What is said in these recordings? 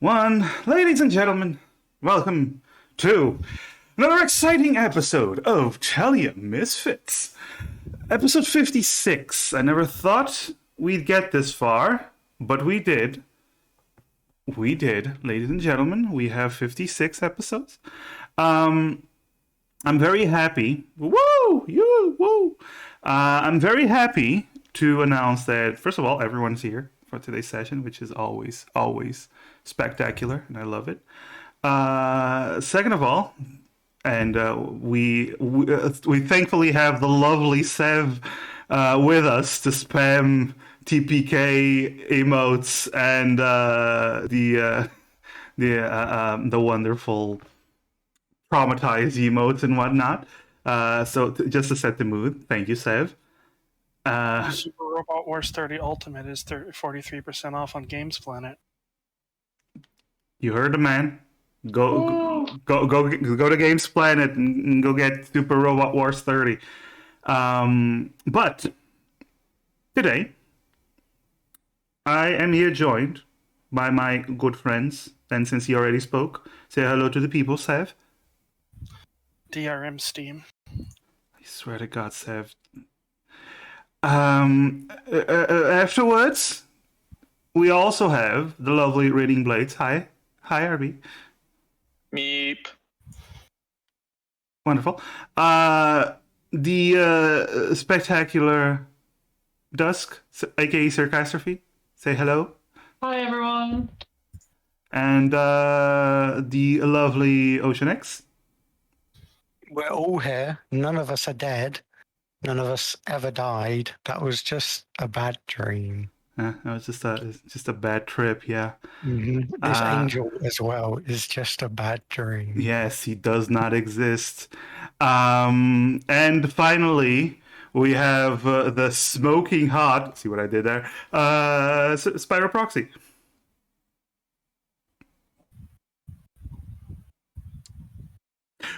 One, ladies and gentlemen, welcome to another exciting episode of Telia Misfits. Episode 56. I never thought we'd get this far, but we did. We did, ladies and gentlemen. We have 56 episodes. I'm very happy. Woo! You! Woo! I'm very happy to announce that, first of all, everyone's here for today's session, which is always spectacular, and I love it. Second of all, and we thankfully have the lovely Sev with us to spam TPK emotes and the wonderful traumatized emotes and whatnot. So just to set the mood, thank you, Sev. Super Robot Wars 30 Ultimate is 43% off on Games Planet. You heard the man. Go to Games Planet and go get Super Robot Wars 30. But today, I am here joined by my good friends. And since he already spoke, say hello to the people, Sev. DRM Steam. I swear to God, Sev. Afterwards, we also have the lovely Raiding Blades. Hi, RB. Meep. Wonderful. The spectacular Dusk, aka Sarcastrophe. Say hello. Hi, everyone. And the lovely Ocean X. We're all here. None of us are dead. None of us ever died. That was just a bad dream. That was just a bad trip, yeah. Mm-hmm. This angel as well is just a bad dream. Yes, he does not exist. And finally, we have the smoking hot. See what I did there? Spyro Proxy.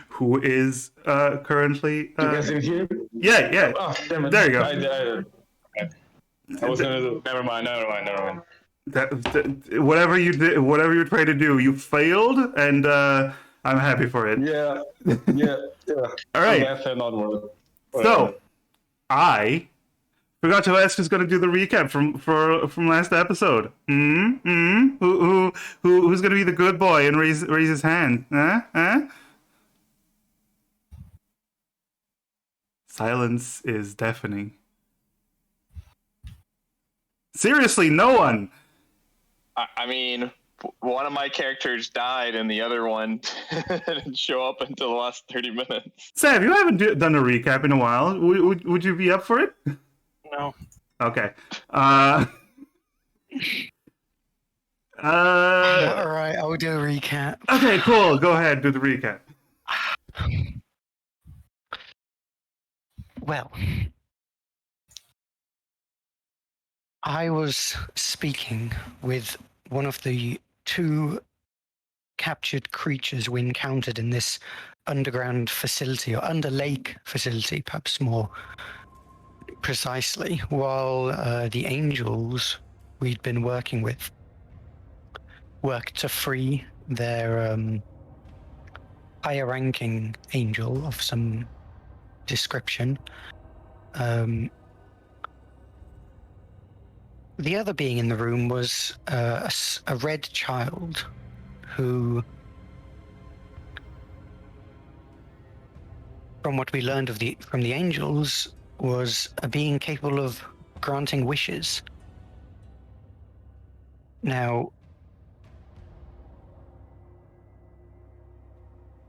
Who is currently? You guys in here? Yeah. Oh, damn it. There you go. I was gonna do. Never mind. Whatever you did, whatever you tried to do, you failed, and I'm happy for it. Yeah. All right. Yeah, not more. So, I forgot to ask who's going to do the recap from last episode. Who's going to be the good boy and raise his hand? Huh? Silence is deafening. Seriously, no one. I mean, one of my characters died, and the other one didn't show up until the last 30 minutes. Sam, you haven't done a recap in a while. Would you be up for it? No. Okay. All right, I'll do a recap. Okay, cool. Go ahead, do the recap. Well, I was speaking with one of the two captured creatures we encountered in this underground facility, or under lake facility, perhaps more precisely, while the angels we'd been working with worked to free their higher ranking angel of some description. The other being in the room was a red child who, from what we learned from the angels, was a being capable of granting wishes. Now,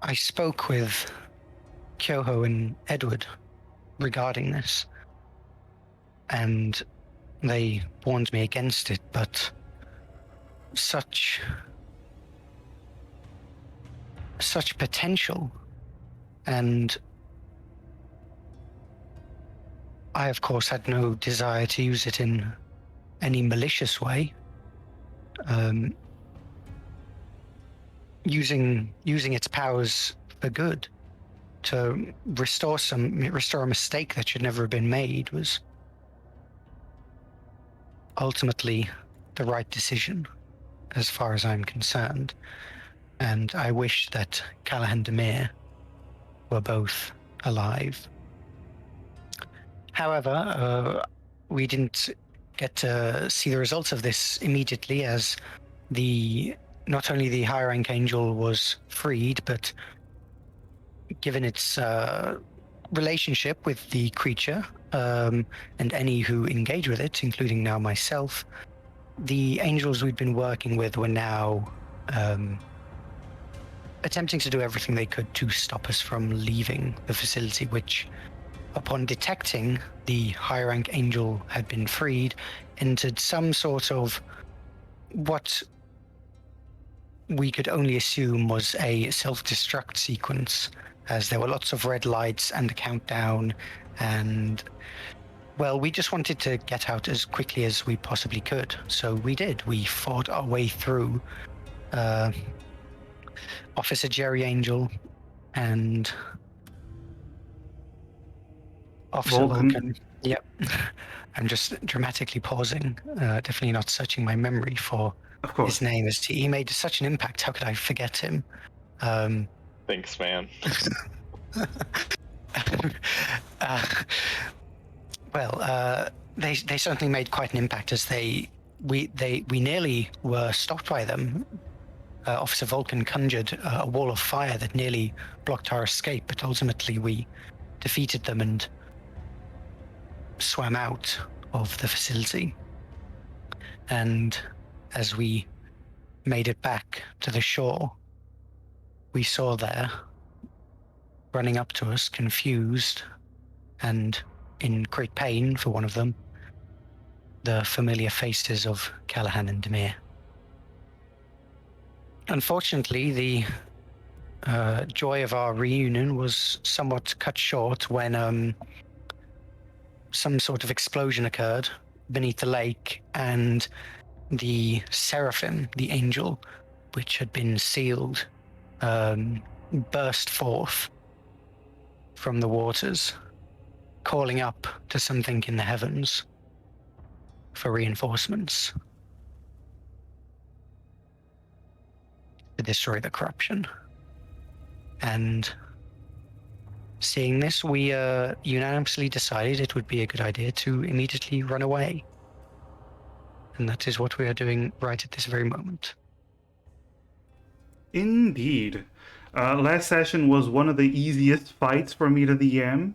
I spoke with Kyoho and Edward regarding this, and they warned me against it, but such potential, and I, of course, had no desire to use it in any malicious way. Using its powers for good to restore a mistake that should never have been made was ultimately the right decision. as far as I'm concerned. And I wish that Callahan and Demir were both alive. However, we didn't get to see the results of this immediately, as not only the high rank angel was freed, but given its relationship with the creature and any who engage with it, including now myself, the angels we'd been working with were now attempting to do everything they could to stop us from leaving the facility, which, upon detecting the high rank angel had been freed, entered some sort of what we could only assume was a self-destruct sequence, as there were lots of red lights and a countdown, and well, we just wanted to get out as quickly as we possibly could. So we did. We fought our way through Officer Jerry Angel and Officer Vulcan. Yep. I'm just dramatically pausing, definitely not searching my memory for Of course. his name, as he made such an impact. How could I forget him? Thanks, man. They certainly made quite an impact, as we nearly were stopped by them. Officer Vulcan conjured a wall of fire that nearly blocked our escape, but ultimately we defeated them and swam out of the facility. And as we made it back to the shore, we saw there, running up to us, confused and in great pain for one of them, the familiar faces of Callahan and Demir. Unfortunately, the joy of our reunion was somewhat cut short when some sort of explosion occurred beneath the lake, and the seraphim, the angel, which had been sealed, burst forth from the waters, calling up to something in the heavens for reinforcements to destroy the corruption. And seeing this, we unanimously decided it would be a good idea to immediately run away. And that is what we are doing right at this very moment. Indeed. Last session was one of the easiest fights for me to DM,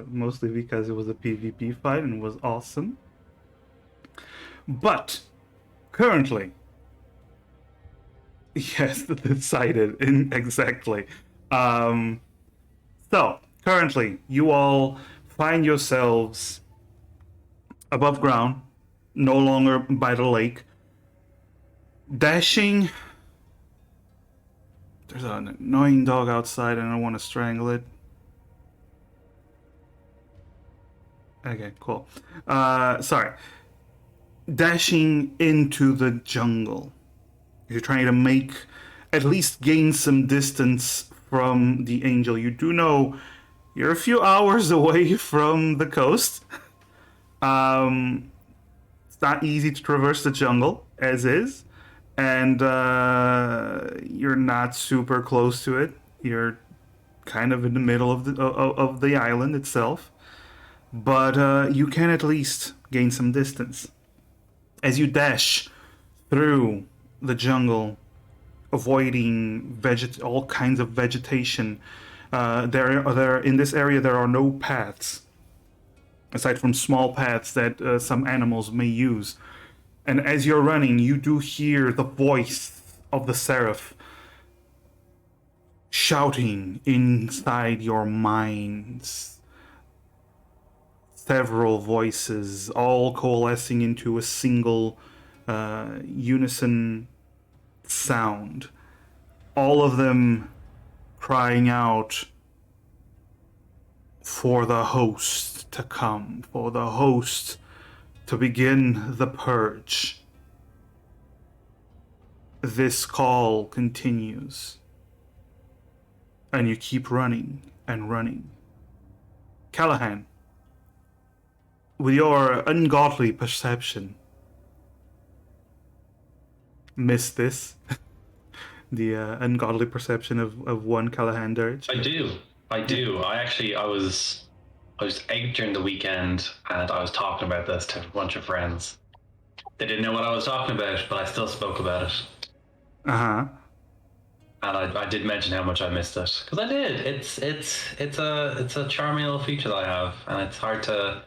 mostly because it was a PvP fight and was awesome. But currently, yes, decided exactly. So currently, you all find yourselves above ground, no longer by the lake, dashing. There's an annoying dog outside and I want to strangle it. Okay, cool. Sorry. Dashing into the jungle. You're trying to at least gain some distance from the angel. You do know you're a few hours away from the coast. It's not easy to traverse the jungle, as is. And you're not super close to it. You're kind of in the middle of the island itself. But you can at least gain some distance. As you dash through the jungle, avoiding all kinds of vegetation, in this area there are no paths, aside from small paths that some animals may use. And as you're running, you do hear the voice of the seraph shouting inside your minds. Several voices, all coalescing into a single unison sound. All of them crying out for the host to come, for the host to begin the purge. This call continues, and you keep running and running. Callahan, with your ungodly perception, miss this. The ungodly perception of one Callahan Dirge. I do. I was out during the weekend and I was talking about this to a bunch of friends. They didn't know what I was talking about, but I still spoke about it. Uh-huh. And I did mention how much I missed it because I did. It's a charming little feature that I have, and it's hard to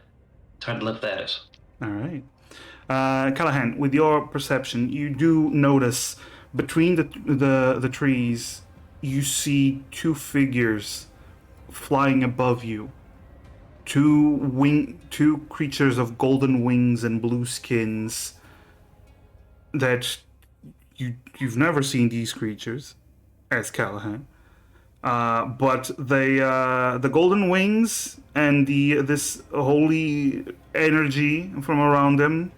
live without it. All right. Callahan, with your perception, you do notice between the trees, you see two figures flying above you. Two creatures of golden wings and blue skins. That you've never seen these creatures, as Callahan. But they the golden wings and this holy energy from around them.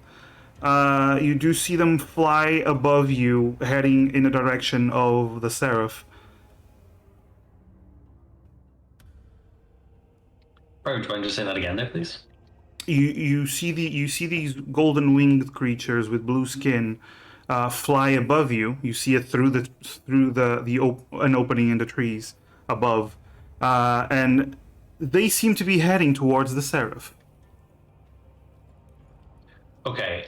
You do see them fly above you, heading in the direction of the Seraph. Would you mind just saying that again there, please? You see these golden winged creatures with blue skin fly above you. You see it through an opening in the trees above, and they seem to be heading towards the Seraph. Okay.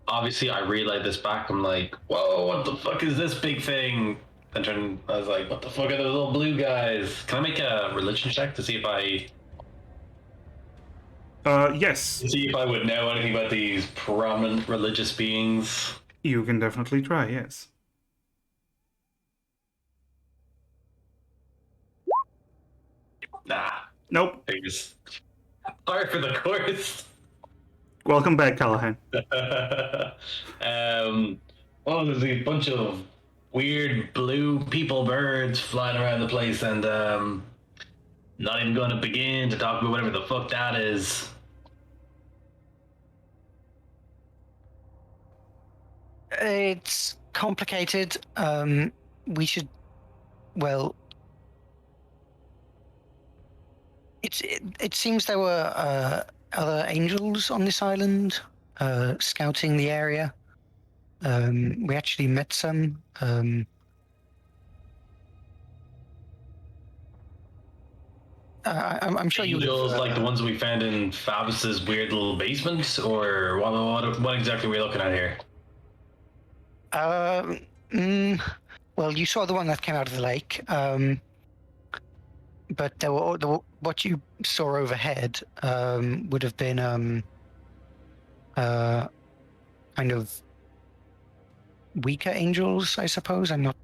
Obviously, I relayed this back. I'm like, whoa, what the fuck is this big thing? And I was like, what the fuck are those little blue guys? Can I make a religion check to see if Yes. see if I would know anything about these prominent religious beings? You can definitely try, yes. Nah. Nope. Figures. Sorry for the course. Welcome back, Callahan. Well, there's a bunch of weird blue people birds flying around the place, and not even going to begin to talk about whatever the fuck that is. It's complicated. We should, well, it seems there were other angels on this island scouting the area. We actually met some. I'm sure you Angels would have, like the ones we found in Fabus's weird little basement, or what exactly are we looking at here? well, you saw the one that came out of the lake, but what you saw overhead would have been kind of weaker angels, I suppose. I'm not.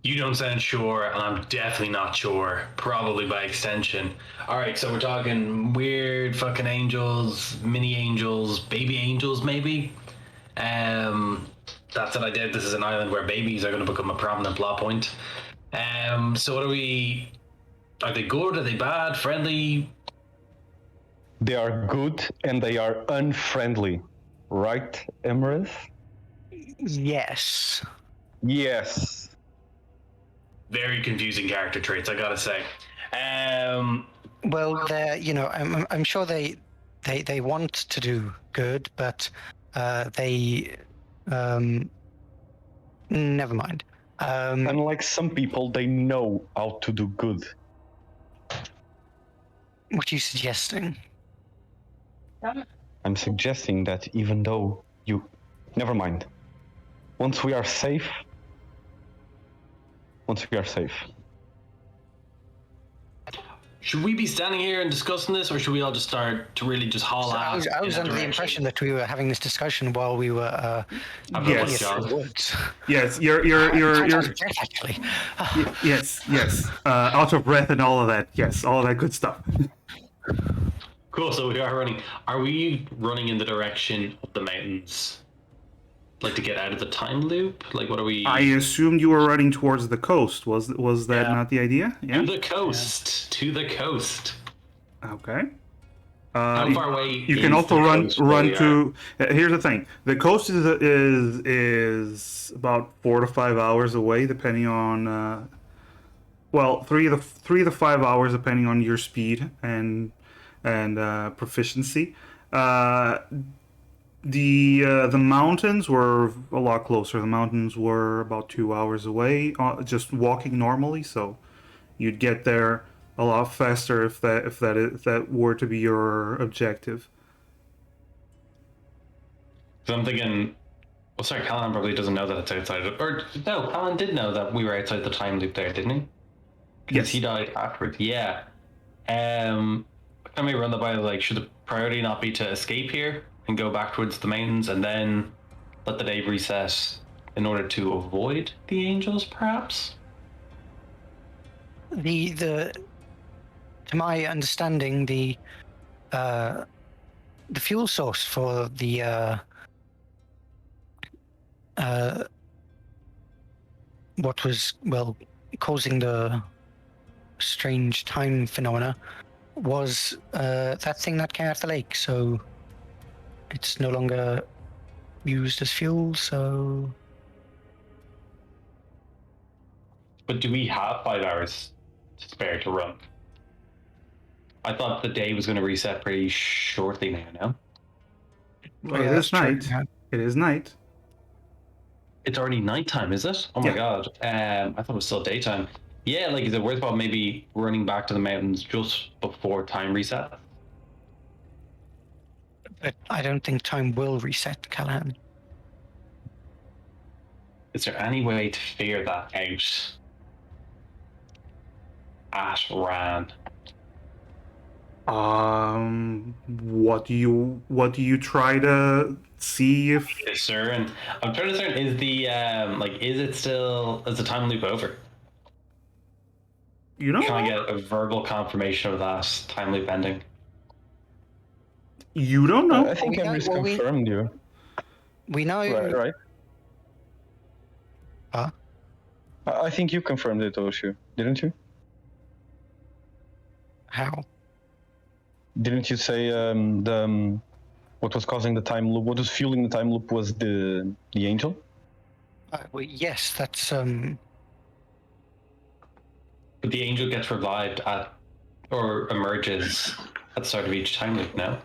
You don't sound sure, and I'm definitely not sure. Probably by extension. All right, so we're talking weird fucking angels, mini angels, baby angels, maybe. That's what I did. This is an island where babies are going to become a prominent plot point. So what are we? Are they good? Are they bad? Friendly? They are good and they are unfriendly, right, Emrys? Yes. Yes. Very confusing character traits, I gotta say. Well, I'm sure they want to do good, but they never mind. Unlike some people, they know how to do good. What are you suggesting? I'm suggesting that even though you... Never mind. Once we are safe... Should we be standing here and discussing this, or should we all just start to really just haul So ass? I was in a under the direction? impression that we were having this discussion while we were Yes. looking at the woods. Yes, you're Actually. yes. Out of breath and all of that. Yes, all of that good stuff. Cool, so we are running. Are we running in the direction of the mountains? Like to get out of the time loop? Like what are we... I assumed you were running towards the coast. Was that Yeah. not the idea? Yeah. To the coast. To the coast. Okay. How far away You can is also the run coast where we are? to. Here's the thing: the coast is about 4 to 5 hours away, depending on. Well, 3 to 5 hours, depending on your speed and proficiency. The mountains were a lot closer. The mountains were about 2 hours away, just walking normally. So you'd get there a lot faster if that were to be your objective. So I'm thinking, well, sorry, Callan probably doesn't know that it's outside. Or no, Callan did know that we were outside the time loop there, didn't he? Because Yes. he died afterwards. Yeah. Can we run the by, like, should the priority not be to escape here and go back towards the mountains and then let the day reset in order to avoid the angels, perhaps? To my understanding, the fuel source for the what was causing the strange time phenomena was that thing that came out of the lake. So it's no longer used as fuel. So, But do we have 5 hours to spare to run? I thought the day was going to reset pretty shortly now, no? Well, yeah, it that's is true, night. yeah. It is night. It's already nighttime, is it? Oh my Yeah. god. I thought it was still daytime. Yeah, like, is it worthwhile maybe running back to the mountains just before time reset? But I don't think time will reset, Callahan. Is there any way to figure that out at Ran? What do you try to see if Yes, sir. And I'm trying to discern, is the is the time loop over? you know? Can I get a verbal confirmation of that time loop ending? You don't know. I think We know- Emery's well, we- confirmed you. We know. Right. Huh? I think you confirmed it, Oshu, didn't you? How? Didn't you say what was causing the time loop? What was fueling the time loop was the angel? Well, yes, that's But the angel gets revived or emerges at the start of each time loop now.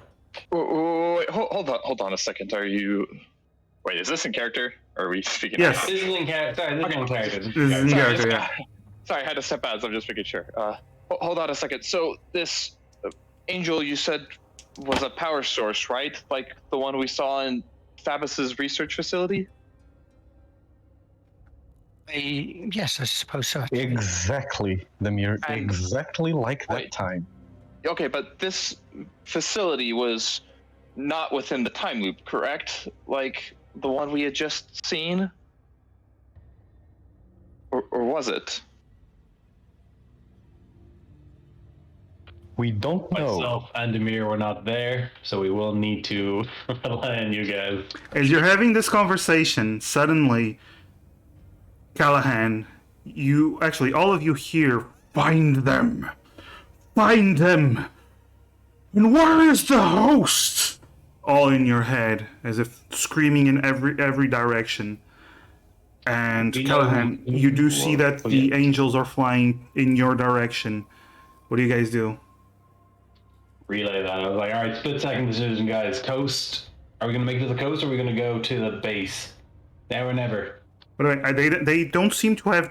Wait, hold on a second. Are you? Wait, is this in character? Or are we speaking? Yes. This is in character. Sorry, this is in character. This is in Sorry, character, yeah. Sorry, I had to step out. So I'm just making sure. Hold on a second. So this angel you said was a power source, right? Like the one we saw in Fabus's research facility. yes, I suppose so. actually. Exactly, Demir. And- Exactly like that Wait. time. Okay, but this facility was not within the time loop, correct? Like the one we had just seen? Or was it? We don't know. Myself and Demir were not there, so we will need to rely on you guys. As you're having this conversation, suddenly, Callahan, all of you here, find them. Find them. And where is the host? All in your head, as if screaming in every direction. And We Callahan, know- you do see that the angels are flying in your direction. What do you guys do? Relay that. I was like, all right, split second decision, guys. Coast. Are we going to make it to the coast or are we going to go to the base? Now or never. But they don't seem to have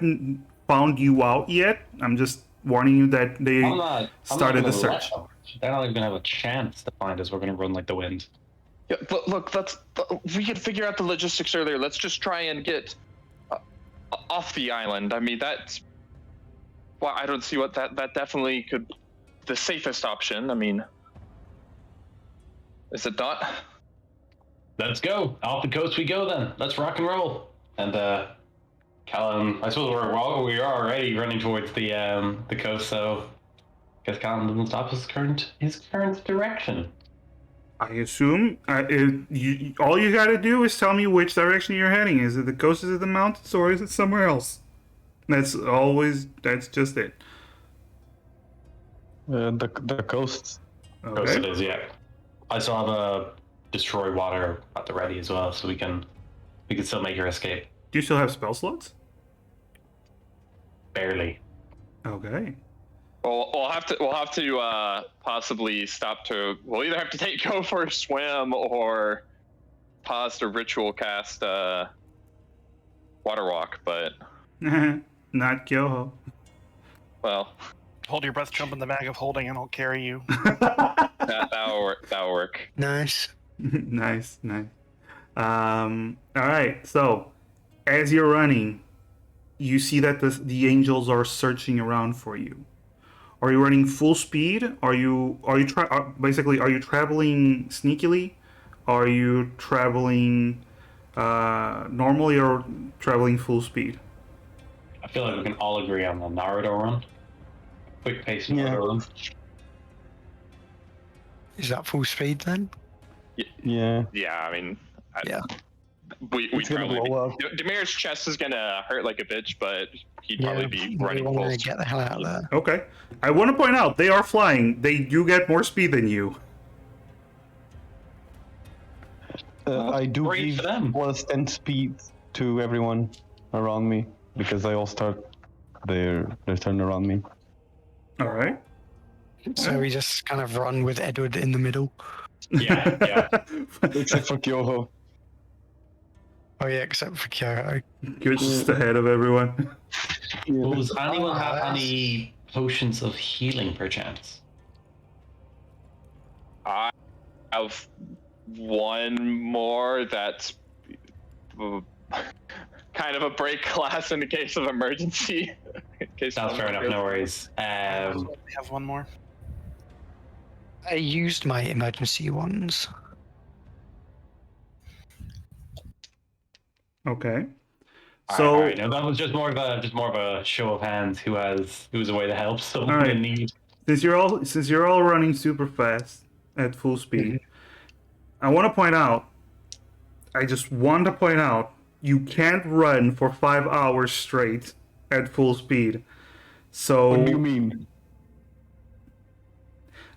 found you out yet. I'm just warning you that they started the search. They're not even going to have a chance to find us. We're going to run like the wind. Yeah, but look, we could figure out the logistics earlier. Let's just try and get off the island. I mean, that's. Well, I don't see what that definitely could. The safest option. I mean, is it not? Let's go. Off the coast we go then. Let's rock and roll. And Callum, I suppose we are already running towards the coast, so I guess Callum doesn't stop his current direction. I assume all you gotta do is tell me which direction you're heading. Is it the coast, is it the mountains, or is it somewhere else? That's just it. The coast. Coast it Okay. is, yeah. I still have a destroy water at the ready as well, so we can still make your escape. Do you still have spell slots? Barely. Okay. Well, we'll have to possibly stop to. We'll either have to go for a swim or pause to ritual cast water walk, but Not Kyoho. well, Hold your breath, jump in the bag of holding, and I'll carry you. that'll work. That'll work. Nice. Nice. All right. So, as you're running, you see that the angels are searching around for you. Are you running full speed? Are you basically traveling sneakily? Are you traveling normally or traveling full speed? I feel like we can all agree on the Naruto run. Quick pace Naruto run. Is that full speed then? Yeah. Yeah, I mean, Yeah. we It's gonna probably blow up. Demir's chest is gonna hurt like a bitch, but he'd probably be we running want full to speed. get the hell out of there. Okay. I want to point out they are flying. They do get more speed than you. I do great give for them. plus 10 speed to everyone around me because they all start their turn around me. All right. So we just kind of run with Edward in the middle. Yeah. Except for Kyoho. Oh yeah, except for Kyoto. You're just ahead of everyone. Yeah. Does anyone have Yes. any potions of healing, perchance? I have one more that's kind of a break class in the case of emergency. In case That's fair enough. No worries. We have one more. I used my emergency ones. Okay. All So right. No, that was just more of a show of hands. Who's a way to help someone All right. in need. since you're all running super fast at full speed, I want to point out. I just want to point out you can't run for 5 hours straight at full speed. So What do you mean?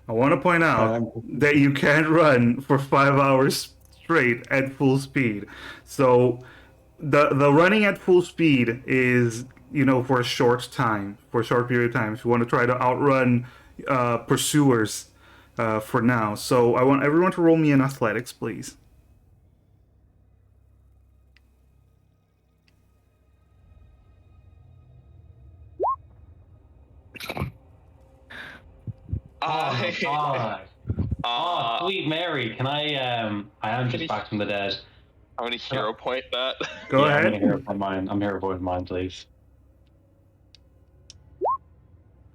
I want to point out that you can't run for 5 hours straight at full speed. So the running at full speed is, for a short time, for a short period of time. If you want to try to outrun pursuers for now. So I want everyone to roll me in athletics, please. Oh, sweet Mary, can I am just back from the dead. I'm gonna hero point that. Go I'm ahead. gonna hero point mine. I'm hero point mine, please.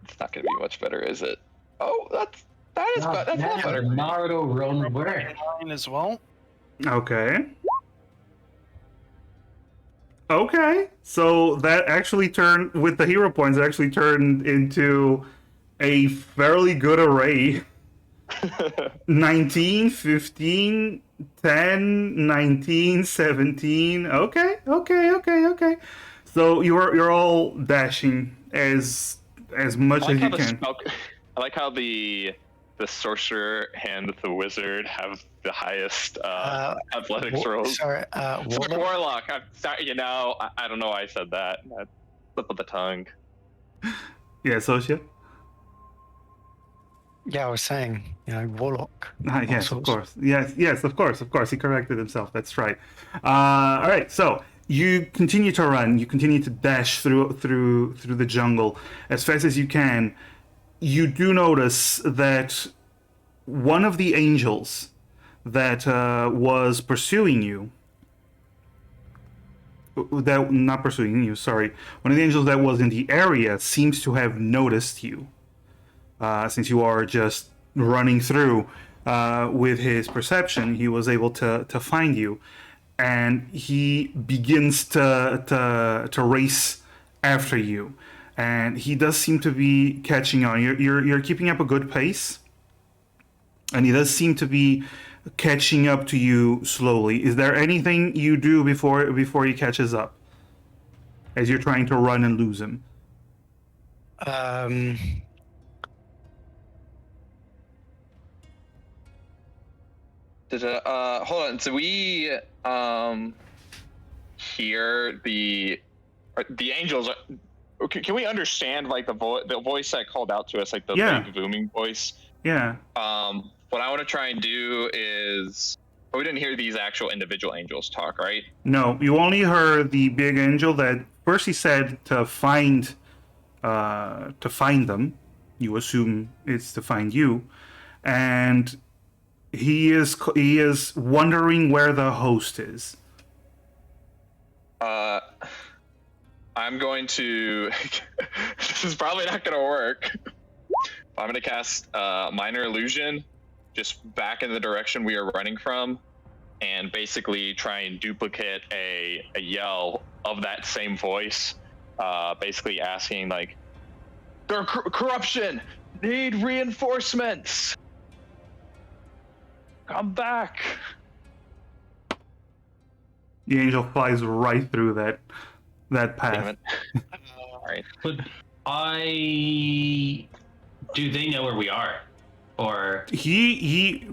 It's not gonna be much better, is it? Oh, that's a lot better. Naruto run work. Mine as well. Okay. Okay. So that actually turned, with the hero points, it actually turned into a fairly good array. 19, 15, 10, 19, 17. Okay. So you're all dashing as much as you can. I like how the sorcerer and the wizard have the highest athletics rolls. Sorry, For warlock, I'm sorry. I don't know why I said that. Slip of the tongue. Yeah, Socia? Yeah, I was saying, warlock. Yes, all of sorts. course. Yes, of course. He corrected himself. That's right. All right. So you continue to run. You continue to dash through the jungle as fast as you can. You do notice that one of the angels that was pursuing you, not pursuing you, sorry, one of the angels that was in the area seems to have noticed you. Since you are just running through with his perception, he was able to find you, and he begins to race after you, and he does seem to be catching on. You're keeping up a good pace, and he does seem to be catching up to you slowly. Is there anything you do before he catches up, as you're trying to run and lose him? Hold on. So we hear the angels. Can we understand like the voice that called out to us, like the big booming voice? Yeah. What I want to try and do is We didn't hear these actual individual angels talk, right? No, you only heard the big angel that first he said to find them. You assume it's to find you, and he is wondering where the host is. I'm going to. This is probably not going to work. I'm going to cast Minor Illusion just back in the direction we are running from, and basically try and duplicate a yell of that same voice, basically asking, like, "There corruption! Need reinforcements! Come back!" The angel flies right through that Damn path. it. All right. But do they know where we are? Or He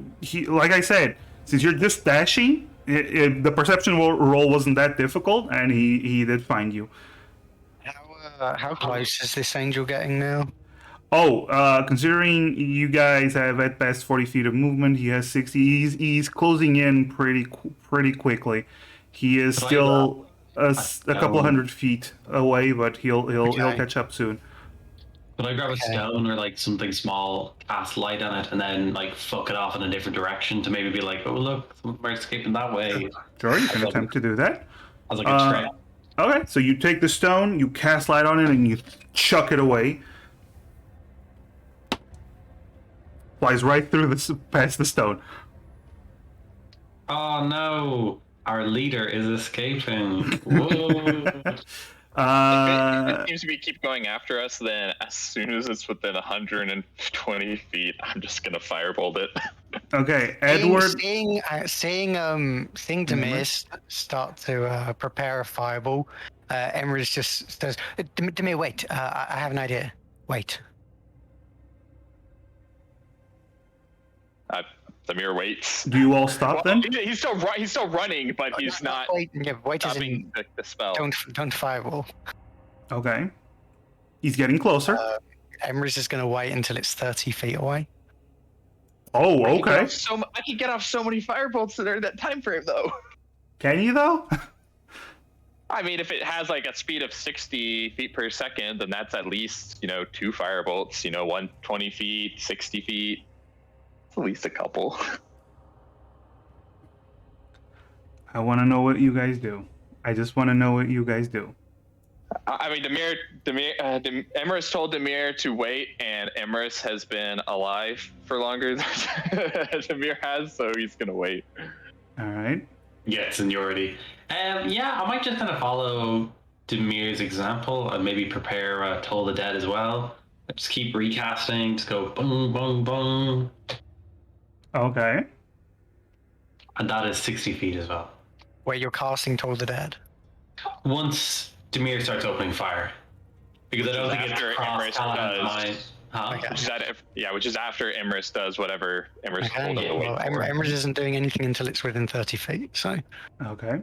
like I said, since you're just dashing, the perception roll wasn't that difficult, and he did find you. How close is this angel getting now? Oh, considering you guys have at best 40 feet of movement, he has 60. He's closing in pretty quickly. He is still a couple hundred feet away, but he'll catch up soon. could I grab a stone or like something small, cast light on it, and then like fuck it off in a different direction to maybe be like, oh look, we're escaping that way? Sure, you can attempt to do that. As like a trick. Okay, so you take the stone, you cast light on it, and you chuck it away. Flies right through past the stone. Oh no, our leader is escaping. Whoa. If it seems to be keep going after us, then as soon as it's within 120 feet, I'm just gonna firebolt it. Okay, Edward. Seeing Demir start to prepare a fireball, Emrys just says, Demir, wait, I have an idea. Wait. Demir waits. Do you all stop then? He's still running, but he's not Wait as in, stopping the spell. don't fireball. Okay. He's getting closer. Emrys is going to wait until it's 30 feet away. Oh, okay. I can get off so many firebolts during that time frame, though. Can you though? I mean, if it has like a speed of 60 feet per second, then that's at least 2 firebolts. 120 feet, 60 feet. It's at least a couple. I want to know what you guys do. I just want to know what you guys do. I mean, Emrys told Demir to wait, and Emrys has been alive for longer than Demir has, so he's gonna wait. All right. Yeah, seniority. Yeah, I might just kind of follow Demir's example and maybe prepare Toll the Dead as well. Just keep recasting, just go boom, boom, boom. Okay. And that is 60 feet as well. Where you're casting Toll the Dead. Once Demir starts opening fire. Because I don't think it's After Emrys does. Okay. Which is after Emrys does whatever Emrys Okay, told him to wait well, for. Emrys isn't doing anything until it's within 30 feet, so... Okay.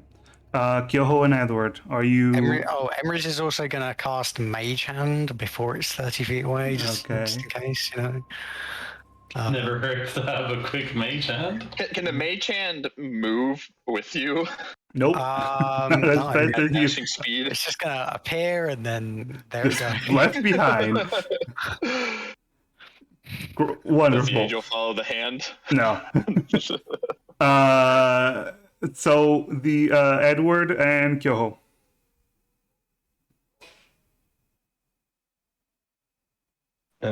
Kyoho and Edward, are you... Emrys is also going to cast Mage Hand before it's 30 feet away, just in case, Never heard of a quick mage hand. Can the mage hand move with you? Nope. No, That's At you dashing speed? it's just going to appear and then there we go. left behind. Does the Wonderful. angel follow the hand? No. So the Edward and Kyoho.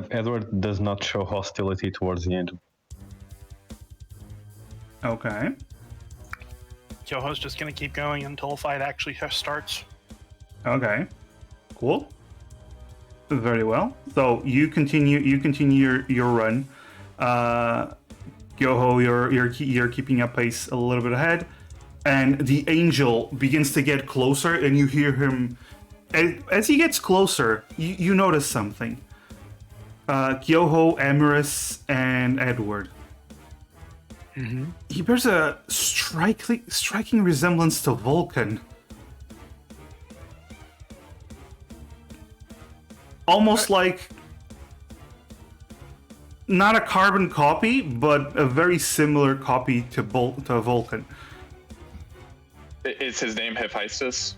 Edward does not show hostility towards the angel. Okay. Kyoho's just going to keep going until the fight actually starts. Okay. Cool. Very well. So you continue your run. Kyoho, you're keeping up pace a little bit ahead, and the angel begins to get closer, and you hear him. As he gets closer, you notice something. Kyoho, Emrys, and Edward. Mm-hmm. He bears a striking resemblance to Vulcan. Almost like not a carbon copy, but a very similar copy to Vulcan. Is his name Hephaestus?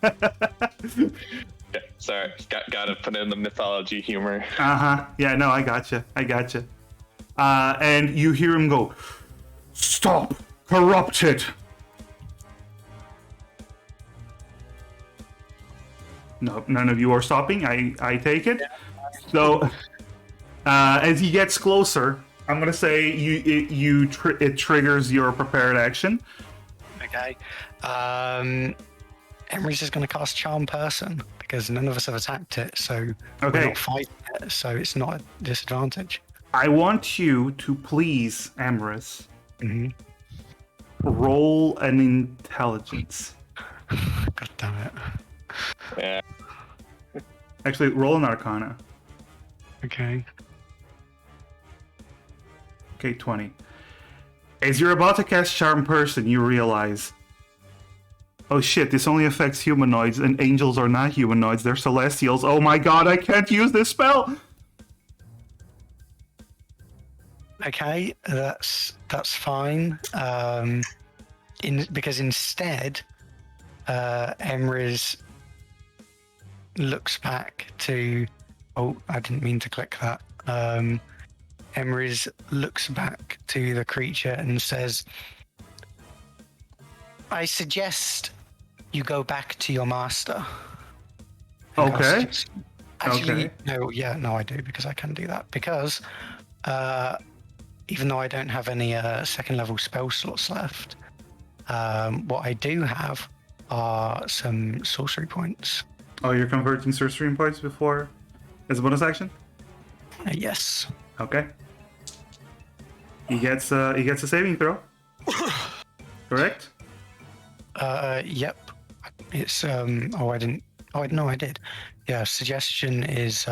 Okay, sorry, gotta put in the mythology humor. Yeah, no, I gotcha. And you hear him go, "Stop! Corrupted!" No, none of you are stopping. I take it. So, as he gets closer, I'm gonna say it triggers your prepared action. Okay. Emery's just going to cast Charm Person because none of us have attacked it, so we're Okay. not fighting it, so it's not a disadvantage. I want you to please, Amorous, Mhm. roll an intelligence. God damn it. Yeah. Actually, roll an Arcana. Okay. Okay, 20. As you're about to cast Charm Person, you realize, oh shit, this only affects humanoids, and angels are not humanoids, they're celestials. Oh my god, I can't use this spell! Okay, that's fine. Because instead, Emrys looks back to. Oh, I didn't mean to click that. Emrys looks back to the creature and says, "I suggest you go back to your master." And Okay. Actually, Okay. no, I do because I can do that because. Even though I don't have any second level spell slots left, what I do have are some sorcery points. Oh, you're converting sorcery points before as a bonus action? Yes. Okay. He gets a saving throw. Correct? Yep. It's oh, I didn't. Oh, no, I did. Yeah. Suggestion is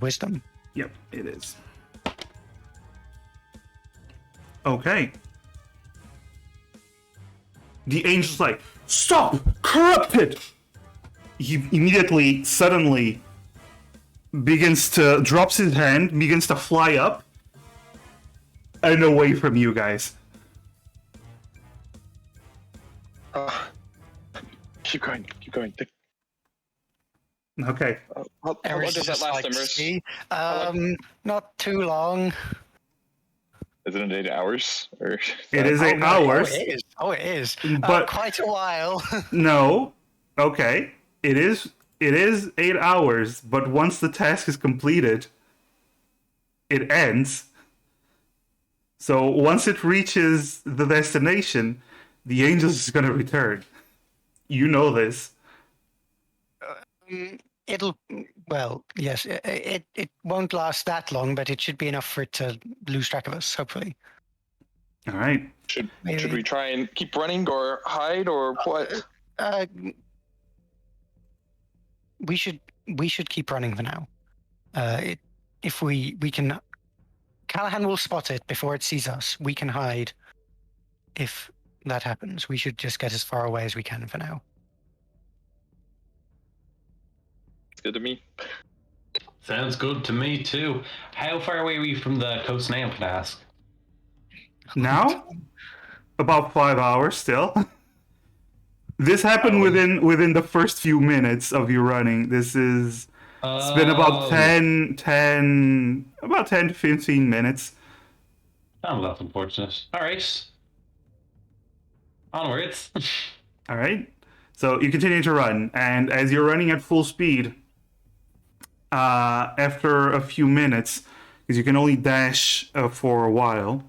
wisdom. Yep, it is. Okay. The angel's like, "Stop! Corrupted!" He immediately, suddenly, drops his hand, begins to fly up, and away from you guys. Keep going. Okay. How long Eris does is that just last, like, Emrys? "See? Not too long." Is it 8 hours? Or It is 8 no, hours. Oh, it is. But- Quite a while. No. Okay. It is 8 hours, but once the task is completed, it ends. So once it reaches the destination, the angel is going to return. You know this. It'll, well, yes, it won't last that long, but it should be enough for it to lose track of us, hopefully. All right. should Maybe. we try and keep running or hide or what? We should keep running for now. If we can, Callahan will spot it before it sees us. We can hide. If that happens, we should just get as far away as we can for now. It's good to me. Sounds good to me too. How far away are we from the coast now, can I ask? Now, about 5 hours still. This happened within the first few minutes of you running. It's been about 10 to 15 minutes. Oh, that's unfortunate. All right. Onwards. All right. So you continue to run, and as you're running at full speed, after a few minutes, because you can only dash for a while,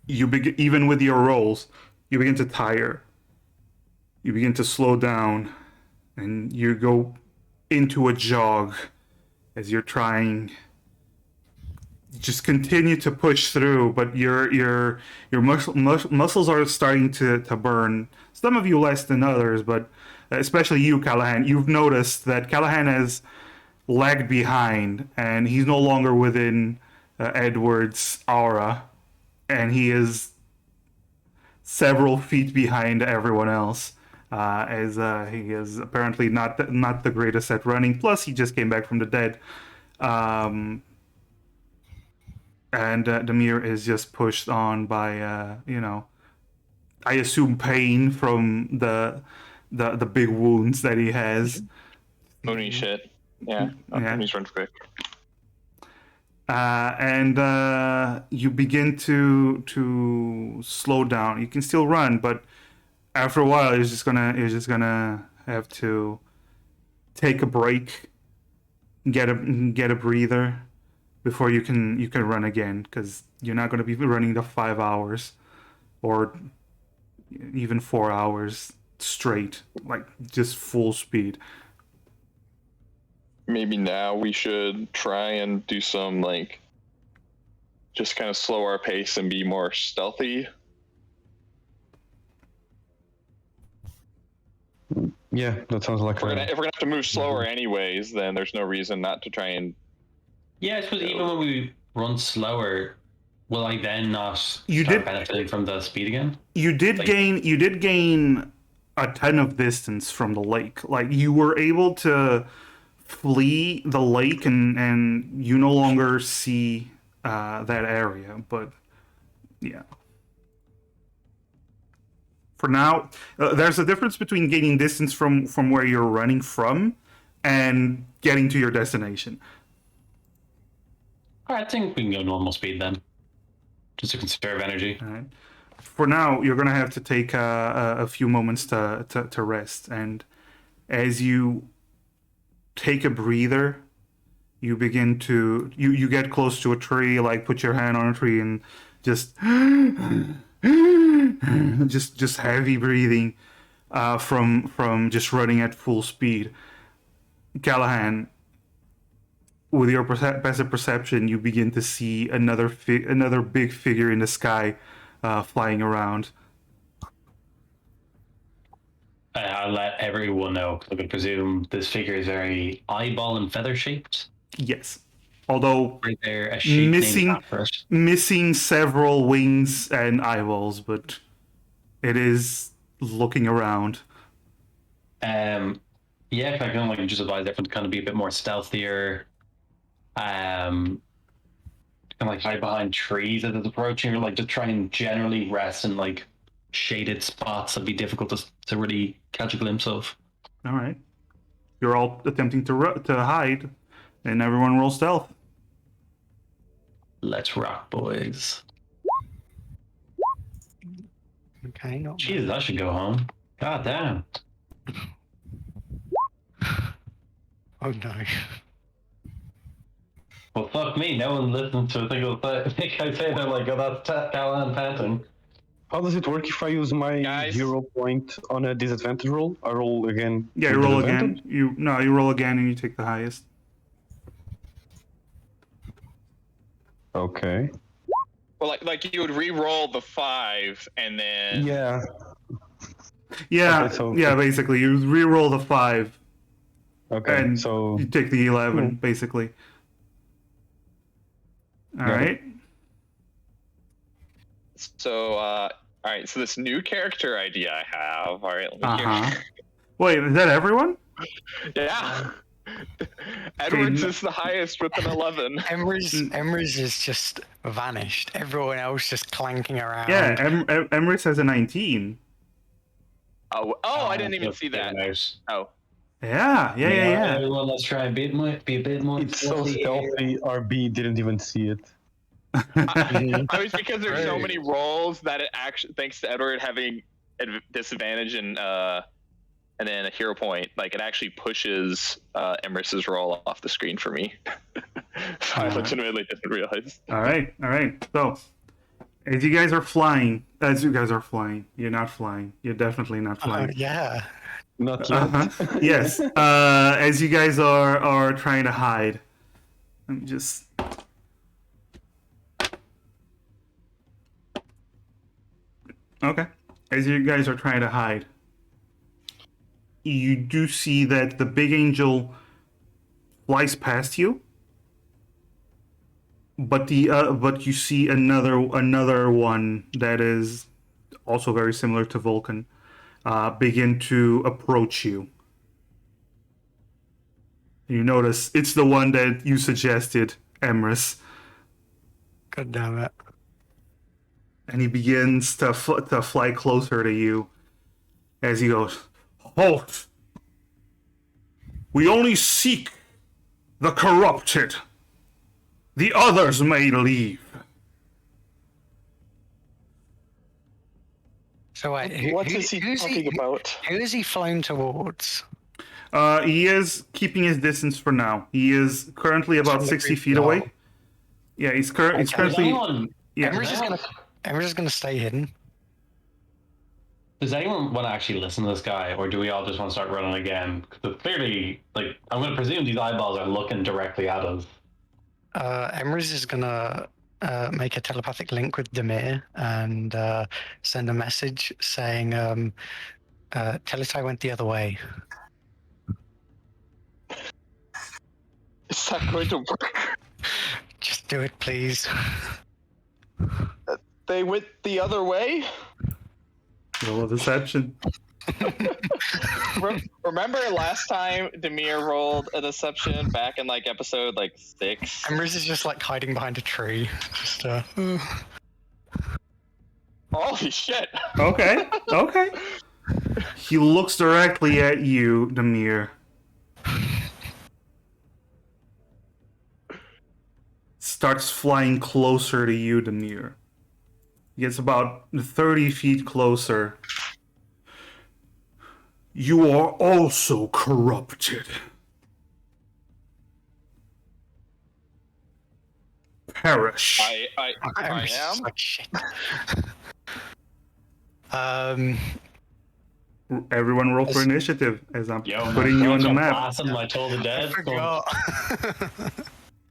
even with your rolls, you begin to tire. You begin to slow down, and you go into a jog as you're trying. Just continue to push through, but your muscles are starting to burn. Some of you less than others, but especially you, Callahan. You've noticed that Callahan has lagged behind, and he's no longer within Edward's aura, and he is several feet behind everyone else. as he is apparently not the greatest at running. Plus, he just came back from the dead. And Demir is just pushed on by I assume pain from the big wounds that he has. Mooney shit. Yeah. Yeah. Mooney's run quick. And you begin to slow down. You can still run, but after a while, you're just gonna have to take a break, get a breather before you can run again, because you're not gonna be running the 5 hours or even 4 hours straight, like just full speed. Maybe now we should try and do some like just kind of slow our pace and be more stealthy. Yeah, that sounds like If we're gonna have to move slower anyways, then there's no reason not to try and. Yeah, I suppose even when we run slower, will I then not You start did- benefiting from the speed again? You did Like- gain a ton of distance from the lake. Like, you were able to flee the lake, and you no longer see that area. But yeah, for now, there's a difference between gaining distance from where you're running from and getting to your destination. I think we can go normal speed then, just to conserve energy. All right. For now, you're gonna have to take a few moments to rest, and as you take a breather, you begin to you get close to a tree, like put your hand on a tree and just just heavy breathing from just running at full speed. Callahan, with your passive perception, you begin to see another big figure in the sky flying around. I'll let everyone know, 'cause I would presume this figure is very eyeball and feather shaped. Yes, although Is there a sheep Missing- named after it? missing several wings and eyeballs, but it is looking around. Yeah, I can like just advise everyone to kind of be a bit more stealthier. Kind of like hide behind trees as it's approaching, or like just try and generally rest in like shaded spots that'd be difficult to really catch a glimpse of. All right, you're all attempting to hide, and everyone roll stealth. Let's rock, boys. Okay, not bad. Jesus, I should go home. God damn. Oh no. Well, fuck me. No one listens to a single thing I say. They're like, oh, that's Callahan panting. How does it work if I use my Guys. 0 point on a disadvantage roll? I roll again. Yeah, you with roll disadvantage? again. You roll again, and you take the highest. Okay. Well, like you would re-roll the 5 and then. Yeah. Yeah, Okay, so- yeah. Basically, you re-roll the 5, Okay. and So you take the 11. Basically. All Got it. right. So, all right. So this new character idea I have. All right. Let me Uh-huh. Wait, is that everyone? Yeah. Edwards Okay. is the highest with an 11. Emrys is just vanished. Everyone else just clanking around. Yeah, Emrys has a 19. Oh, I didn't even see that. Oh. Yeah. Everyone, let's try and be a bit more. it's so stealthy. RB didn't even see it. I was because there's so many rolls that it actually, thanks to Edward having disadvantage and then a hero point, like it actually pushes Emrys's roll off the screen for me. So I legitimately didn't realize. All right. So, as you guys are flying, you're not flying. You're definitely not flying. Yeah. Not yet. Uh-huh. Yes. As you guys are trying to hide, let me just. Okay. As you guys are trying to hide, you do see that the big angel flies past you, but you see another one that is also very similar to Vulcan. begin to approach you. You notice it's the one that you suggested, Emrys. God damn it. And he begins to fly closer to you as he goes, "Halt! We only seek the corrupted. The others may leave." So wait, What is he talking about? Who is he flown towards? He is keeping his distance for now. He is currently about 60 feet away. Yeah, he's Is currently... anyone, Yeah. Emrys is gonna stay hidden. does anyone want to actually listen to this guy, or do we all just want to start running again? Because clearly, like, I'm going to presume these eyeballs are looking directly at us. Emrys is gonna make a telepathic link with Demir and send a message saying, "Tell it I went the other way." Is that going to work? Just do it, please. They went the other way? Roll a deception. Remember last time Demir rolled a deception back in like episode like 6? Emrys is just like hiding behind a tree. Just Holy shit! Okay, okay. He looks directly at you, Demir. Starts flying closer to you, Demir. Gets about 30 feet closer. You are also corrupted. Perish. I Emrys is am. like shit. Everyone roll for initiative as I'm Yo, putting you on the map. Blasting my Toll the I Dead. forgot.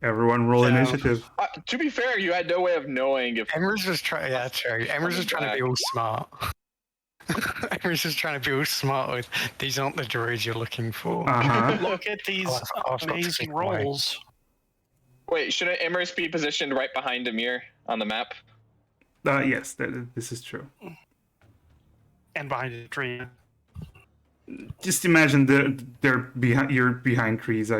Everyone roll Yeah. initiative. To be fair, you had no way of knowing if Emrys was trying. Yeah, true. Emrys was trying to be all smart. Emrys was trying to be all smart with these aren't the droids you're looking for. Uh-huh. Look at these I've got to amazing stick away. rolls. Wait, shouldn't Emrys be positioned right behind Demir on the map? Yes, this is true. And behind a tree. Just imagine they're behind. You're behind trees.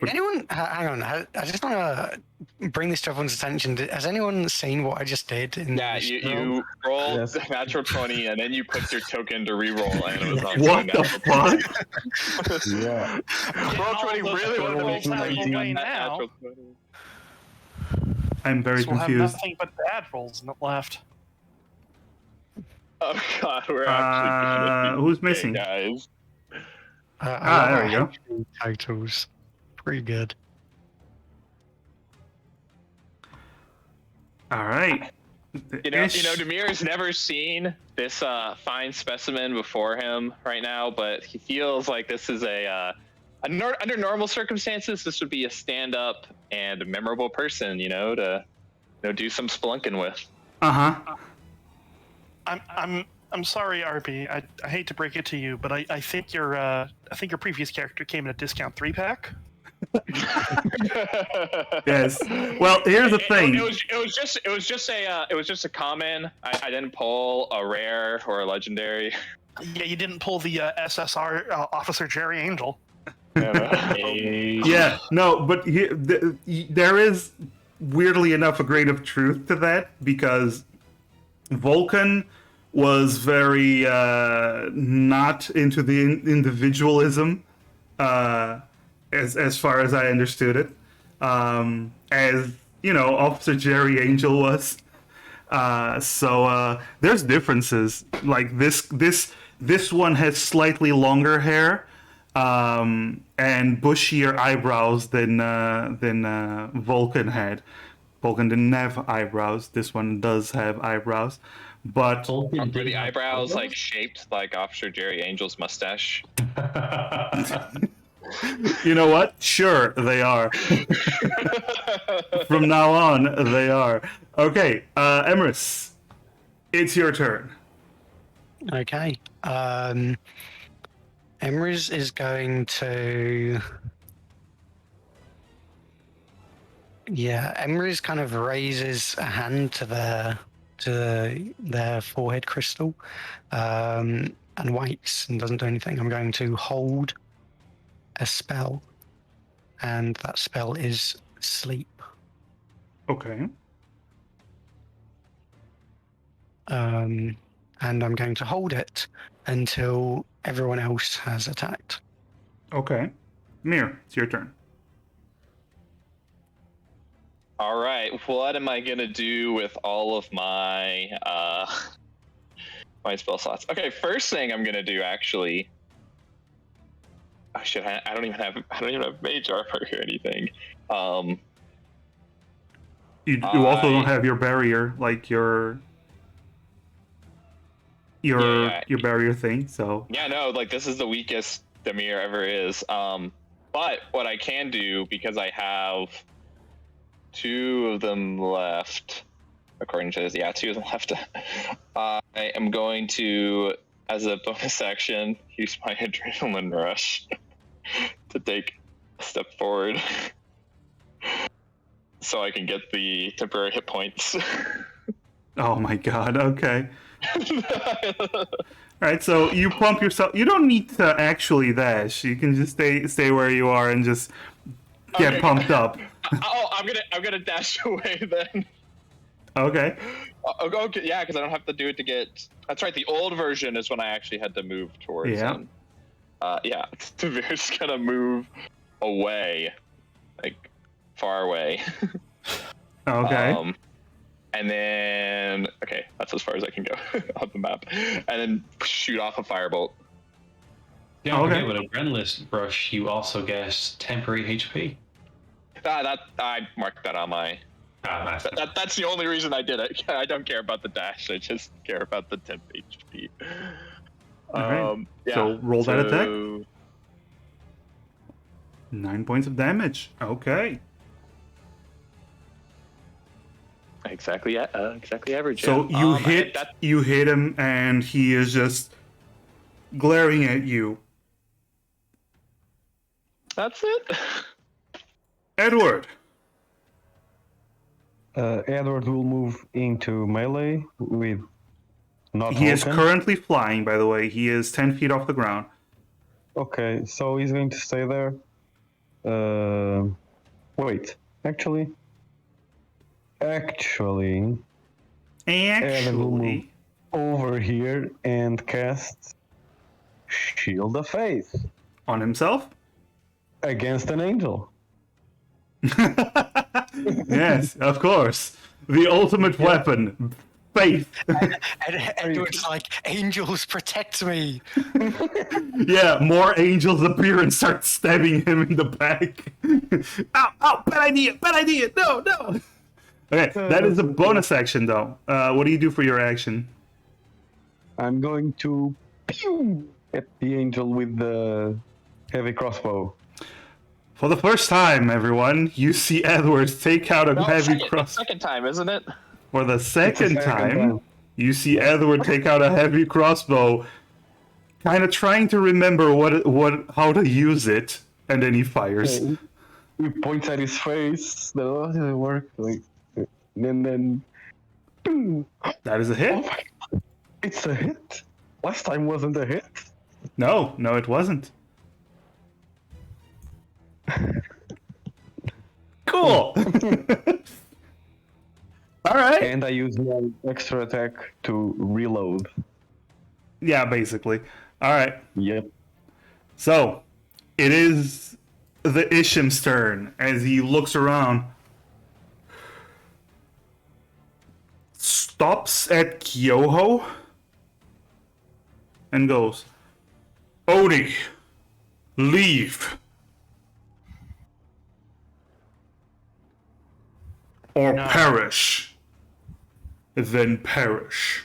Anyone? Hang on. I just want to bring this to everyone's attention. Has anyone seen what I just did? Yeah, you rolled Yes. the natural 20 and then you put your token to re-roll and it was on What the natural fuck? Yeah. Roll 20 really wanted to make rolls out of the something way that now. natural 20. I'm very So we'll have confused. nothing but bad rolls left. Oh god, we're actually Who's missing? guys. There we go. Titles. Pretty good. All right. You know, Demir's never seen this fine specimen before him right now, but he feels like this is under normal circumstances, this would be a stand-up and memorable person, to do some splunking with. Uh-huh. I'm sorry, RB. I hate to break it to you, but I think your previous character came in a discount 3-pack. Yes. Well, here's the thing. It was just a common. I didn't pull a rare or a legendary. Yeah, you didn't pull the SSR Officer Jerry Angel. Yeah, no, but there is, weirdly enough, a grain of truth to that, because Vulcan was very not into the individualism, as far as I understood it, as Officer Jerry Angel was. So there's differences. Like this one has slightly longer hair, and bushier eyebrows than Vulcan had. Vulcan didn't have eyebrows. This one does have eyebrows, but Were the eyebrows like shaped like Officer Jerry Angel's mustache? you know what? Sure, they are. From now on, they are. Okay, Emrys, it's your turn. Okay. Emrys is going to. Yeah, Emrys kind of raises a hand to to their forehead crystal and waits and doesn't do anything. I'm going to hold a spell, and that spell is sleep. Okay. And I'm going to hold it until everyone else has attacked. Okay. Mir, it's your turn. All right, what am I gonna do with all of my my spell slots? Okay, first thing I'm gonna do actually. Oh shit! I don't even have mage armor or anything. You also don't have your barrier, like your barrier thing. So Yeah, no, like this is the weakest Demir ever is. But what I can do, because I have 2 of them left, according to this, yeah, 2 of them left. I am going to, as a bonus action, use my adrenaline rush to take a step forward, so I can get the temporary hit points. oh my god. Okay. Alright, so you pump yourself. You don't need to actually dash. You can just stay where you are and just get Okay. pumped up. Oh, I'm gonna dash away then. Okay. Okay, yeah, because I don't have to do it to get. That's right. The old version is when I actually had to move towards Yeah. him. Yeah, Tavir's just gonna move away, like far away. Okay. And then okay, that's as far as I can go on the map, and then shoot off a firebolt. Don't Okay. forget, with a Brenless brush, you also get temporary HP. That I marked that on my. Ah, nice. That's the only reason I did it. I don't care about the dash. I just care about the temp HP. Alright, Yeah, so roll that attack. so- 9 points of damage. Okay. Exactly average. So yeah. you That, you hit him, and he is just glaring at you. that's it. Edward. Edward will move into melee with not He is Vulcan. currently flying, by the way. He is 10 feet off the ground. Okay, so he's going to stay there. Wait, actually, Evan will move Actually. over here and cast Shield of Faith On himself? against an angel. Yes, of course. The ultimate weapon. Faith. And Edward's like, angels protect me. Yeah, more angels appear and start stabbing him in the back. Ow, bad idea. No. Okay, that is a bonus action, though. What do you do for your action? I'm going to pew at the angel with the heavy crossbow. For the first time, everyone, you see Edward take out a heavy crossbow. Second time, isn't it? For the second second time, time. you see Edward take out a heavy crossbow, kind of trying to remember how to use it, and then he fires. He points at his face. No, it doesn't work. Like, and then, boom. That is a hit. Oh my God. It's a hit. Last time wasn't a hit. No, it wasn't. Cool. All right. And I use my extra attack to reload. Yeah, basically. All right. Yep. So, it is the Ishim's turn as he looks around. Stops at Kyoho and goes, Odie, leave. Or No. perish. Then perish.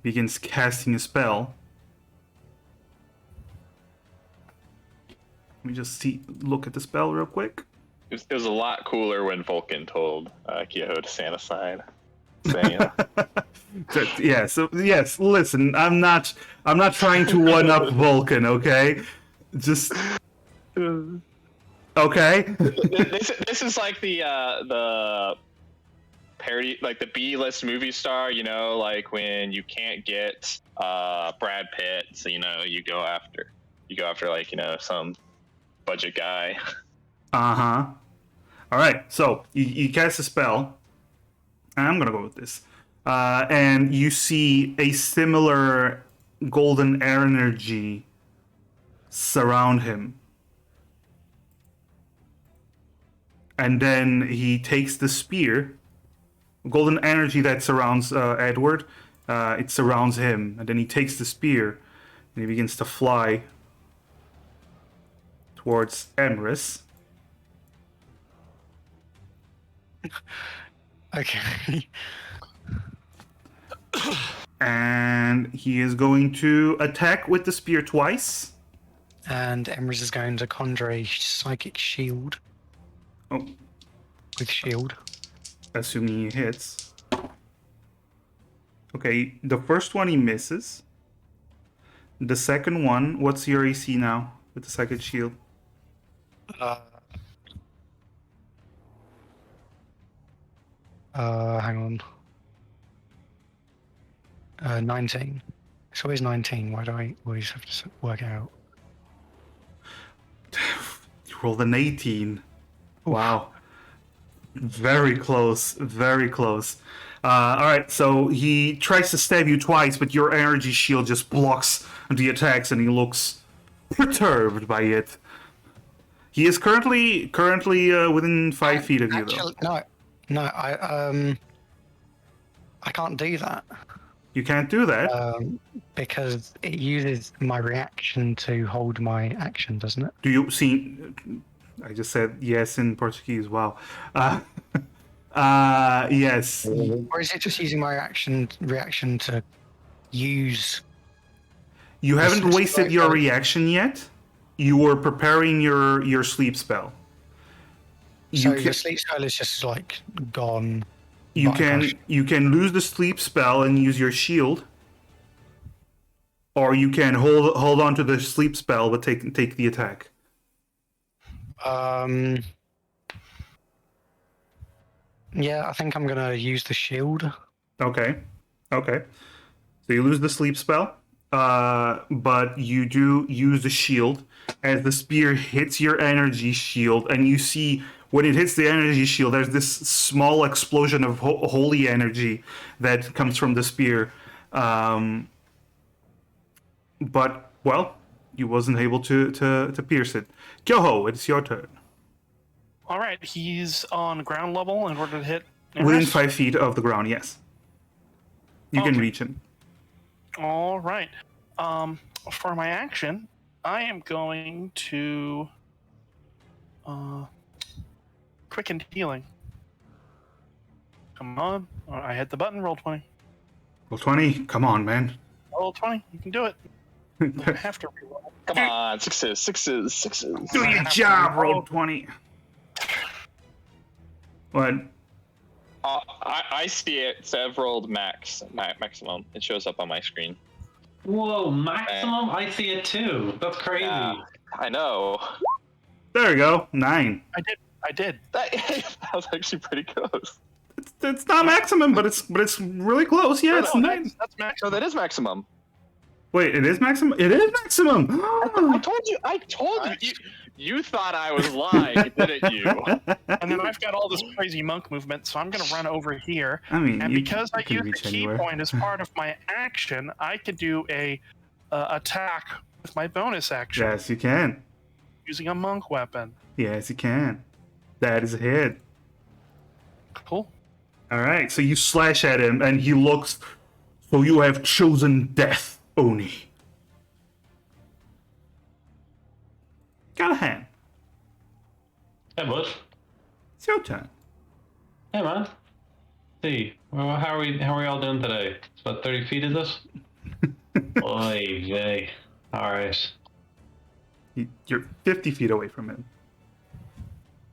Begins casting a spell. Let me just look at the spell real quick. It was a lot cooler when Vulcan told Kyoho to stand aside. Saying, Yes, listen, I'm not trying to one up Vulcan, okay? Just okay. this is like the parody, like the B-list movie star. You know, like when you can't get Brad Pitt, so you know you go after like some budget guy. Uh-huh. All right, so you cast a spell. I'm gonna go with this. And you see a similar golden energy surround him. And then he takes the spear, golden energy that surrounds Edward, it surrounds him. And then he takes the spear and he begins to fly towards Emrys. Okay. And he is going to attack with the spear twice. And Emrys is going to conjure a psychic shield Oh, with shield. assuming he hits. Okay, the first one he misses. The second one, what's your AC now with the psychic shield? Hang on. 19. It's always 19. Why do I always have to work it out? You rolled an 18. Wow. Very close. Very close. Alright, so he tries to stab you twice, but your energy shield just blocks the attacks and he looks perturbed by it. He is currently within 5 feet of you, though. Actually, no, I can't do that. You can't do that. Because it uses my reaction to hold my action, doesn't it? Do you see? I just said yes in Portuguese. Wow. Yes. Or is it just using my reaction to use? You haven't This is wasted like your a- reaction yet. You were preparing your sleep spell. So You the sleep spell is just like gone. You But I can can't- lose the sleep spell and use your shield, or you can hold on to the sleep spell but take the attack. Yeah, I think I'm gonna use the shield. Okay. So you lose the sleep spell, but you do use the shield as the spear hits your energy shield, and you see when it hits the energy shield, there's this small explosion of holy energy that comes from the spear. But well, you wasn't able to pierce it. Kyoho, it's your turn. All right, he's on ground level in order to hit. Within Everest? 5 feet of the ground, yes. You can Okay. reach him. All right. For my action, I am going to quicken healing. Come on. I hit the button. Roll 20. Well, 20. Come on, man. Roll 20. You can do it. I have to reroll. Come on, sixes. Do your job, roll 20. What? I see it. So I've rolled maximum. It shows up on my screen. Whoa, maximum? I see it too. That's crazy. Yeah, I know. There you go. 9. I did. That was actually pretty close. It's not maximum, but it's really close. Yeah, it's No, 9. That's max. No, that is maximum. Wait, it is maximum? It is maximum! I told you. You thought I was lying, didn't you? And then I've got all this crazy monk movement, so I'm going to run over here. I mean, And you because I can use the reach key anywhere. point as part of my action, I can do a attack with my bonus action Yes, you can. using a monk weapon. Yes, you can. That is a hit. Cool. Alright, so you slash at him, and he looks... So you have chosen death, Oni. Got a hand. Hey, bud. It's your turn. Hey, man. See, well, how are we all doing today? It's about 30 feet, is it? Oy vey. Alright. You're 50 feet away from him.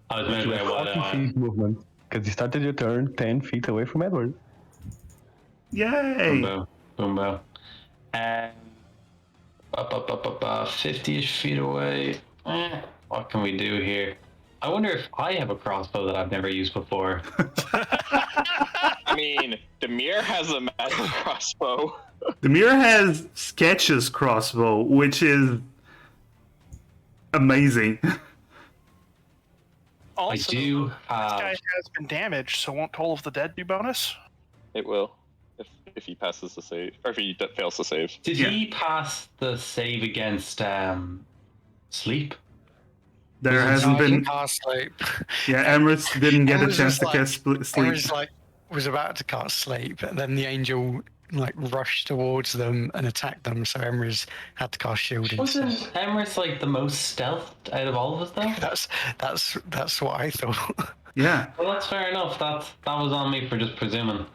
I was measuring what 40 feet movement. Because you started your turn 10 feet away from Edward. Yay! Boom, boom, boom. And 50-ish feet away. What can we do here? I wonder if I have a crossbow that I've never used before. I mean, Demir has a magic crossbow. Demir has Sketch's crossbow, which is amazing. Also, I do this guy have. has been damaged, so won't Toll of the Dead do bonus? It will, if he passes the save, or if he fails to save. Did Yeah. he pass the save against sleep? There Was it hasn't No, he been. cast sleep. Yeah, Emrys didn't get a Emrys chance was to like- cast sleep. Emrys was about to cast sleep, and then the angel rushed towards them and attacked them. So Emrys had to cast shield Wasn't instead. Emrys like the most stealthed out of all of us though? That's what I thought. Yeah. Well, that's fair enough. That was on me for just presuming.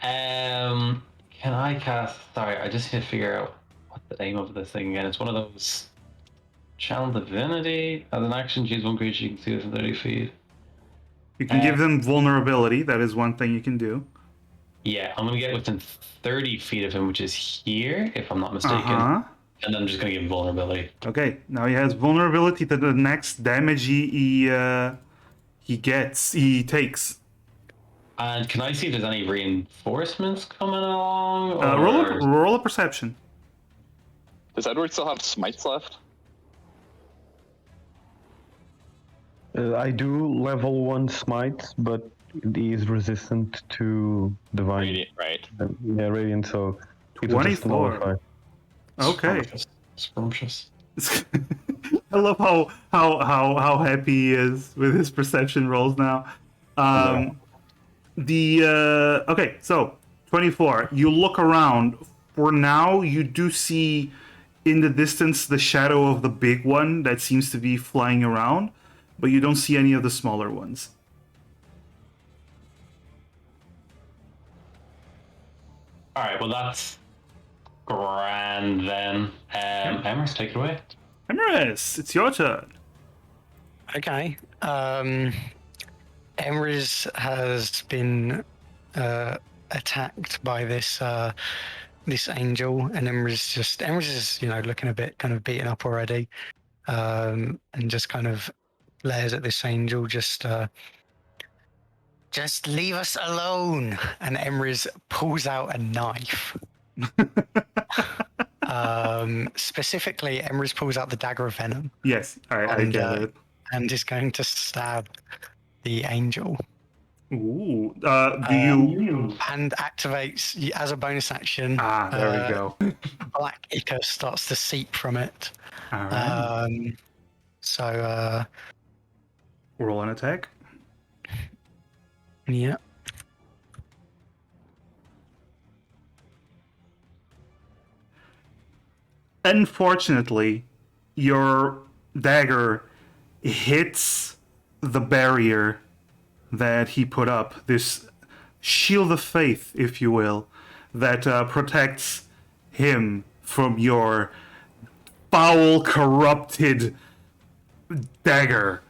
Can I cast? Sorry, I just need to figure out what the name of this thing again. It's one of those channel divinity. As an action, choose one creature you can see within 30 feet. You can give them vulnerability. That is one thing you can do. Yeah, I'm gonna get within 30 feet of him, which is here, if I'm not mistaken. Uh-huh. And then I'm just gonna give him vulnerability. Okay, now he has vulnerability to the next damage he takes. And can I see if there's any reinforcements coming along? Or... Roll a perception. Does Edward still have smites left? I do level 1 smite, but he is resistant to divine. Radiant, right. Yeah, radiant. So it was just 24. nullify. Okay. Scrumptious. I love how happy he is with his perception rolls now. Okay, so 24. You look around. For now, you do see in the distance the shadow of the big one that seems to be flying around, but you don't see any of the smaller ones. All right, well that's grand then. Emrys, take it away. Emrys, it's your turn. Okay. Emrys has been attacked by this this angel, and Emrys is looking a bit kind of beaten up already, and just kind of glares at this angel, just leave us alone. And Emrys pulls out a knife. Specifically, Emrys pulls out the dagger of venom Yes, I get it. and is going to stab the angel. Ooh, do you? And activates as a bonus action. There we go. Black ichor starts to seep from it. All right. So Roll an attack. yeah. Unfortunately, your dagger hits the barrier that he put up, this shield of faith, if you will, that protects him from your foul, corrupted dagger.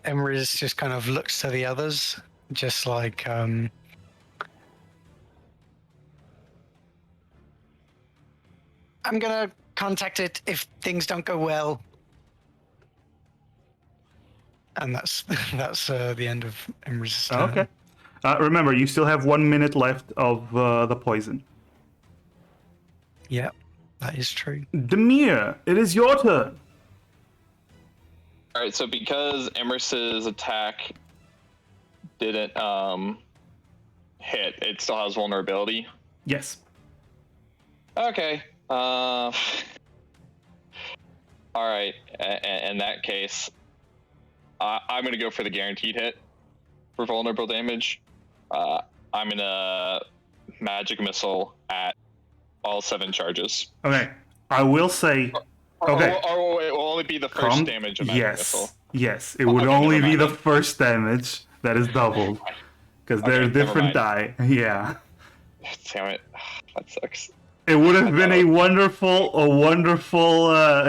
Emrys just kind of looks to the others, just like I'm gonna contact it if things don't go well. And that's the end of Emrys' turn. Okay. Remember, you still have 1 minute left of the poison. Yeah, that is true. Demir, it is your turn. All right, so because Emerson's attack didn't hit, it still has vulnerability. Yes. Okay. All right. In that case, I'm gonna go for the guaranteed hit for vulnerable damage. I'm gonna magic missile at all 7 charges. Okay. I will say. Okay. Or it will only be the first damage of magic missile. Yes, it would Okay, only never be mind the then. first damage that is doubled. Because they're never different mind. die. Yeah. Damn it, that sucks. It would have been a wonderful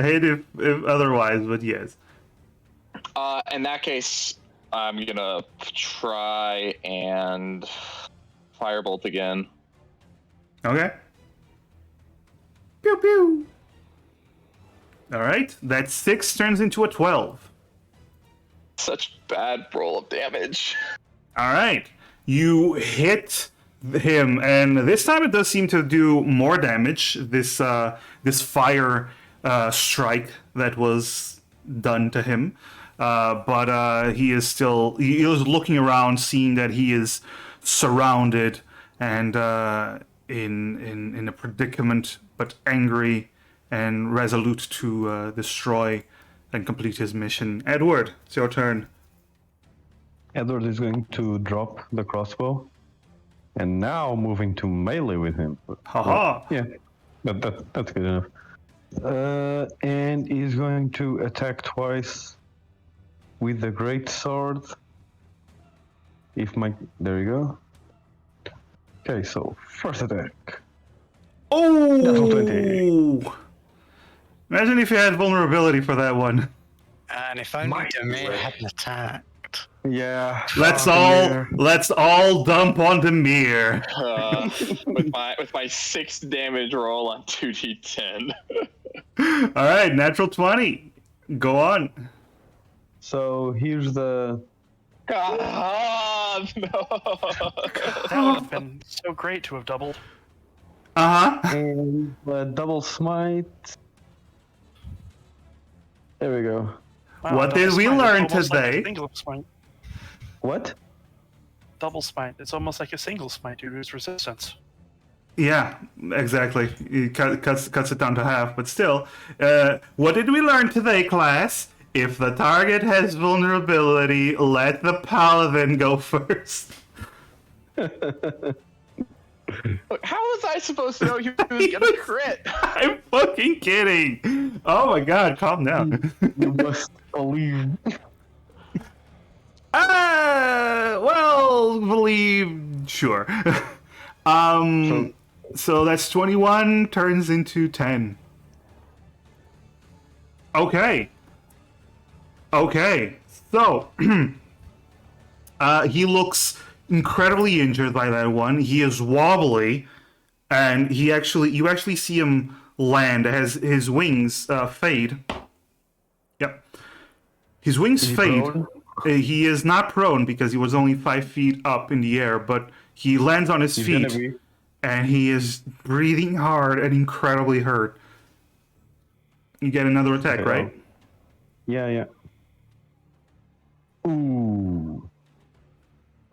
hit if otherwise, but yes. In that case, I'm gonna try and firebolt again. Okay. Pew pew. All right, that 6 turns into a 12. Such bad roll of damage. All right, you hit him, and this time it does seem to do more damage. This fire strike that was done to him, but he is looking around, seeing that he is surrounded and in a predicament, but angry and resolute to destroy and complete his mission. Edward, it's your turn. Edward is going to drop the crossbow, and now moving to melee with him. Haha. Yeah, that's good enough. And he's going to attack twice with the great sword. There you go. Okay, so first attack. Natural 20. Oh! Imagine if you had vulnerability for that one. And if only Demir hadn't attacked. Yeah. Let's Demir. all dump on Demir. With my 6 damage roll on 2d10. All right, natural 20. Go on. So here's the. Ah, no. That would have been so great to have doubled. And double smite. There we go. Wow, What did double we smite, it's learn almost like a today? single smite. What? Double smite. It's almost like a single smite due to its resistance. Yeah, exactly. It cuts it down to half, but still. What did we learn today, class? If the target has vulnerability, let the paladin go first. Look, how was I supposed to know he was gonna crit? I'm fucking kidding. Oh my god, calm down. You must believe. Well, believe, sure. So that's 21 turns into 10. Okay. So, he looks incredibly injured by that one. He is wobbly, and you actually see him land as his wings fade. Yep. His wings fade. prone? He is not prone because he was only 5 feet up in the air, but he lands on his He's gonna feet, be. and he is breathing hard and incredibly hurt. You get another attack, Okay, right? Yeah. Ooh.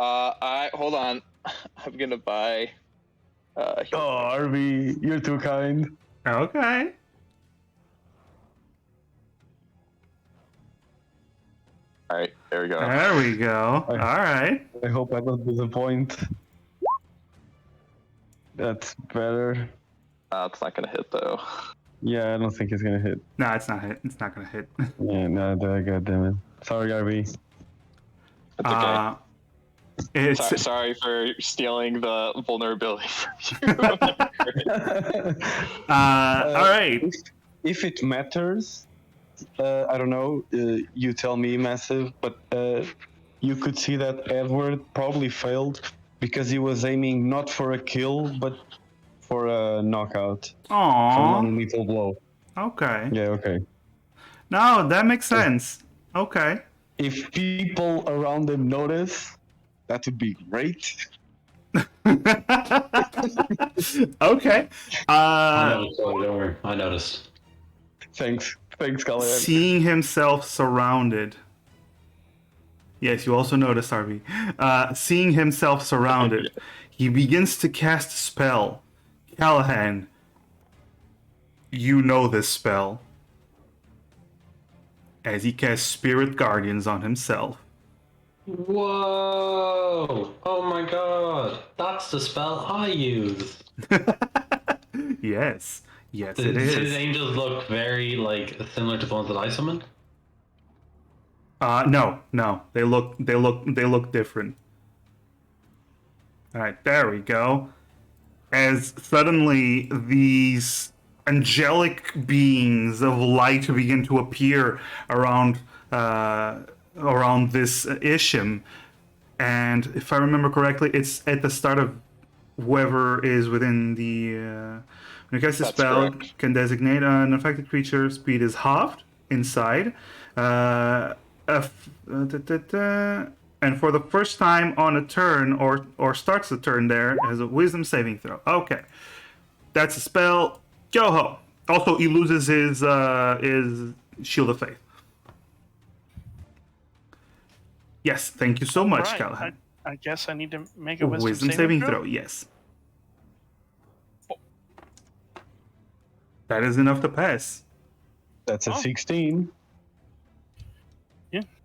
Hold on. I'm gonna buy. Oh, Arby, you're too kind. Okay. All right, there we go. There we go. All right. I hope I don't disappoint. That's better. It's not gonna hit though. Yeah, I don't think it's gonna hit. No, it's not hit. It's not gonna hit. Yeah, no, god damn it. Sorry, Arby. It's okay. It's Sorry for stealing the vulnerability from you. all right. If it matters, I don't know. You tell me, Massive, but you could see that Edward probably failed because he was aiming not for a kill, but for a knockout. For Aww. non-lethal blow. Okay. Yeah, okay. No, that makes sense. Okay. If people around him notice, that would be great. Okay. I noticed, don't worry. I noticed. Thanks, Callahan. Seeing himself surrounded. Yes, you also noticed, Harvey. Seeing himself surrounded, he begins to cast a spell. Callahan, you know this spell. As he casts Spirit Guardians on himself. Whoa! Oh my god! That's the spell I use. Yes, it Does his is. angels look very similar to the ones that I summoned? No, they look different. All right, there we go. As suddenly these angelic beings of light begin to appear around this Isham, and if I remember correctly, it's at the start of whoever is within the When you cast a That's spell, correct. can designate an affected creature's speed is halved inside. And for the first time on a turn, or starts the turn there, has a wisdom saving throw. Okay. That's a spell. Yo-ho. Also, he loses his Shield of Faith. Yes, thank you so much, Right. Callahan. I guess I need to make a wisdom, Wisdom saving throw, yes. That is enough to pass. That's a Oh. 16.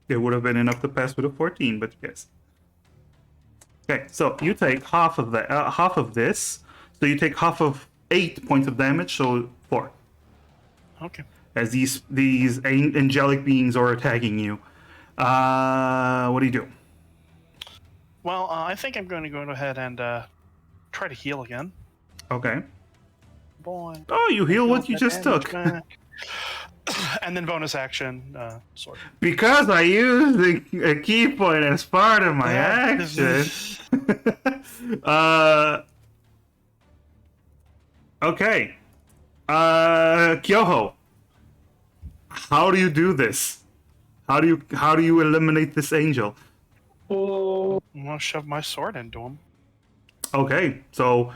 It would have been enough to pass with a 14, but yes. Okay, so you take half of that, half of this. So you take half of 8 points of damage, so 4. Okay. As these angelic beings are attacking you. What do you do? Well, I think I'm going to go ahead and try to heal again. Okay. Boy. Oh, you heal what you that just damage took. back. And then bonus action, sword. Because I used a key point as part of my Yeah. action. Okay. Kyoho. How do you do this? How do you eliminate this angel? I'm gonna shove my sword into him. Okay, so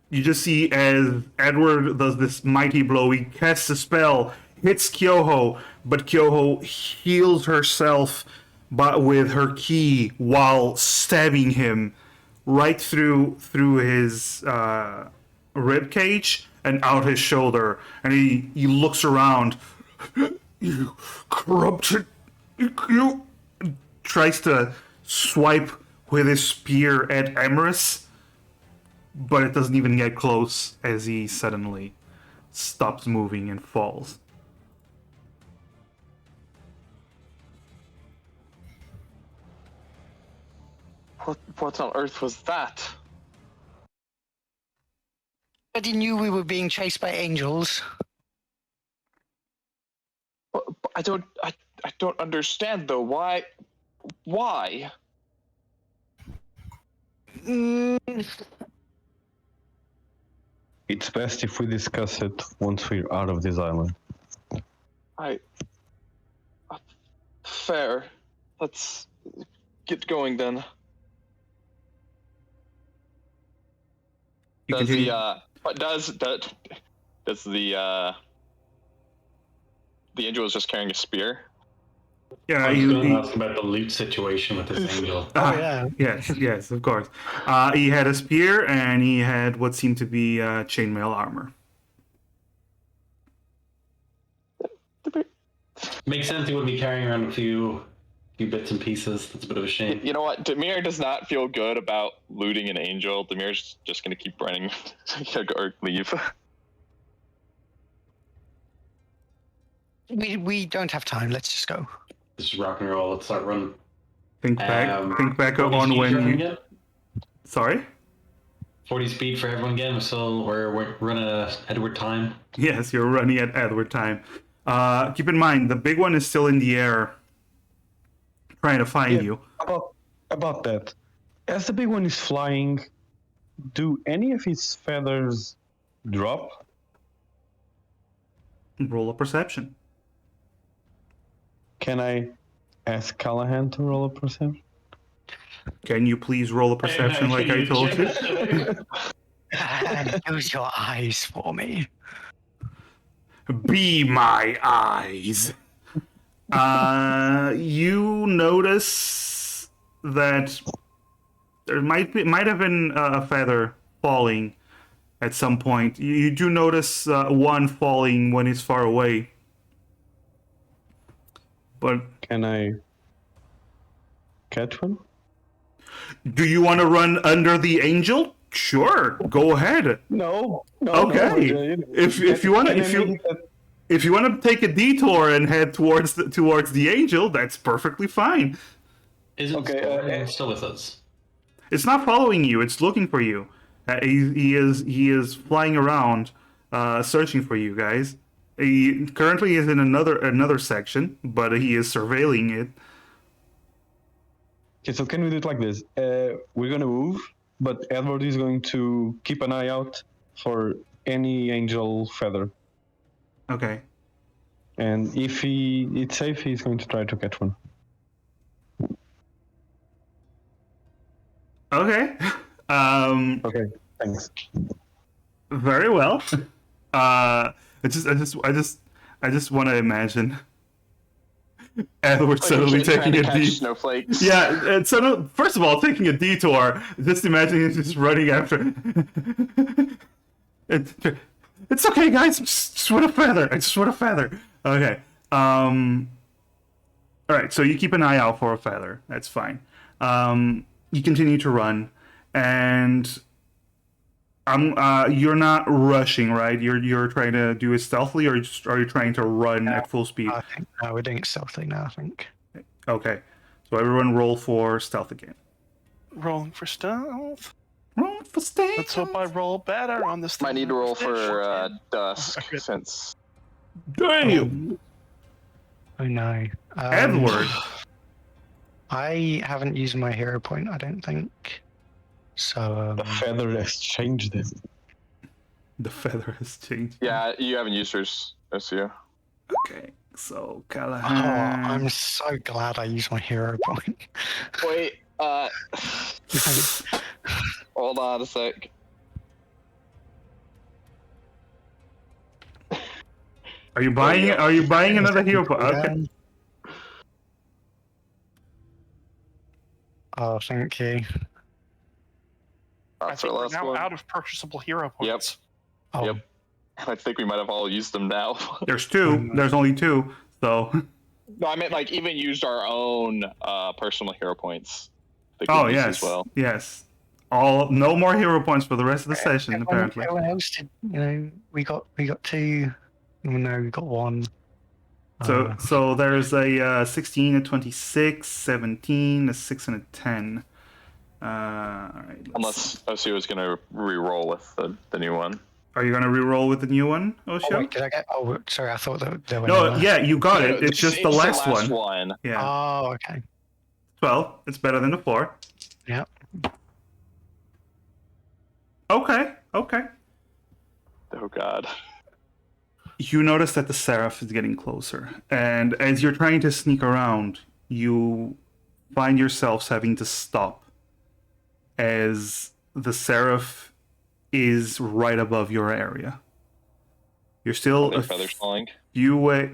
you just see as Edward does this mighty blow, he casts a spell, hits Kyoho, but Kyoho heals herself with her key while stabbing him right through his rib cage and out his shoulder, and he looks around. You corrupted, you tries to swipe with his spear at Emerus, but it doesn't even get close as he suddenly stops moving and falls. What on earth was that? Already knew we were being chased by angels. But I don't understand though. Why? Mm, It's best if we discuss it once we're out of this island. Fair. Let's get going then. You Does continue- the angel is just carrying a spear? Yeah, I was going to ask about the loot situation with this angel. yeah. Yes, of course. He had a spear and he had what seemed to be chainmail armor. Makes sense he would be carrying around a few bits and pieces. That's a bit of a shame. You know what? Demir does not feel good about looting an angel. Demir's just gonna keep running or leave. We don't have time. Let's just go. Just rock and roll. Let's start running. Think back 40 on speed when for everyone you. again? Sorry. 40 speed for everyone again. We're running at Edward time. Yes, you're running at Edward time. Keep in mind, the big one is still in the air, trying to find you. About that, as the big one is flying, do any of his feathers drop? Roll a perception. Can I ask Callahan to roll a perception? Can you please roll a perception like I told you? Use your eyes for me. Be my eyes. You notice that there might have been a feather falling at some point. You do notice one falling when it's far away. But Can I catch one? do you want to run under the angel? Sure, go ahead. No. Okay. If you want to take a detour and head towards the angel, that's perfectly fine. Is it Okay, still with us? It's not following you. It's looking for you. He is flying around, searching for you guys. He currently is in another section, but he is surveilling it. Okay, so can we do it like this? We're gonna move, but Edward is going to keep an eye out for any angel feather. Okay. And if it's safe, he's going to try to catch one. Okay. Okay, thanks. Very well. I just want to imagine Edward suddenly trying taking to a catch deep. snowflakes. Yeah, and so first of all, taking a detour. Just imagine him just running after. It's okay, guys. Just want a feather. I just want a feather. Okay. All right. So you keep an eye out for a feather. That's fine. You continue to run, and you're not rushing, right? You're trying to do it stealthily, or are you trying to run at full speed? I think no, we're doing it stealthily now. I think. Okay. So everyone roll for stealth again. Rolling for stealth. Roll for stealth. Let's hope I roll better on this. Might need to roll for dusk Okay. since Damn. Oh no, Edward. I haven't used my hero point. I don't think. So The feather has changed it. The feather has changed. yeah, you haven't used yours. That's you. Okay. So oh, Callahan. I'm so glad I used my hero point. Wait, hold on a sec. Are you buying it? Are you buying another hero point? Okay. Oh, thank you. I That's our think we're last now one. out of purchasable hero points. Oh, Yep. I think we might have all used them now. There's two. There's only two. So. No, I meant like even used our own personal hero points. They could Oh use yes. as well. Yes. No more hero points for the rest of the session. Apparently. Everyone else did. You know, we got two. No, we got one. So there's a 16, a 26, 17, a 6, and a 10. All right. Unless Osu is going to re-roll with the new one. Are you gonna re-roll with the new one, Oh, Osho? wait, did I get? Oh, sorry. I thought that there were. No, yeah, you got it. It's just the last one. one. Yeah. Oh, okay. 12. It's better than the 4. Yep. Okay. Okay. Oh god. You notice that the Seraph is getting closer, and as you're trying to sneak around, you find yourselves having to stop as the Seraph is right above your area. You're still Their a feathers falling. few way.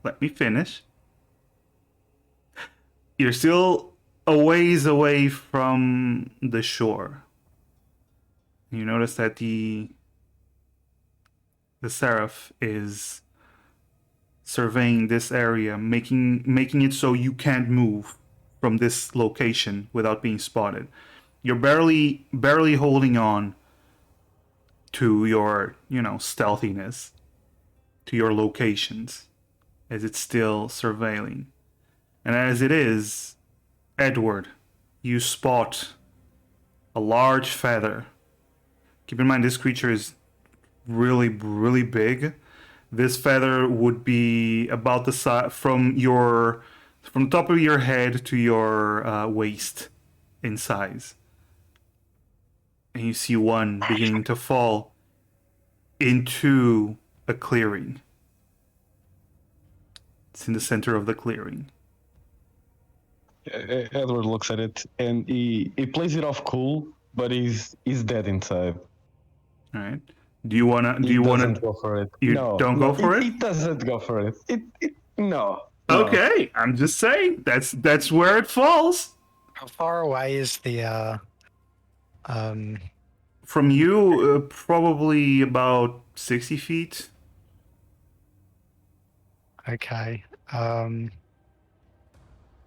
Let me finish. You're still a ways away from the shore. You notice that the Seraph is surveying this area, making it so you can't move from this location without being spotted. You're barely holding on to your, stealthiness, to your locations, as it's still surveilling. And as it is, Edward, you spot a large feather. Keep in mind, this creature is really, really big. This feather would be about the size from the top of your head to your waist in size. And you see one beginning to fall into a clearing. It's in the center of the clearing. Edward looks at it and he plays it off cool, but he's dead inside. All right. Do you wanna go for it? You no, don't go for it? It doesn't go for it. No. Okay, I'm just saying that's where it falls. How far away is the From you, probably about 60 feet. Okay. And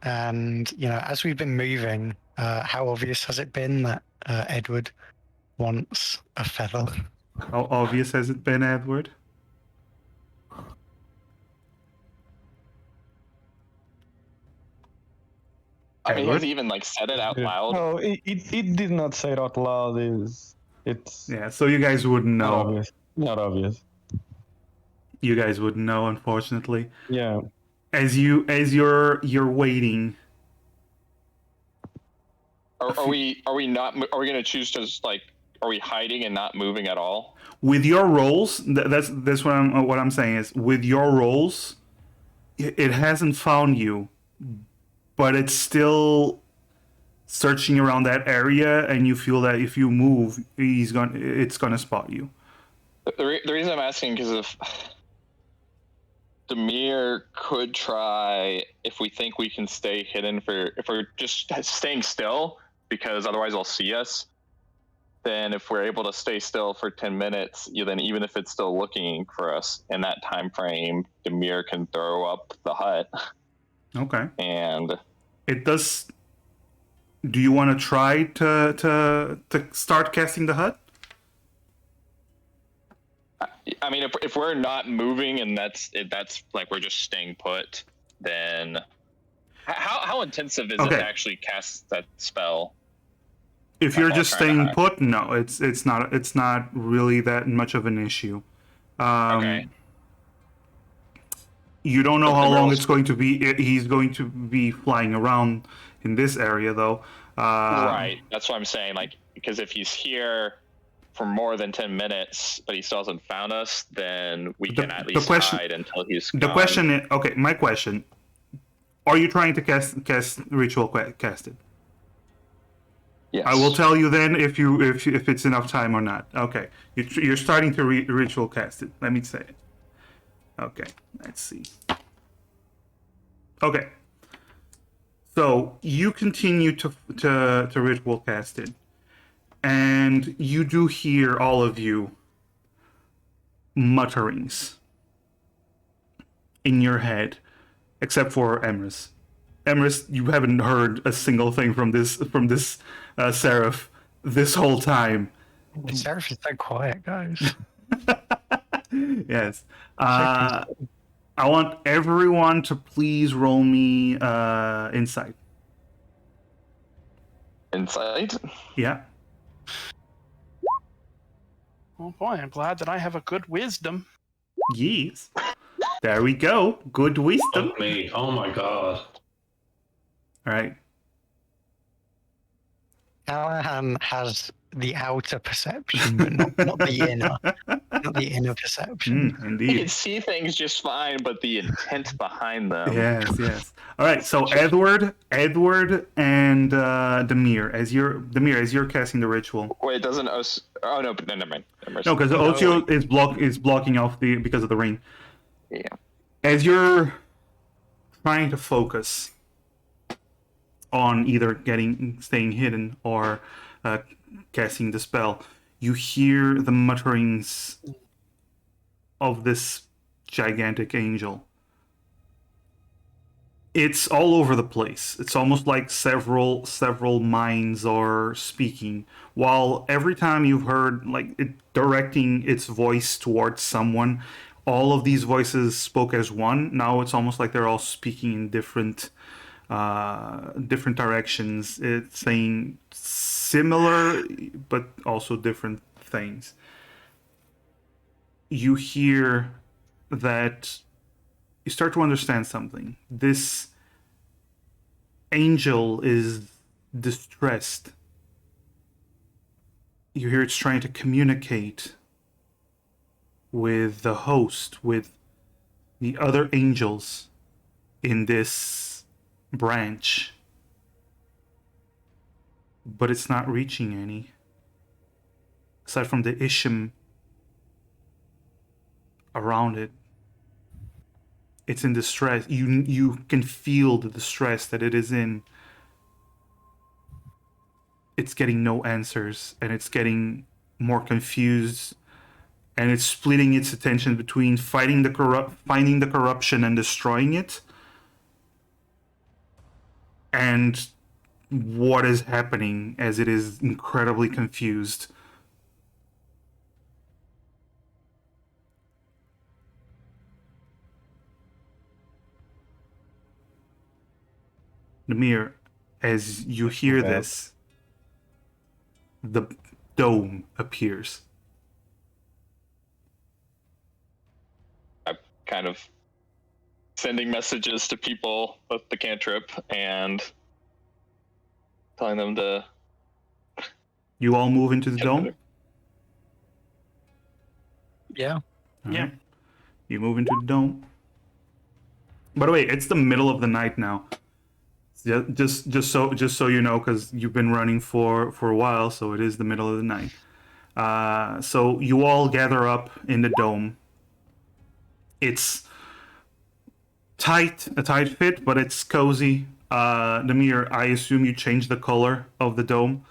as we've been moving, how obvious has it been that Edward wants a feather? How obvious has it been, Edward? I mean, Edward? has he even said it out loud? No, it did not say it out loud. It's Yeah, so you guys wouldn't not know. obvious. Not obvious. You guys wouldn't know, unfortunately. Yeah. As you're waiting. Are we going to choose to just are we hiding and not moving at all? With your rolls, that's what I'm saying is with your rolls, it hasn't found you, but it's still searching around that area, and you feel that if you move, it's gonna spot you. The reason I'm asking because if Demir could try, if we think we can stay hidden if we're just staying still, because otherwise they'll see us. Then if we're able to stay still for 10 minutes, then even if it's still looking for us in that time frame, Demir can throw up the hut. Okay. And it does. Do you want to try to start casting the hut? I mean, if we're not moving and that's like we're just staying put, then how intensive is it to actually cast that spell? If you're just staying put, no, it's not really that much of an issue. Okay. You don't know how long it's going to be. He's going to be flying around in this area, though. Right. That's what I'm saying. Like, because if he's here for more than 10 minutes, but he still hasn't found us, then we can at least hide until he's gone. The question is, okay, my question: are you trying to cast ritual casted? Yes. I will tell you then if it's enough time or not. Okay, you're starting to ritual cast it. Let me say it. Okay, let's see. Okay, so you continue to ritual cast it, and you do hear, all of you, mutterings in your head, except for Emrys. Emrys, you haven't heard a single thing from this Seraph this whole time. Seraph is so quiet, guys. Yes. I want everyone to please roll me insight. Insight? Yeah. Oh boy, I'm glad that I have a good wisdom. Yes. There we go. Good wisdom. Fuck me. Oh my god. All right. Callahan has the outer perception, but not the inner. Not the inner perception. He Indeed. can see things just fine, but the intent behind them. Yes. All right. So Edward, and Demir, as you're casting the ritual. Wait, doesn't us? Oh no, but never mind. No, because Ocho is blocking off because of the ring. Yeah. As you're trying to focus on either staying hidden or casting the spell, you hear the mutterings of this gigantic angel. It's all over the place. It's almost like several minds are speaking, while every time you've heard like it directing its voice towards someone, all of these voices spoke as one. Now it's almost like they're all speaking in different directions. It's saying similar but also different things. You hear that you start to understand something. This angel is distressed. You hear it's trying to communicate with the host, with the other angels in this branch. But it's not reaching any. Aside from the Isham around it. It's in distress. You can feel the distress that it is in. It's getting no answers, and it's getting more confused, and it's splitting its attention between finding the corruption and destroying it, and what is happening as it is incredibly confused. Namir, as you hear this, the dome appears. I'm kind of sending messages to people with the cantrip and telling them to. You all move into the dome? Yeah. All Yeah. right. You move into the dome. By the way, it's the middle of the night now. Just so you know, because you've been running for a while, so it is the middle of the night. So you all gather up in the dome. It's a tight fit, but it's cozy. Namir, I assume you changed the color of the dome.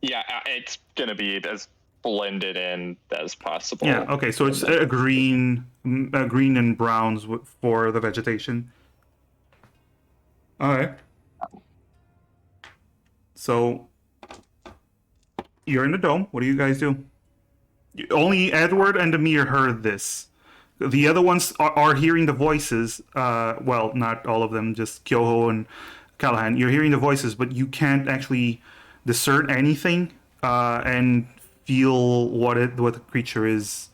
Yeah, it's gonna be as blended in as possible. Yeah. Okay. So it's And then- green and browns for the vegetation. All right. So you're in the dome. What do you guys do? Only Edward and Amir heard this. The other ones are hearing the voices. Well, not all of them, just Kyoho and Callahan. You're hearing the voices, but you can't actually discern anything and feel what the creature is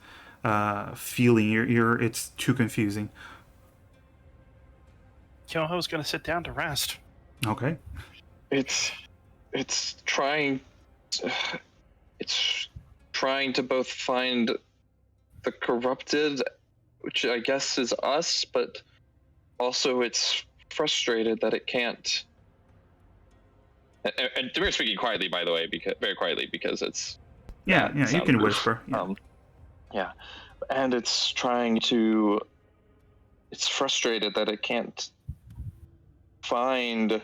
feeling. It's too confusing. Kyoho's gonna sit down to rest. Okay. it's trying to both find the corrupted, which I guess is us, but also it's frustrated that it can't. And we're speaking quietly, by the way, very quietly, because it's Yeah. not Yeah. You can soundproof. whisper. Yeah. Yeah, and it's frustrated that it can't find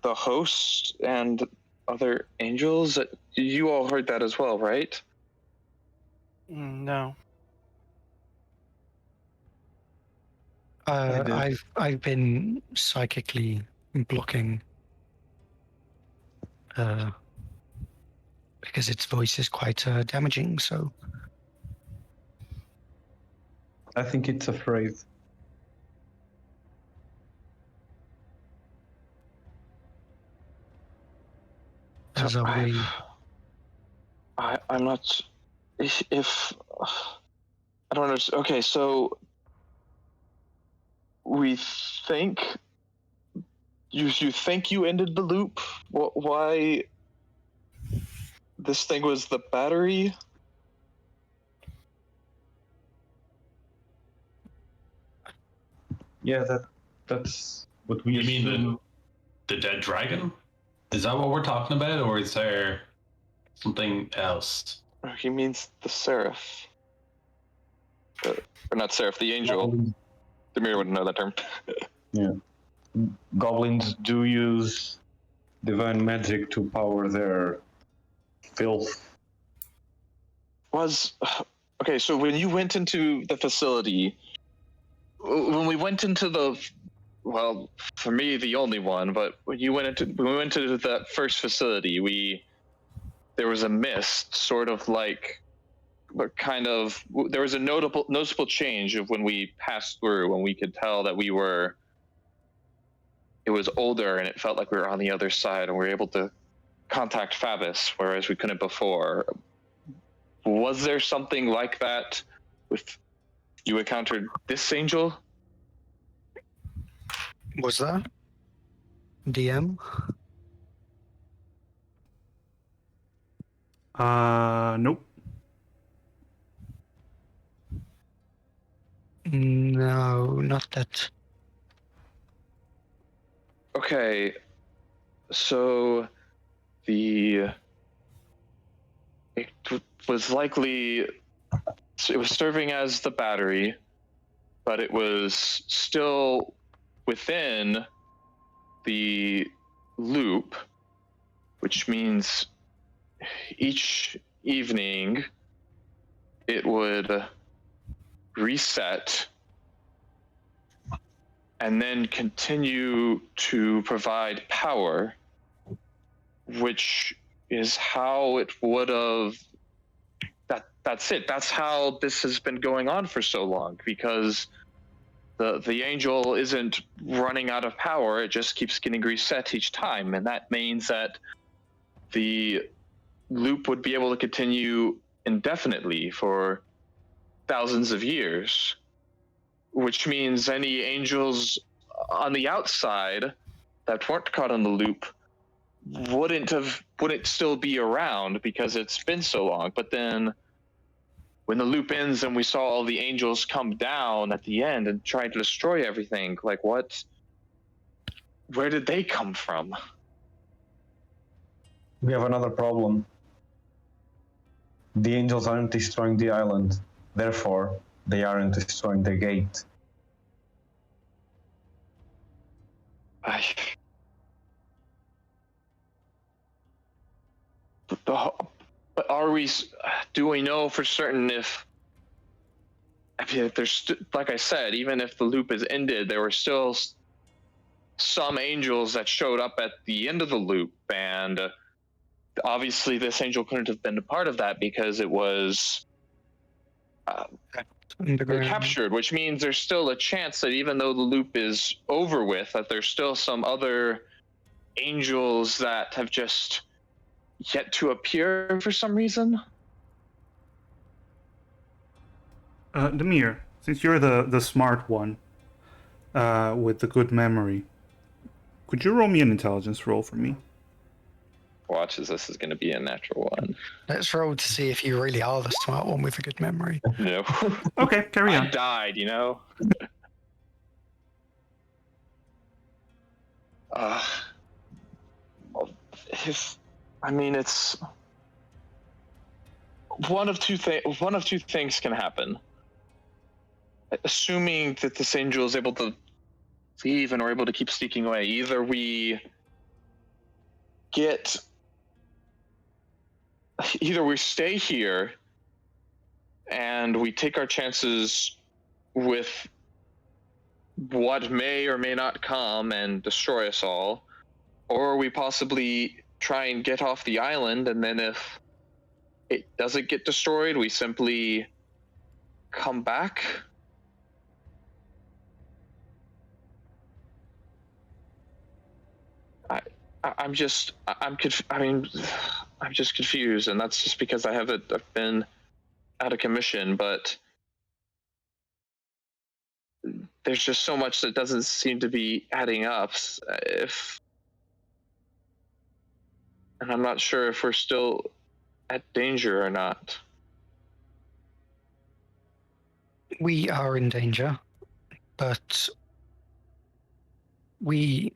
the host and other angels. You all heard that as well, right? No. I did. I've been psychically blocking because its voice is quite damaging. So I think it's afraid. as are we. I'm not. If I don't understand. Okay, so we think you think you ended the loop. Why? This thing was the battery. Yeah, that's what we You mean assume. the dead dragon? Is that what we're talking about, or is there something else? He means the seraph. Or not seraph, the angel. Goblins, Demir wouldn't know that term. goblins do use divine magic to power their filth. Okay, so when you went into the facility, when we went into well, for me the only one, but when we went into that first facility, there was a mist, sort of like, but kind of, there was a noticeable change of when we passed through, when we could tell that it was older and it felt like we were on the other side, and we were able to contact Fabus, whereas we couldn't before. Was there something like that with you encountered this angel? Was that DM? Nope. No, not that. Okay, so it was likely, it was serving as the battery, but it was still within the loop, which means each evening it would reset and then continue to provide power, which is how it would have. That's it. That's how this has been going on for so long, because the angel isn't running out of power. It just keeps getting reset each time, and that means that the loop would be able to continue indefinitely for thousands of years, which means any angels on the outside that weren't caught in the loop wouldn't still be around because it's been so long. But then when the loop ends and we saw all the angels come down at the end and try to destroy everything, like where did they come from? We have another problem. The angels aren't destroying the island, therefore they aren't destroying the gate. But do we know for certain if there's, like I said, even if the loop is ended, there were still some angels that showed up at the end of the loop, and obviously this angel couldn't have been a part of that because it was captured, which means there's still a chance that even though the loop is over with, that there's still some other angels that have just yet to appear for some reason. Demir, since you're the smart one with the good memory, could you roll me an intelligence roll for me? Watch as this is going to be a natural one. Let's roll to see if you really are the smart one with a good memory. No. Okay, carry I on. died, you know? It's one of two things can happen. Assuming that this angel is able to leave and we're able to keep sneaking away, either we stay here and we take our chances with what may or may not come and destroy us all, or we possibly try and get off the island, and then if it doesn't get destroyed, we simply come back. I'm just confused, and that's just because I've been out of commission, but there's just so much that doesn't seem to be adding up. And I'm not sure if we're still at danger or not. We are in danger, but we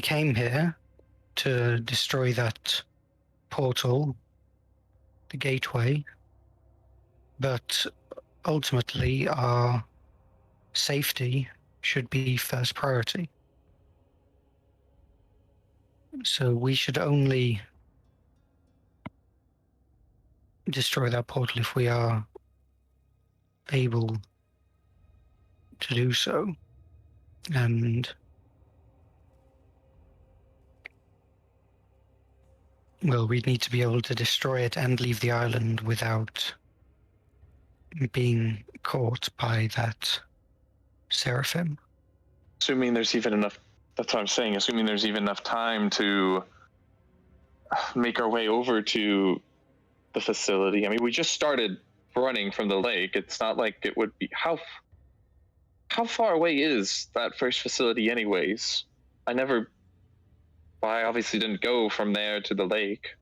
came here to destroy that portal, the gateway, but ultimately our safety should be first priority. So we should only destroy that portal if we are able to do so. And well, we'd need to be able to destroy it and leave the island without being caught by that seraphim. Assuming there's even enough, that's what I'm saying, assuming there's even enough time to make our way over to the facility. I mean, we just started running from the lake. It's not like it would be, how far away is that first facility anyways? I obviously didn't go from there to the lake,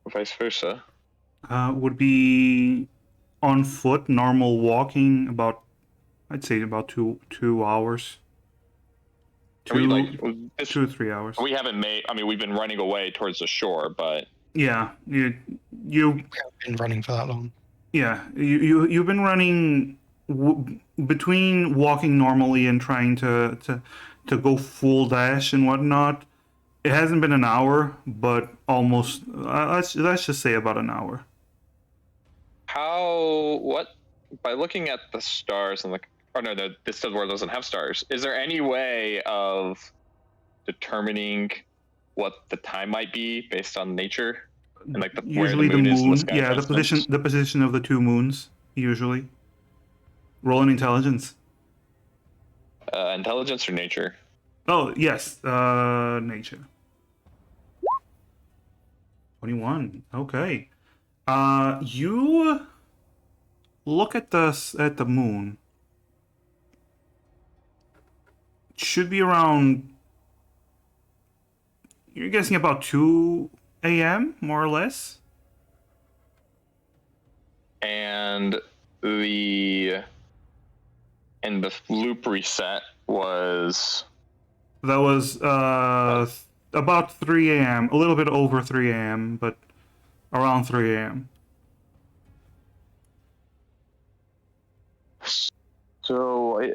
or vice versa. Would be on foot, normal walking, I'd say about 2 hours. 2 3 hours. We haven't made, I mean, we've been running away towards the shore, but Yeah, you We haven't been running for that long. yeah, you've been running between walking normally and trying to go full dash and whatnot. It hasn't been an hour, but almost. Let's just say about an hour. by looking at the stars and this world doesn't have stars. Is there any way of determining what the time might be based on nature and like Usually where the moon is in the sky? Yeah, the position of the two moons. Usually, roll an intelligence. Intelligence or nature? Oh yes, nature. 21. Okay. You look at the moon. It should be around you're guessing about 2 a.m., more or less. And the loop reset was That was about 3 a.m., a little bit over 3 a.m., but around 3 a.m. so.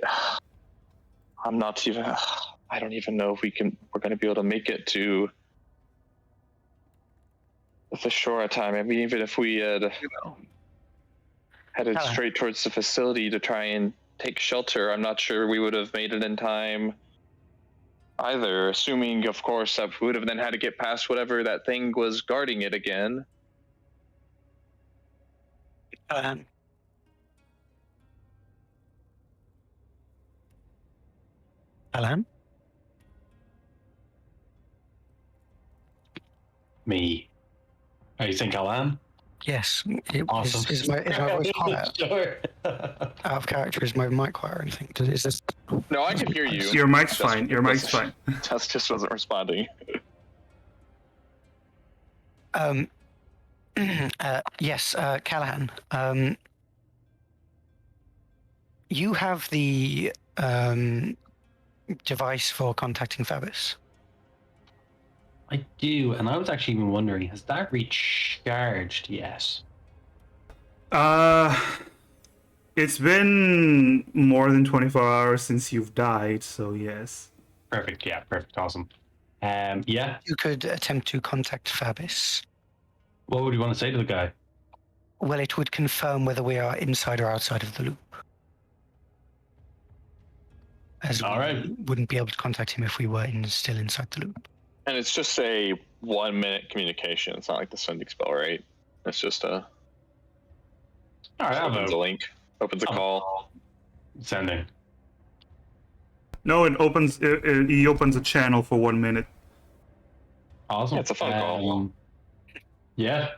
I'm not even. I don't even know if we're going to be able to make it to the Shora time. I mean, even if we had headed straight towards the facility to try and take shelter, I'm not sure we would have made it in time either. Assuming, of course, that we would have then had to get past whatever that thing was guarding it again. Alan? Me. Oh, you think I'll am? Yes. Awesome. Is my voice quiet? Sure. Out of character? Is my mic quiet or anything? Is this... No, I can hear you. Your mic's fine. Your mic's fine. Tess just wasn't responding. Yes, Callahan. You have the device for contacting Fabus. I do, and I was actually even wondering, has that recharged yet? It's been more than 24 hours since you've died, so yes. Perfect, yeah, perfect, awesome. Yeah, You could attempt to contact Fabus. what would you want to say to the guy? Well, it would confirm whether we are inside or outside of the loop. As All we right. wouldn't be able to contact him if we were still inside the loop. And it's just a 1 minute communication. It's not like the sending spell, right? It's just a. All right, I'll Opens a vote. link. Opens a call. Sending. No, it opens. He opens a channel for 1 minute. Awesome. Yeah, it's a phone call. Yeah,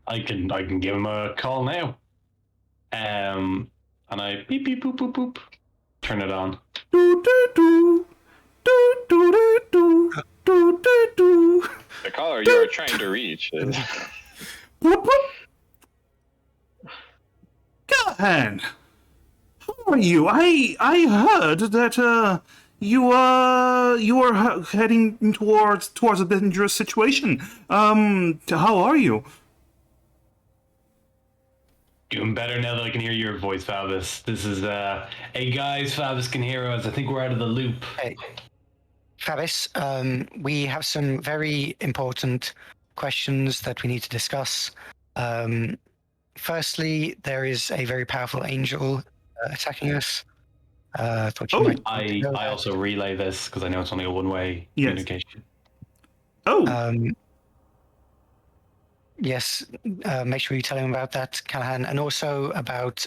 I can give him a call now. And I beep beep boop boop boop. Turn it on. Do do do do do do do do do. The caller you are trying to reach is. Whoop, whoop. Callahan, how are you? I heard that you were heading towards a dangerous situation. How are you? Doing better now that I can hear your voice, Fabus. This is hey guys, Fabus can hear us. I think we're out of the loop. Hey, Fabus, we have some very important questions that we need to discuss. Firstly, there is a very powerful angel attacking us. Thought you might want to know I that. also relay this because I know it's only a one-way Yes. communication. Oh, Yes, make sure you tell him about that, Callahan, and also about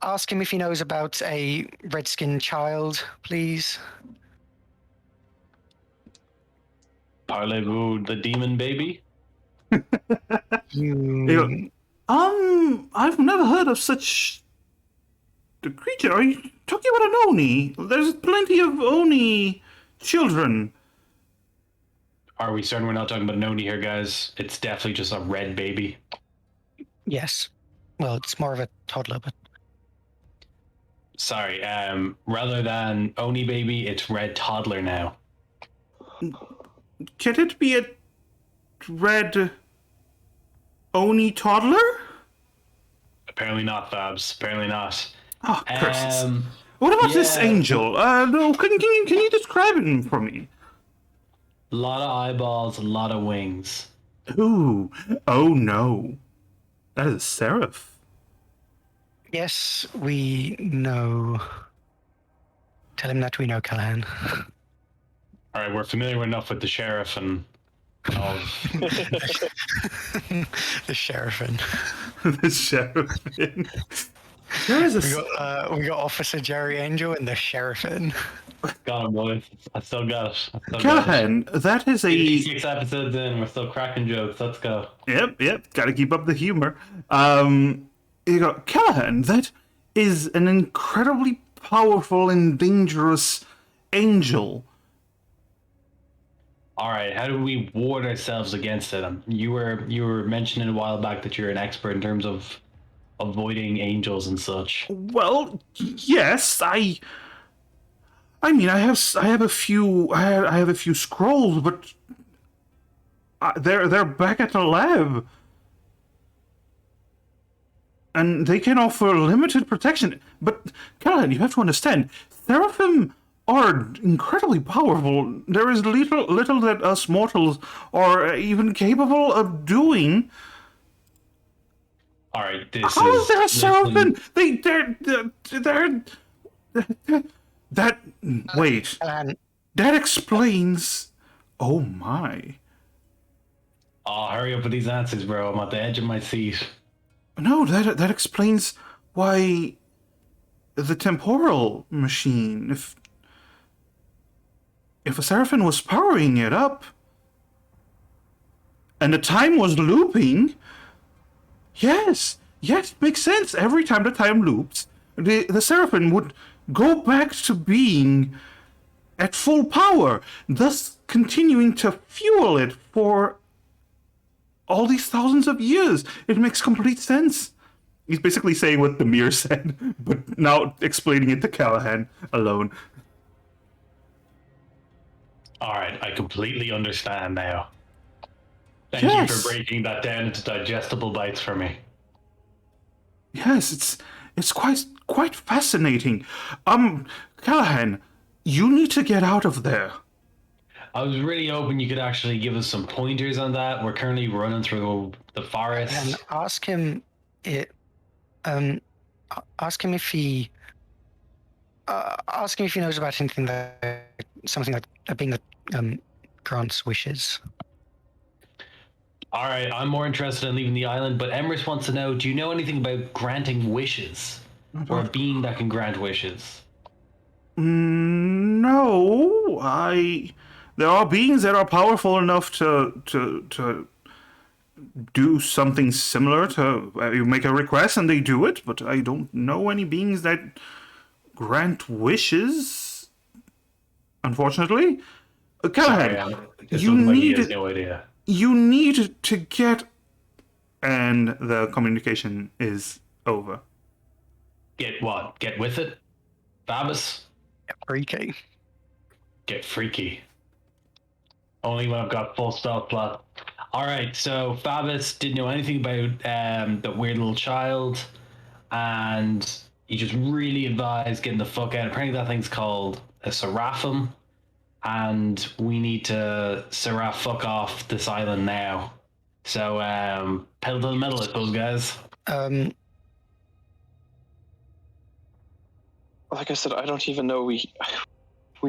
ask him if he knows about a red-skinned child, please. Parlez-vous, the demon baby? You, I've never heard of such a creature. Are you talking about an Oni? There's plenty of Oni children. Are we certain we're not talking about an Oni here, guys? It's definitely just a red baby. yes. Well, it's more of a toddler, but Sorry, rather than Oni baby, it's red toddler now. Can it be a red Oni toddler? Apparently not, Fabs. Apparently not. Oh, curses. Um, What about this yeah. angel? No, can you describe him for me? a lot of eyeballs, a lot of wings. Ooh, oh no. That is a seraph. yes, we know. Tell him that we know, Callahan. All right, we're familiar enough with the sheriff and of The sheriffin. The sheriff. There is We a. we got Officer Jerry Angel and the sheriffin. got him, boys. I still got it. I still got it. Callahan, that is a. 56 episodes in, we're still cracking jokes. Let's go. Yep. Gotta keep up the humor. You go, Callahan, that is an incredibly powerful and dangerous angel. All right, how do we ward ourselves against it? You were mentioning a while back that you're an expert in terms of avoiding angels and such. Well, yes, I mean, I have a few I have a few scrolls, but they're back at the lab, and they can offer limited protection. But Callahan, you have to understand, Seraphim are incredibly powerful. There is little that us mortals are even capable of doing. All right, this How is there a listen, Seraphim? They're that. Wait, And that explains. Oh my. Oh, hurry up with these answers, bro. I'm at the edge of my seat. No, that explains why the temporal machine, if a Seraphim was powering it up and the time was looping, yes, it makes sense. Every time the time loops, the Seraphim would go back to being at full power, thus continuing to fuel it for all these thousands of years. It makes complete sense. He's basically saying what the mirror said, but now explaining it to Callahan alone. All right, I completely understand now. Thank you Yes. for breaking that down into digestible bites for me. Yes, it's quite fascinating. Callahan, you need to get out of there. I was really hoping you could actually give us some pointers on that. We're currently running through the forest. and ask him if he knows about anything something like a being that grants wishes. All right, I'm more interested in leaving the island, but Emrys wants to know, do you know anything about granting wishes? Or a being that can grant wishes? No, there are beings that are powerful enough to do something similar to you make a request and they do it, but I don't know any beings that grant wishes. Unfortunately, Callahan, you need no idea. you need to get, and the communication is over. Get what? Get with it? Babas? Freaky. Get freaky. Only when I've got full stealth plot. Alright, so Fabus didn't know anything about the weird little child, and he just really advised getting the fuck out. Apparently that thing's called a Seraphim, and we need to Seraph fuck off this island now. So, pedal to the metal, I suppose, guys. Like I said, I don't even know we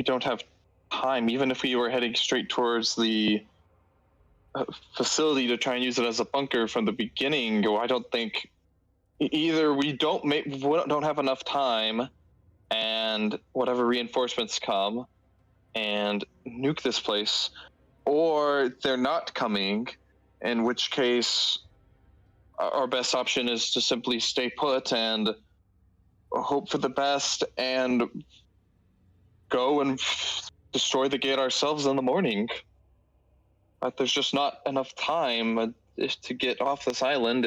don't have time. Even if we were heading straight towards the facility to try and use it as a bunker from the beginning, I don't think either we don't have enough time, and whatever reinforcements come and nuke this place, or they're not coming, in which case our best option is to simply stay put and hope for the best and go and destroy the gate ourselves in the morning. But there's just not enough time to get off this island.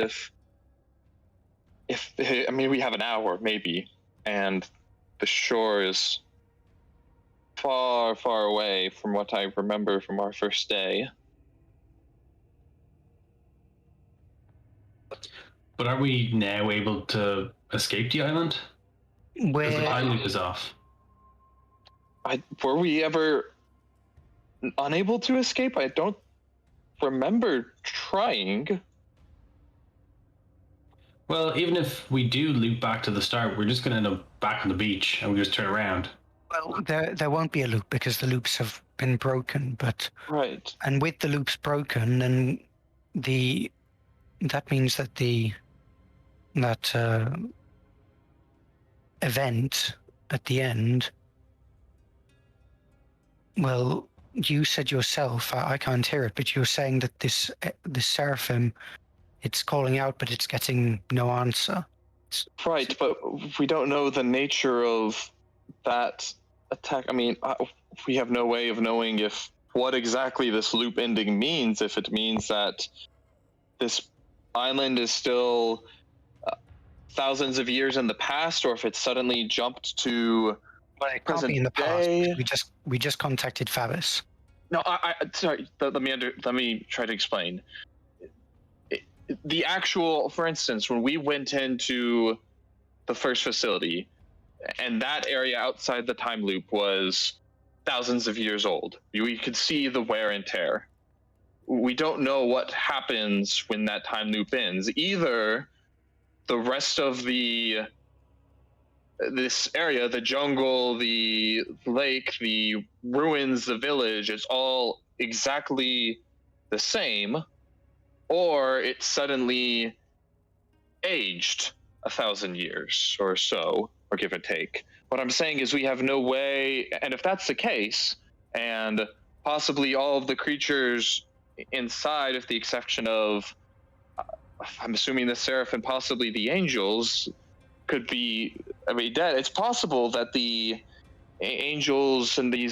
I mean, we have an hour maybe, and the shore is far, far away from what I remember from our first day. But are we now able to escape the island? Because the time loop is off. Were we ever unable to escape? I don't remember trying. Well, even if we do loop back to the start, we're just going to end up back on the beach and we just turn around. Well, there won't be a loop because the loops have been broken. But Right. and with the loops broken, then that means that that event at the end. Well, you said yourself, I can't hear it, but you're saying that this Seraphim, it's calling out, but it's getting no answer. Right, but we don't know the nature of that attack. I mean, we have no way of knowing if what exactly this loop ending means, if it means that this island is still thousands of years in the past, or if it suddenly jumped to Well, it can't present be in the past. day. We just contacted Faris. No, sorry. Let me try to explain. The actual, for instance, when we went into the first facility, and that area outside the time loop was thousands of years old. We could see the wear and tear. We don't know what happens when that time loop ends. Either the rest of this area, the jungle, the lake, the ruins, the village, it's all exactly the same, or it suddenly aged 1,000 years or so, or give or take. What I'm saying is we have no way, and if that's the case, and possibly all of the creatures inside, with the exception of, I'm assuming the seraph and possibly the angels, could be, dead. It's possible that the angels and the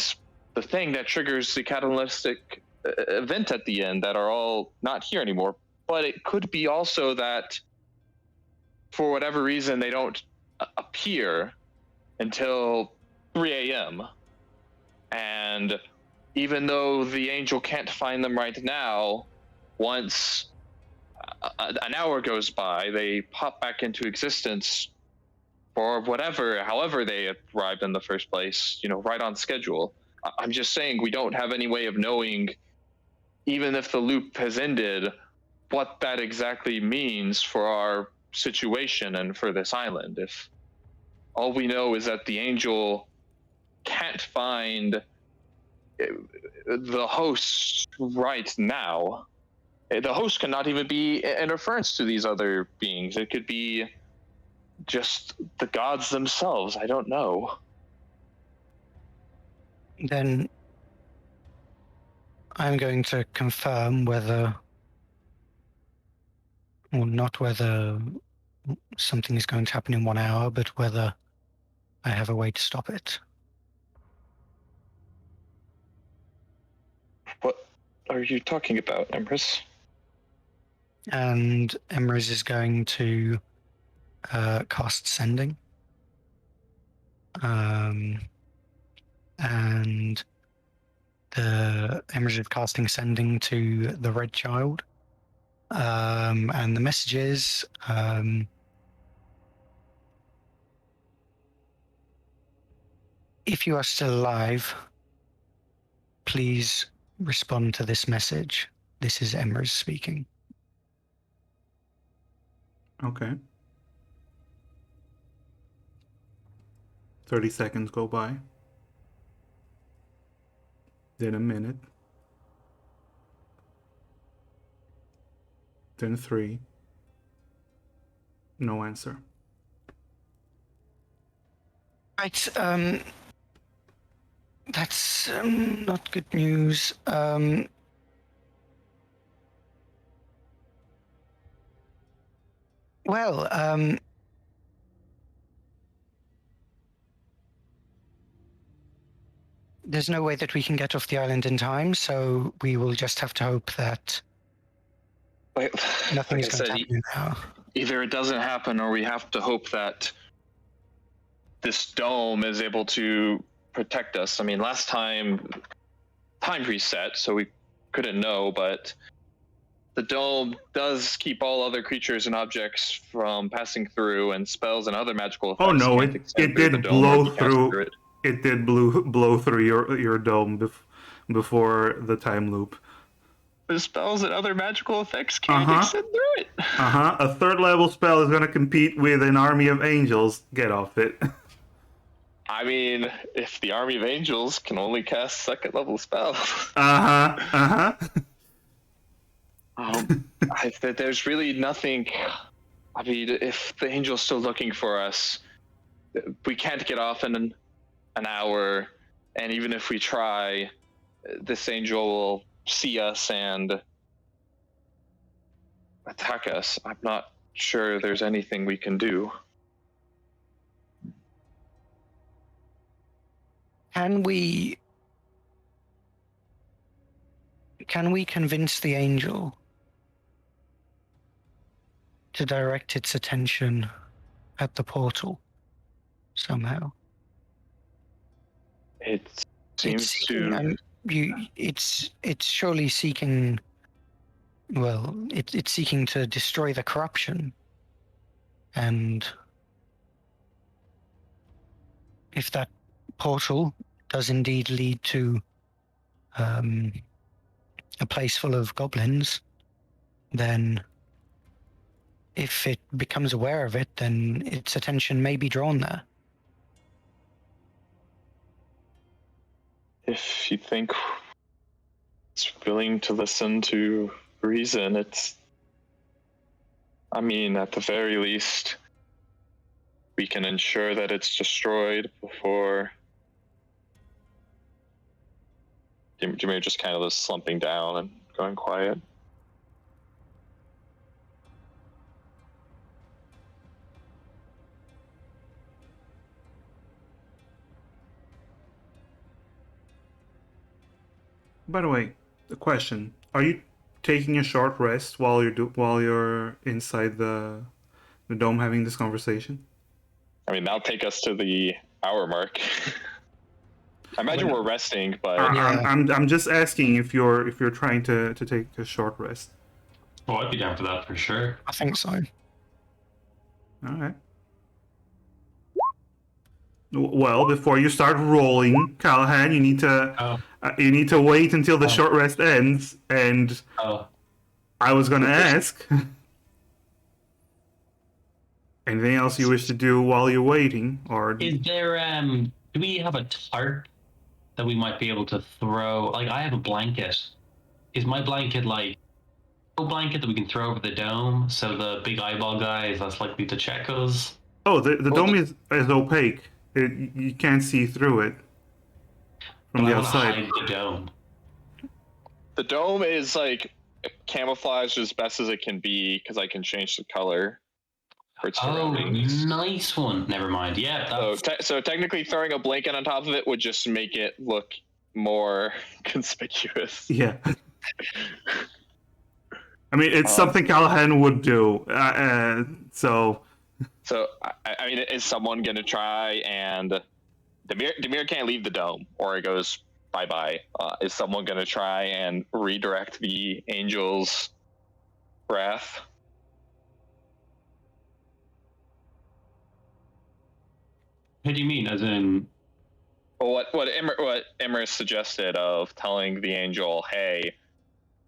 thing that triggers the catalytic event at the end that are all not here anymore. But it could be also that for whatever reason they don't appear until 3 a.m. And even though the angel can't find them right now, once an hour goes by, they pop back into existence for however they arrived in the first place, right on schedule. I'm just saying we don't have any way of knowing, even if the loop has ended, what that exactly means for our situation and for this island. If all we know is that the angel can't find the host right now, the host cannot even be an reference to these other beings. It could be just the gods themselves. I don't know. Then I'm going to confirm whether, or not whether something is going to happen in 1 hour, but whether I have a way to stop it. What are you talking about, Empress? And Emrys is going to cast Sending. And the Emrys is casting Sending to the Red Child. And the message is, if you are still alive, please respond to this message. This is Emrys speaking. Okay. 30 seconds go by. Then a minute. Then 3. No answer. Right, that's not good news. There's no way that we can get off the island in time, so we will just have to hope that nothing is going to happen now. Either it doesn't happen, or we have to hope that this dome is able to protect us. I mean, last time reset, so we couldn't know, but the dome does keep all other creatures and objects from passing through, and spells and other magical effects. Oh no, can't it extend through the did dome or blow be cast through. it. It did blow through your dome before the time loop. The spells and other magical effects can't extend through it. A 3rd level spell is going to compete with an army of angels. Get off it. I mean, if the army of angels can only cast 2nd level spells. There's really nothing. I mean, if the angel's still looking for us, we can't get off in an hour, and even if we try, this angel will see us and attack us. I'm not sure there's anything we can do. Can we Can we convince the angel to direct its attention at the portal somehow? It It's seems seeking, to. it's surely seeking. Well, it's seeking to destroy the corruption, and if that portal does indeed lead to a place full of goblins, then if it becomes aware of it, then its attention may be drawn there. If you think it's willing to listen to reason, it's. I mean, at the very least, we can ensure that it's destroyed before. Jimmy just kind of is slumping down and going quiet. By the way, a question: are you taking a short rest while you're inside the dome having this conversation? I mean, that'll take us to the hour mark. I imagine we're resting, but I'm just asking if you're trying to take a short rest. Oh, I'd be down for that for sure. I think so. All right. Well, before you start rolling, Callahan, you need to wait until the short rest ends. And I was gonna ask, anything else you wish to do while you're waiting, or Is there do we have a tarp that we might be able to throw? Like, I have a blanket. Is my blanket like a blanket that we can throw over the dome so the big eyeball guy is less likely to check us? oh, the dome is opaque. You can't see through it from the I want to outside. hide the dome. the dome is like camouflaged as best as it can be because I can change the color for its surroundings. Nice one. Never mind. Yeah. So technically, throwing a blanket on top of it would just make it look more conspicuous. Yeah. I mean, it's something Callahan would do. So I mean, is someone gonna try and Demir can't leave the dome, or it goes bye-bye. Is someone gonna try and redirect the angel's wrath? What do you mean? As in? Well, what Emmer suggested of telling the angel, hey,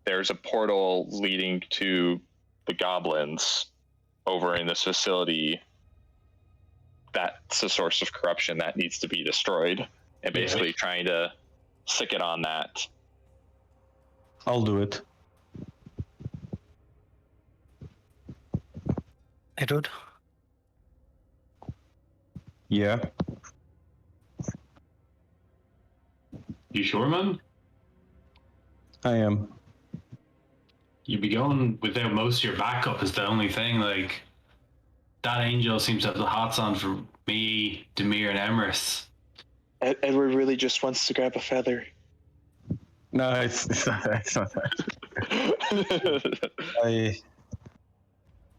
there's a portal leading to the goblins over in this facility. That's a source of corruption that needs to be destroyed, and basically trying to stick it on that. I'll do it. Edward? Yeah. You sure, man? I am. You'd be going without most of your backup is the only thing. Like, that angel seems to have the hots on for me, Demir, and Emrys. Edward really just wants to grab a feather. No, it's not that.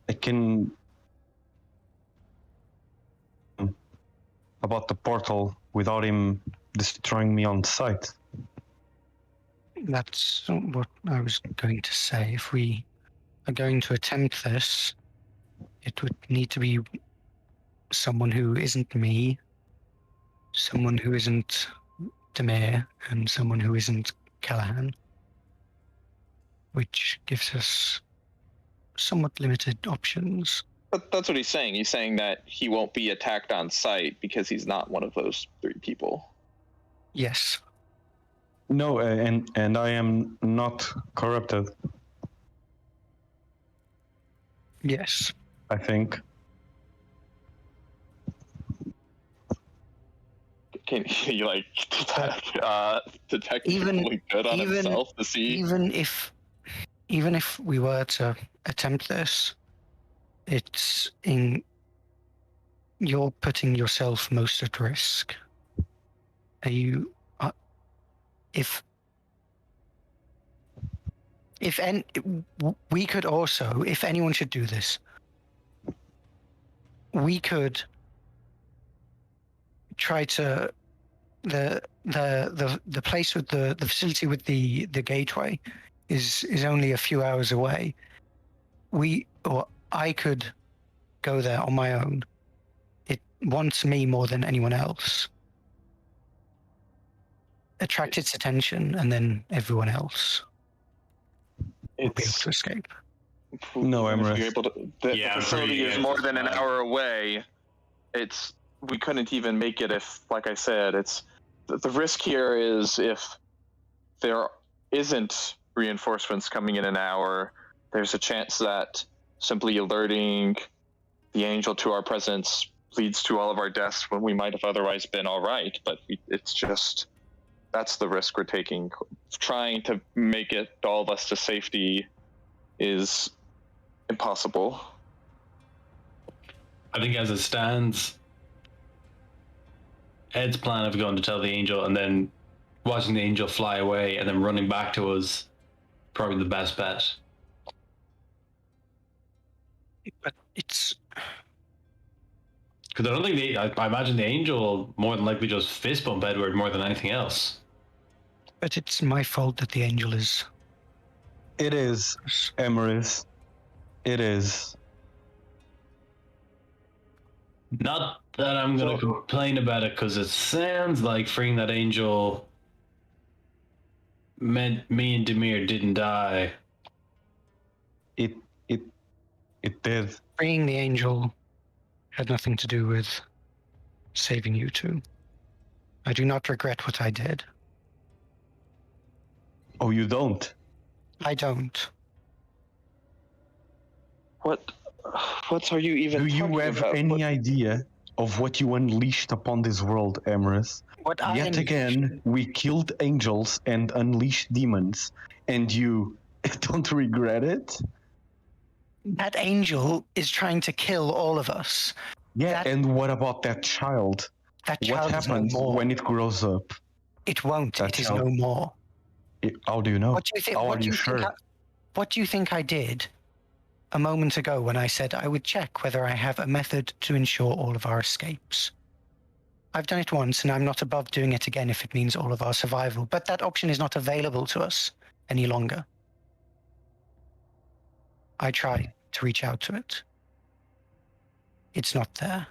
I can about the portal without him destroying me on sight. That's what I was going to say. If we are going to attempt this, it would need to be someone who isn't me, someone who isn't Demir, and someone who isn't Callahan, which gives us somewhat limited options. But that's what he's saying. He's saying that he won't be attacked on sight because he's not one of those three people. Yes. No, and I am not corrupted. Yes. I think. Can he like detect something good on himself to see? Even if we were to attempt this, it's in you're putting yourself most at risk. Are you? If We could also, if anyone should do this, we could try to the place with the facility with the gateway is only a few hours away. I could go there on my own. It wants me more than anyone else. Attract its attention, and then everyone else will be able It's to escape. No, Even if Emrys. you're able to, the Yeah, I'm facility pretty is more than an fine. hour away. We couldn't even make it if, like I said, the risk here is if there isn't reinforcements coming in an hour, there's a chance that simply alerting the angel to our presence leads to all of our deaths when we might have otherwise been all right. But it's just, that's the risk we're taking. Trying to make it all of us to safety is impossible. I think as it stands, Ed's plan of going to tell the angel and then watching the angel fly away and then running back to us, probably the best bet. But it's Because I don't think I imagine the angel will more than likely just fist bump Edward more than anything else. my fault that the angel is. It is, Emrys. It is. Not that I'm going to complain about it, because it sounds like freeing that angel meant me and Demir didn't die. It did. Freeing the angel had nothing to do with saving you two. I do not regret what I did. Oh, you don't? I don't. What are you even Do you talking have about? any idea of what you unleashed upon this world, Emrys? What I Yet again, we killed angels and unleashed demons, and you don't regret it? That angel is trying to kill all of us. Yeah, That- and what about that child? That What child is no happens more. when it grows up? It won't. That It is child- no more. How do you know? What do you think? How What are do you you sure? think? What do you think I did a moment ago when I said I would check whether I have a method to ensure all of our escapes? I've done it once, and I'm not above doing it again if it means all of our survival. But that option is not available to us any longer. I tried to reach out to it. It's not there.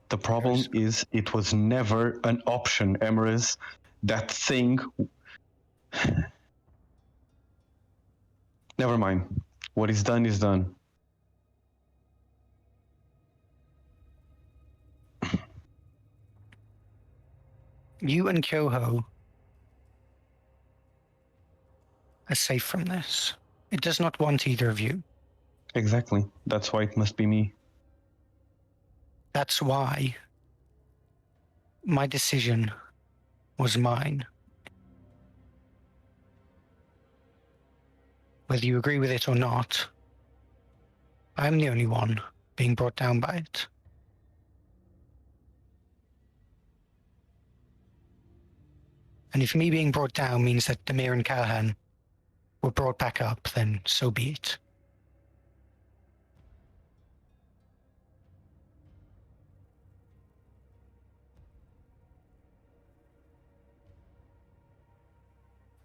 The problem is it was never an option, Emrys. That thing... Never mind. What is done is done. You and Kyoho are safe from this. It does not want either of you. Exactly. That's why it must be me. That's why my decision was mine. Whether you agree with it or not, I'm the only one being brought down by it. And if me being brought down means that Demir and Callahan were brought back up, then so be it.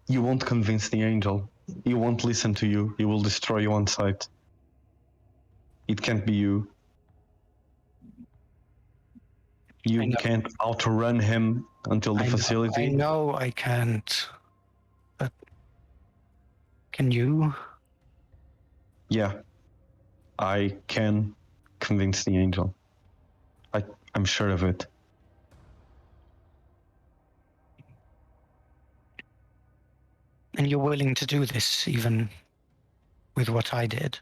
You won't convince the angel. He won't listen to you. He will destroy you on sight. It can't be you. I You know. can't outrun him until the I facility. know I can't. But can you? Yeah. I can convince the angel. I'm sure of it. And you're willing to do this even with what I did?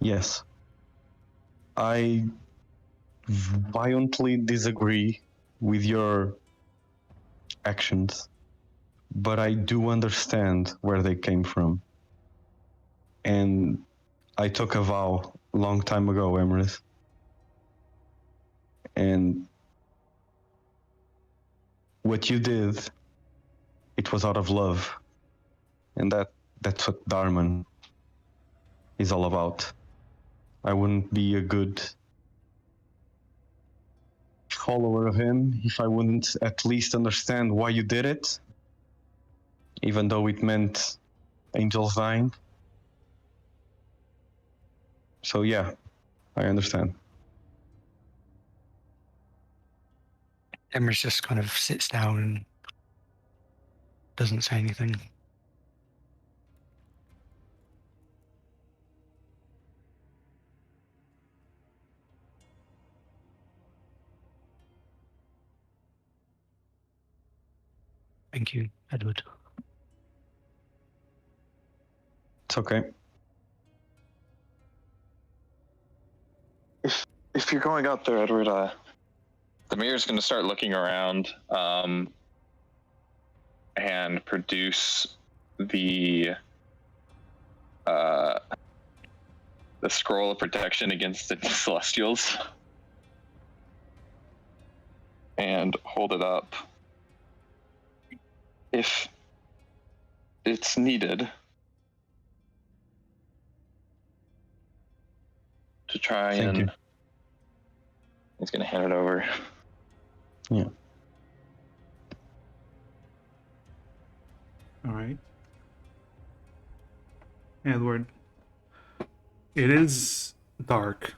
Yes. I violently disagree with your actions, but I do understand where they came from. And I took a vow a long time ago, Emrys. And what you did it was out of love. And that's what Dharman is all about. I wouldn't be a good follower of him if I wouldn't at least understand why you did it, even though it meant angels dying. So yeah, I understand. Emrys just kind of sits down and doesn't say anything. Thank you, Edward. It's okay. If you're going out there, Edward, the mayor's going to start looking around and produce the scroll of protection against the Celestials and hold it up. If it's needed to try Thank you. He's going to hand it over. Yeah. All right. Edward, it is dark.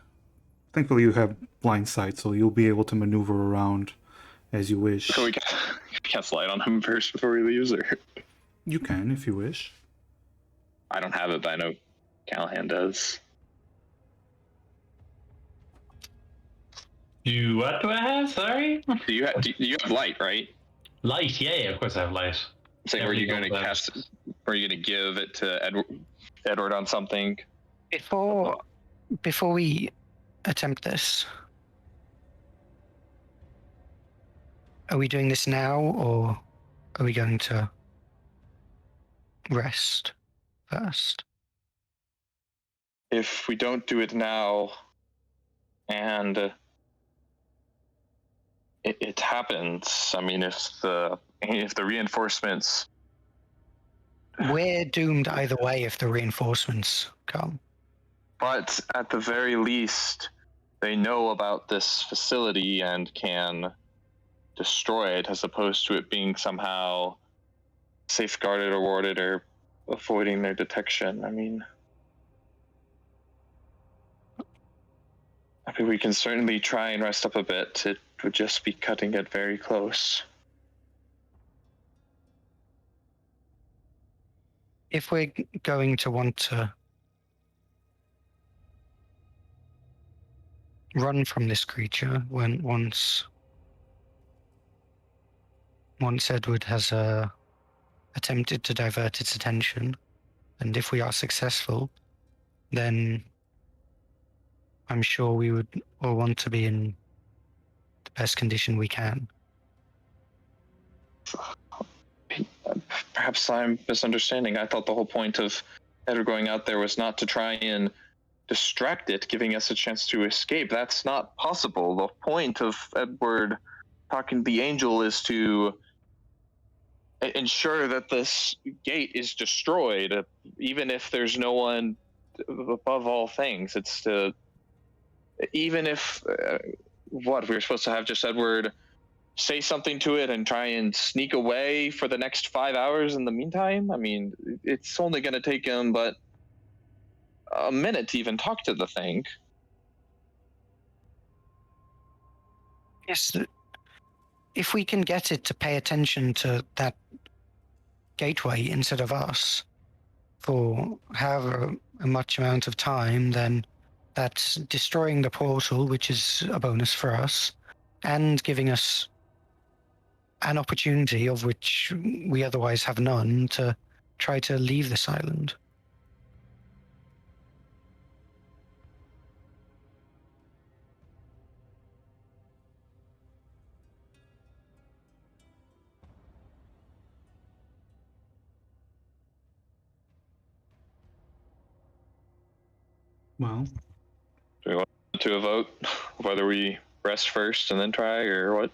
Thankfully, you have blind sight, so you'll be able to maneuver around as you wish. So we can cast light on him first before he leaves, or You can, if you wish. I don't have it, but I know Callahan does. What do I have? Sorry? Do you have light, right? Light, yeah, of course I have light. Say, were you going to Definitely cast? Were you going to give it to Edward on something? Before we attempt this, are we doing this now, or are we going to rest first? If we don't do it now, and it happens, I mean, if the reinforcements, We're doomed either way if the reinforcements come. but at the very least, they know about this facility and can destroy it, as opposed to it being somehow safeguarded or warded or avoiding their detection. I mean, we can certainly try and rest up a bit. It would just be cutting it very close. If we're going to want to run from this creature once Edward has attempted to divert its attention, and if we are successful, then I'm sure we would all want to be in the best condition we can. Perhaps I'm misunderstanding. I thought the whole point of Edward going out there was not to try and distract it, giving us a chance to escape. That's not possible. The point of Edward talking to the angel is to ensure that this gate is destroyed, even if there's no one above all things. It's to, even if what we're supposed to have just Edward say something to it and try and sneak away for the next 5 hours in the meantime. I mean, it's only going to take him but a minute to even talk to the thing. Yes, if we can get it to pay attention to that gateway instead of us for however much amount of time, then that's destroying the portal, which is a bonus for us, and giving us an opportunity of which we otherwise have none to try to leave this island. Well, Do we want to a vote whether we rest first and then try, or what?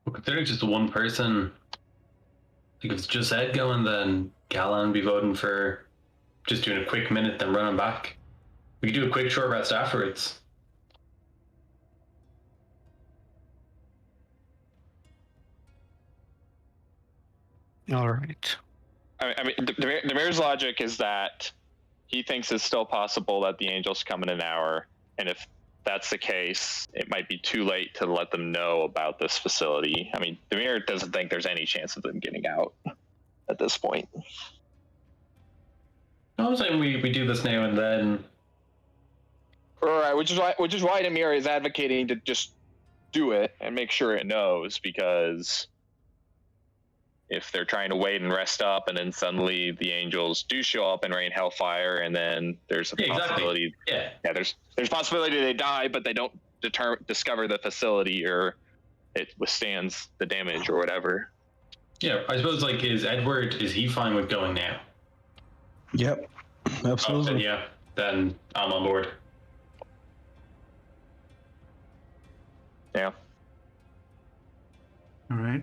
Well, considering just one person If it's just Ed going, then Callan be voting for just doing a quick minute, then running back. We could do a quick short rest afterwards. All right. I mean, the mayor's logic is that he thinks it's still possible that the angels come in an hour, and if that's the case, it might be too late to let them know about this facility. I mean, the mayor doesn't think there's any chance of them getting out at this point. I'm saying we do this now and then. Right, which is why the mayor is advocating to just do it and make sure it knows, because if they're trying to wait and rest up and then suddenly the angels do show up and rain hellfire, and then there's a possibility there's possibility they die, but they don't discover the facility or it withstands the damage or whatever. Yeah, I suppose, like, is he fine with going now? Yep, absolutely. Oh, then I'm on board. Yeah. All right.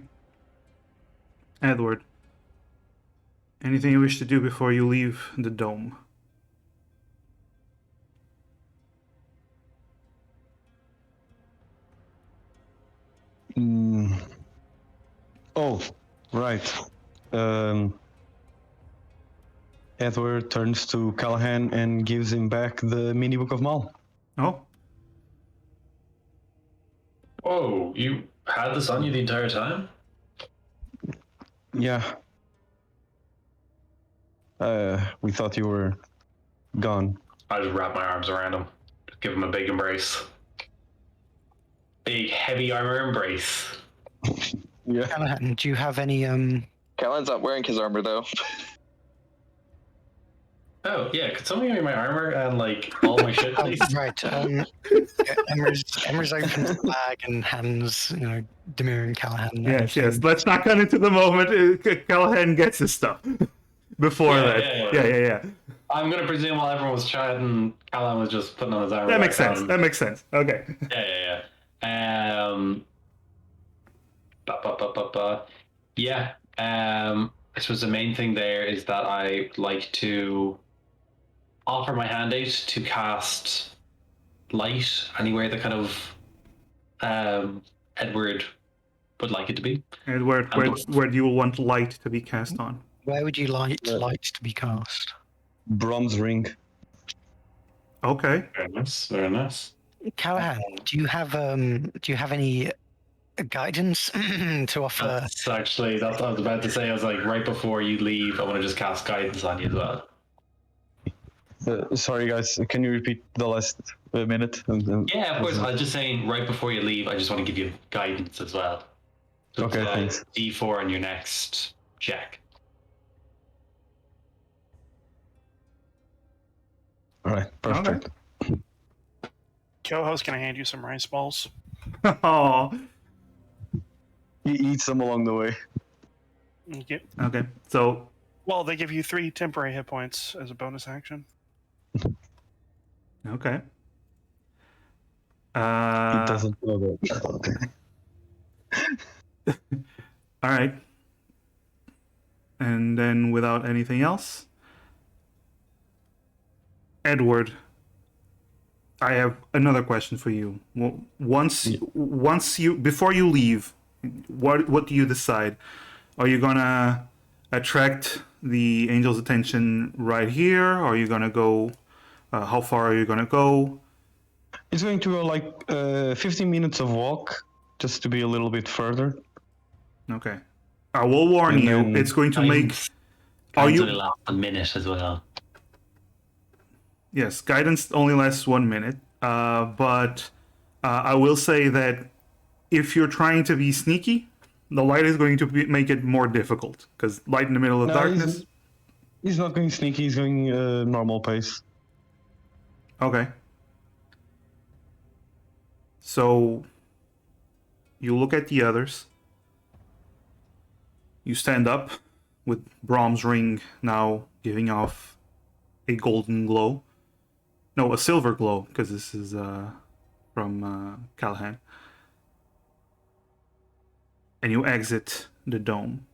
Edward, anything you wish to do before you leave the dome? Oh, right. Edward turns to Callahan and gives him back the mini book of Mal. Oh, Oh, you had this on you the entire time? Yeah. We thought you were gone. I just wrap my arms around him, just give him a big embrace. Big, heavy armor embrace. Yeah. Callahan, do you have any Callan's not wearing his armor though. Oh, yeah, could someone give me my armor and, like, all my shit, Oh, please? right. Emmer's opens the bag and hands, Demir and Callahan. yes, anything. yes. Let's not cut into the moment Callahan gets his stuff. Before that. Yeah. I'm gonna presume while everyone was chatting, Callan was just putting on his armor. That makes back sense. on. That makes sense. Okay. Yeah. I suppose the main thing there is that I like to offer my hand out to cast light anywhere that kind of Edward would like it to be. And where do you want light to be cast on? Where would you like light to be cast? Brom's ring. Okay. Very nice. Callahan, do you have any guidance to offer? That's actually, that's what I was about to say. I was like, right before you leave, I want to just cast guidance on you as well. Sorry, guys. Can you repeat the last minute? Yeah, of course. I was just saying, right before you leave, I just want to give you guidance as well. So Okay, thanks. D4 on your next check. All right, perfect. Co-host, can I hand you some rice balls? Oh. He eats them along the way. Okay. Okay. So Well, they give you 3 temporary hit points as a bonus action. okay. He doesn't know that. All right. And then without anything else, Edward, I have another question for you. Once you before you leave, what do you decide? Are you gonna attract the angel's attention right here? Or are you gonna go? How far are you gonna go? It's going to go like 15 minutes of walk, just to be a little bit further. Okay. I will warn And you. then It's going to make. Are Only you? last a minute as well. Yes, guidance only lasts 1 minute. But I will say that if you're trying to be sneaky, the light is going to make it more difficult because light in the middle of No, darkness. He's not going sneaky. He's going normal pace. Okay. So you look at the others. You stand up with Brahm's ring now giving off a golden glow. No, a silver glow, because this is from Callahan. And you exit the dome.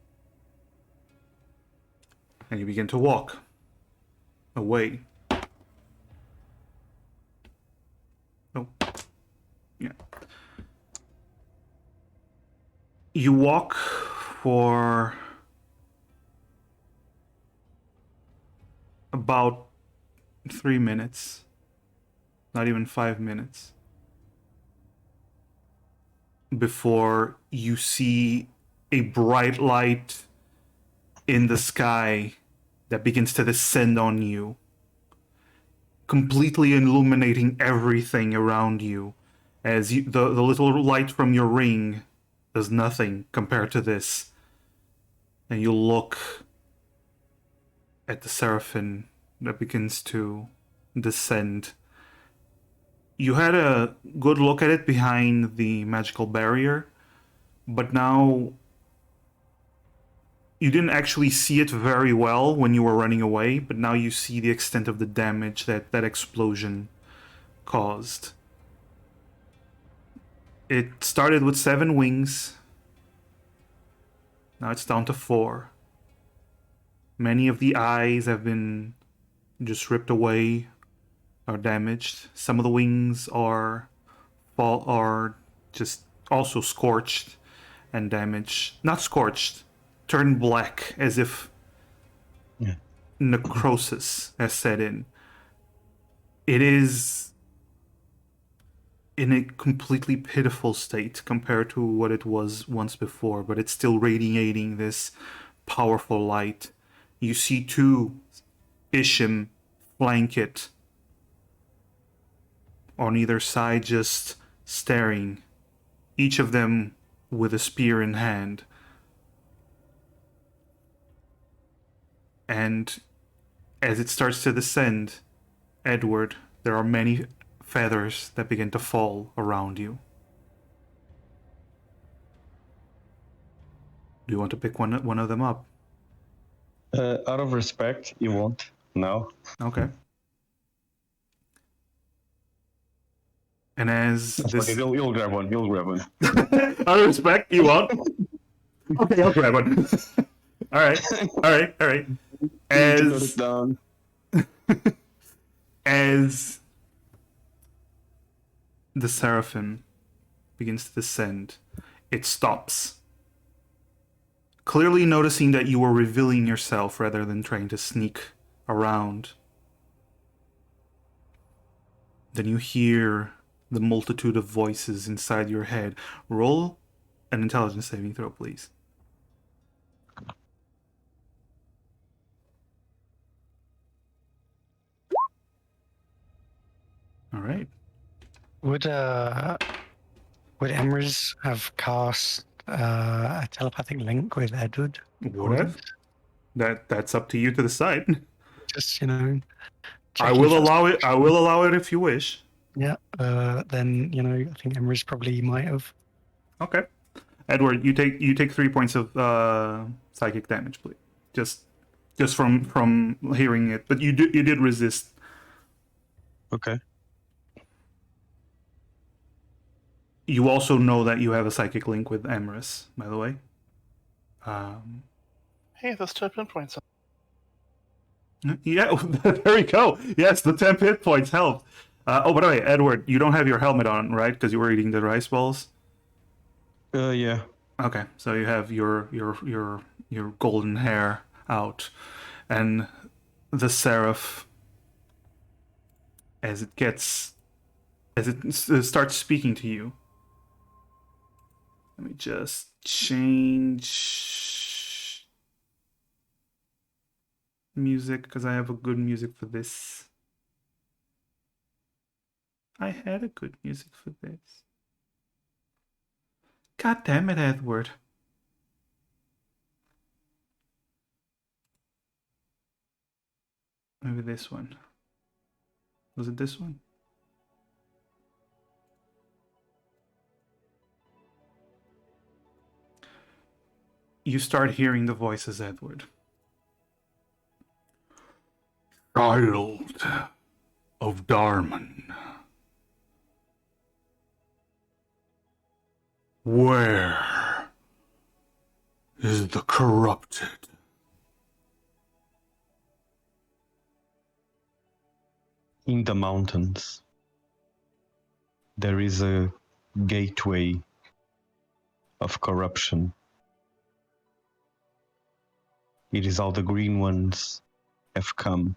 And you begin to walk away. Oh, yeah. You walk for about 3 minutes, not even 5 minutes, before you see a bright light in the sky that begins to descend on you, completely illuminating everything around you, as the little light from your ring does nothing compared to this. And you look at the seraphim that begins to descend. You had a good look at it behind the magical barrier, but now you didn't actually see it very well when you were running away, but now you see the extent of the damage that that explosion caused. It started with 7 wings. Now it's down to 4. Many of the eyes have been just ripped away or damaged. Some of the wings are just also scorched and damaged. Not scorched, turned black as if necrosis has set in. It is in a completely pitiful state compared to what it was once before, but it's still radiating this powerful light. You see 2 Ishim flank it on either side, just staring, each of them with a spear in hand. And as it starts to descend, Edward, there are many feathers that begin to fall around you. Do you want to pick one of them up? Out of respect, you won't. No. Okay. And as That's this... okay. You'll grab one. You'll grab one. Out of respect, you won't? Okay, I'll grab one. Alright. You need to put it down. As the seraphim begins to descend, it stops. Clearly noticing that you were revealing yourself rather than trying to sneak around. Then you hear the multitude of voices inside your head. Roll an intelligence saving throw, please. All right. Would Emrys have cast a telepathic link with Edward? Would have. That's up to you to decide. Just I checking will first. allow it. I will allow it if you wish. Yeah. Then I think Emrys probably might have. Okay. Edward, you take 3 points of psychic damage, please. Just from hearing it, but you did resist. Okay. You also know that you have a psychic link with Emrys, by the way. Hey, those 2 pinpoints. Yeah, there we go. Yes, the 10 hit points helped. Oh, by the way, Edward, you don't have your helmet on, right? Because you were eating the rice balls. Yeah. Okay, so you have your golden hair out, and the seraph, as it starts speaking to you. Let me just change music because I have a good music for this. I had a good music for this. God damn it, Edward. Maybe this one. Was it this one? You start hearing the voices, Edward. Child of Darman. Where is the corrupted? In the mountains, there is a gateway of corruption. It is how the green ones have come,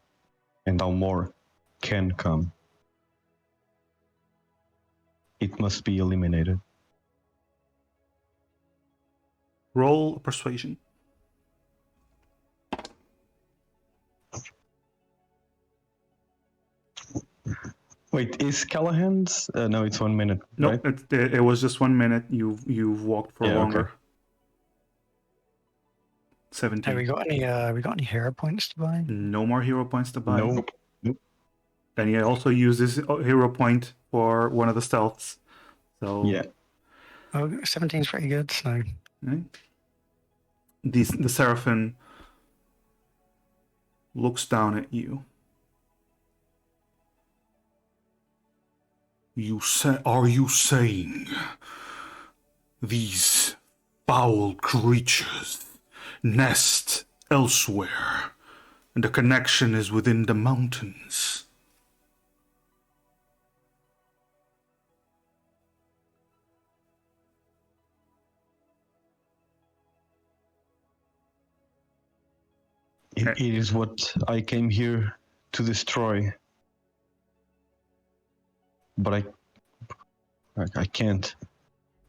and how more can come. It must be eliminated. Roll persuasion. Wait, is Callahan's? No, it's 1 minute, No, right? it was just 1 minute. You've walked for Yeah, okay. longer. Have 17. we got any hero points to buy? No more hero points to buy. Nope. And he also uses hero point for one of the stealths. So Yeah. Oh, 17's pretty good, so right? The Seraphim looks down at you. Are you saying these foul creatures nest elsewhere, and the connection is within the mountains? It is what I came here to destroy. But I can't.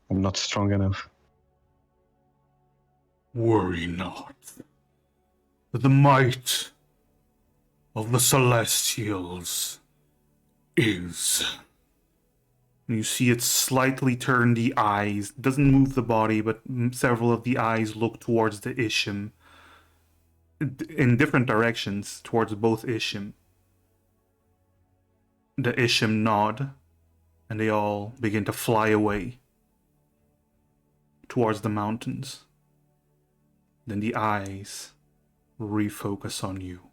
I'm not strong enough. Worry not. The might of the Celestials is. You see it slightly turn the eyes. Doesn't move the body, but several of the eyes look towards the Ishim. In different directions, towards both Ishim. The Ishim nod, and they all begin to fly away towards the mountains. Then the eyes refocus on you.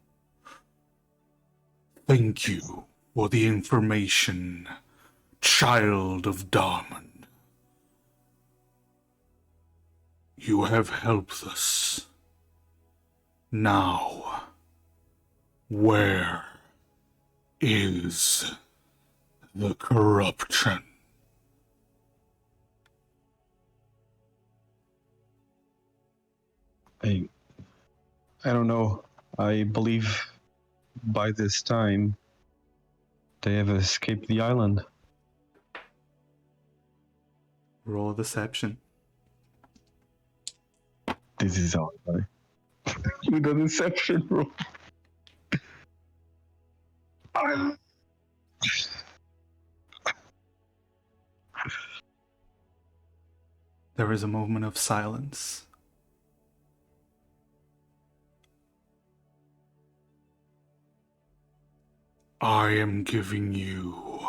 Thank you for the information, child of Darmon. You have helped us. Now, where is the corruption? I don't know. I believe by this time they have escaped the island. Roll a deception. This is all right. With the deception roll. There is a moment of silence. I am giving you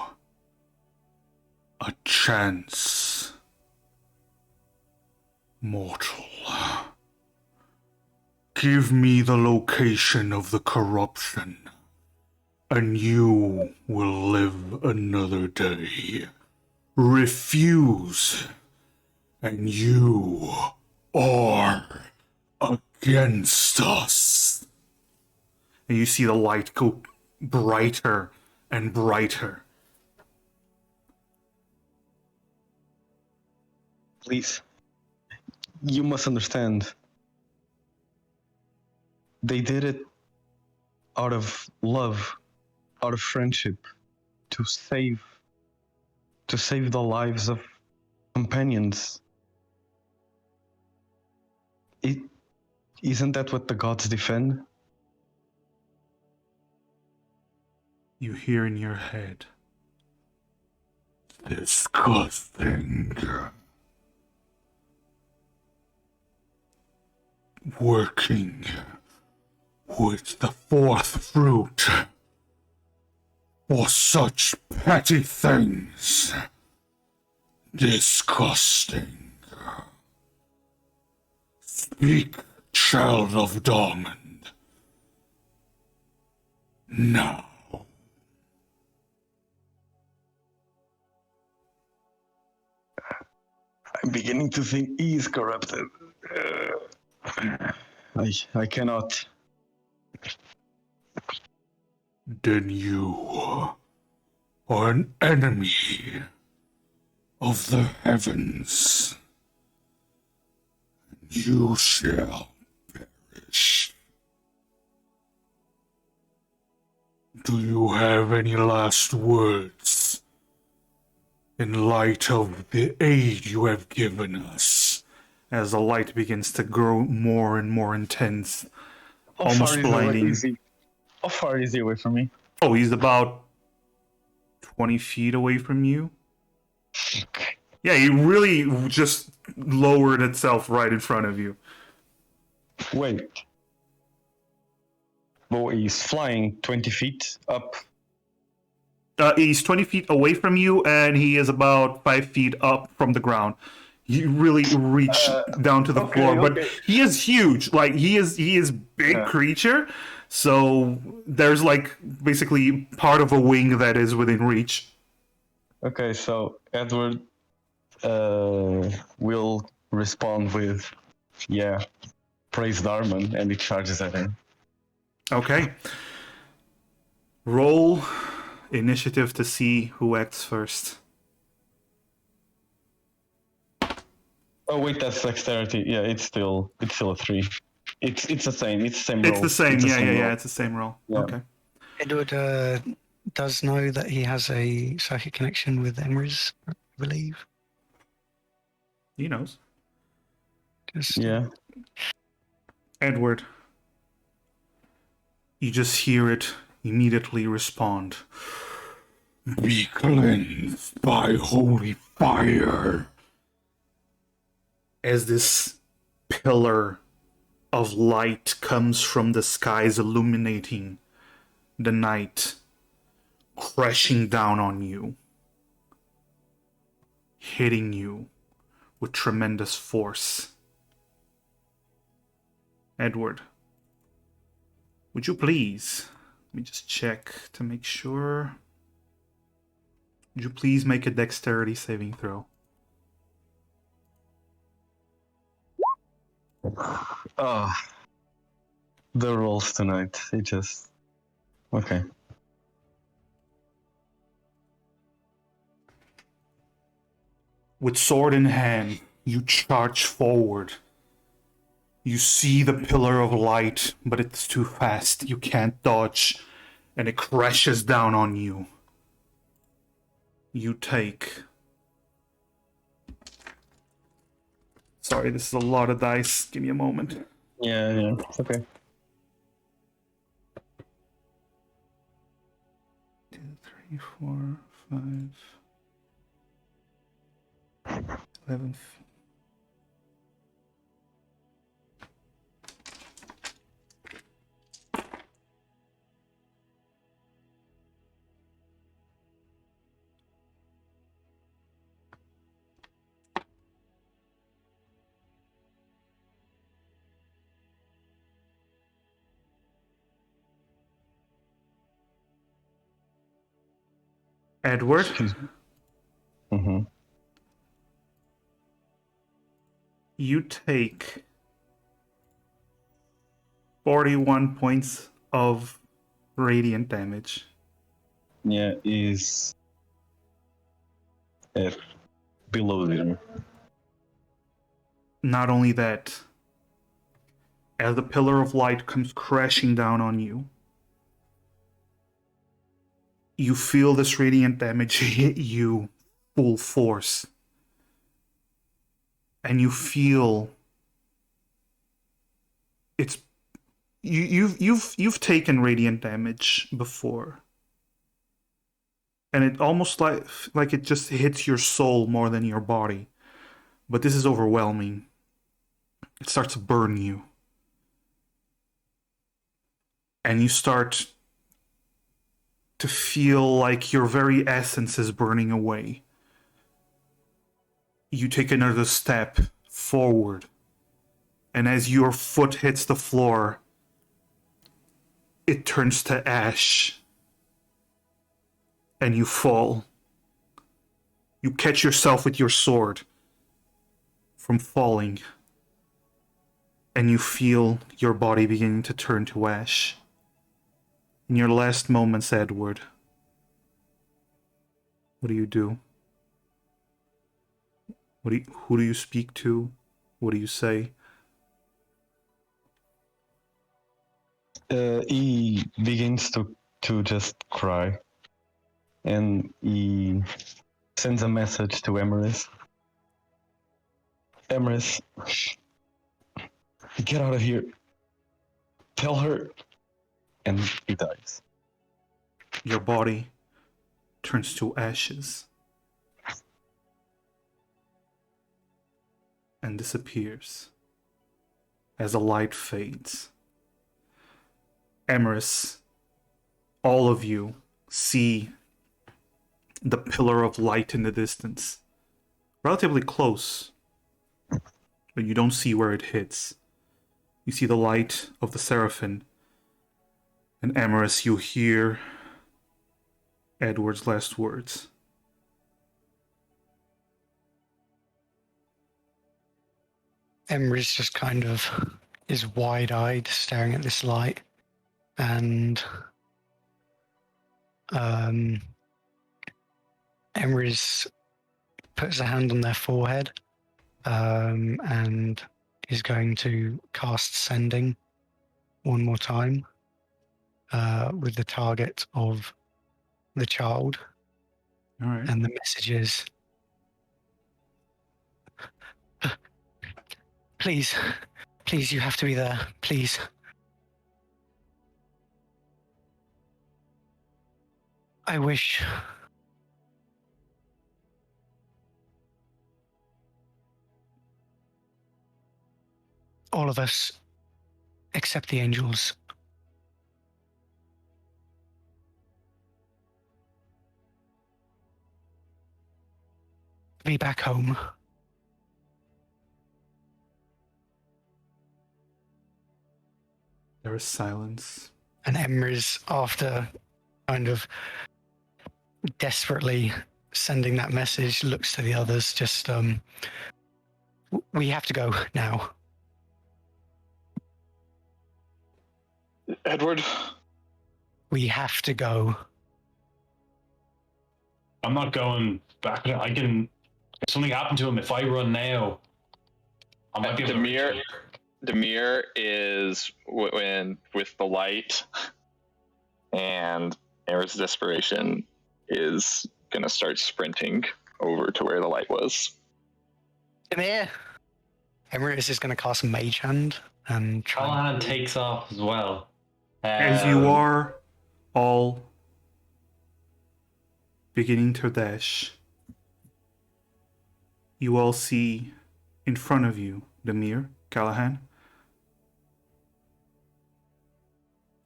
a chance, mortal. Give me the location of the corruption, and you will live another day. Refuse, and you are against us. And you see the light go brighter and brighter. Please. You must understand. They did it out of love, out of friendship, to save the lives of companions. Isn't that what the gods defend? You hear in your head, disgusting. Working with the fourth fruit for such petty things. Disgusting. Speak, child of Dormand. Now. I'm beginning to think he is corrupted. I cannot. Then you are an enemy of the heavens. You shall perish. Do you have any last words in light of the aid you have given us? As the light begins to grow more and more intense, almost blinding. How far is he away from me? Oh, he's about 20 feet away from you. Yeah, he really just lowered itself right in front of you. Wait. Well, he's flying 20 feet up. He's 20 feet away from you, and he is about 5 feet up from the ground. You really reach down to the floor, but he is huge. Like he is big creature. So there's like basically part of a wing that is within reach. Okay, so Edward will respond with, yeah, praise Darman, and he charges at him. Okay. Roll initiative to see who acts first. Oh wait, that's dexterity. Yeah, it's still a 3. It's the same. It's the same roll. It's the same. Yeah. It's the same roll. Yeah. Okay. Edward does know that he has a psychic connection with Emrys, I believe. He knows. Just, Yeah. Edward. You just hear it immediately respond. Be cleansed by holy fire. As this pillar of light comes from the skies, illuminating the night, crashing down on you, hitting you with tremendous force. Edward, would you please, let me just check to make sure. Would you please make a dexterity saving throw? Oh, the rolls tonight. It just okay. With sword in hand, you charge forward. You see the pillar of light, but it's too fast. You can't dodge, and it crashes down on you. You take... Sorry, this is a lot of dice. Give me a moment. Yeah, it's okay. 2, 3, 4, 5, 11. Edward, Mm-hmm. you take 41 points of radiant damage. Yeah, is at below 0. Not only that, as the pillar of light comes crashing down on you, you feel this radiant damage hit you full force. And you feel it's you've taken radiant damage before. And it almost like it just hits your soul more than your body. But this is overwhelming. It starts to burn you. And you start to feel like your very essence is burning away. You take another step forward. And as your foot hits the floor, it turns to ash. And you fall. You catch yourself with your sword from falling. And you feel your body beginning to turn to ash. In your last moments, Edward, what do you do? Who do you speak to? What do you say? He begins to just cry, and he sends a message to Emerys. Emerys, get out of here. Tell her. And he dies. Your body turns to ashes and disappears as the light fades. Emerys, all of you see the pillar of light in the distance, relatively close, but you don't see where it hits. You see the light of the Seraphim, and Emerys, you hear Edward's last words. Emery's just kind of is wide-eyed, staring at this light, and Emery's puts a hand on their forehead, and is going to cast Sending one more time, with the target of the child. All right. And the message is, please, you have to be there, please. I wish all of us, except the angels, be back home. There is silence. And Emery's, after kind of desperately sending that message, looks to the others, just, we have to go now. Edward, We have to go. I'm not going back. I can. If something happened to him, if I run now, I might be able to reach him. Demir is when with the light, and Eris' desperation is gonna start sprinting over to where the light was. Come here. Emery is just going to cast Mage Hand and try. Callahan takes off as well. As you are all beginning to dash, you all see in front of you, Demir, Callahan,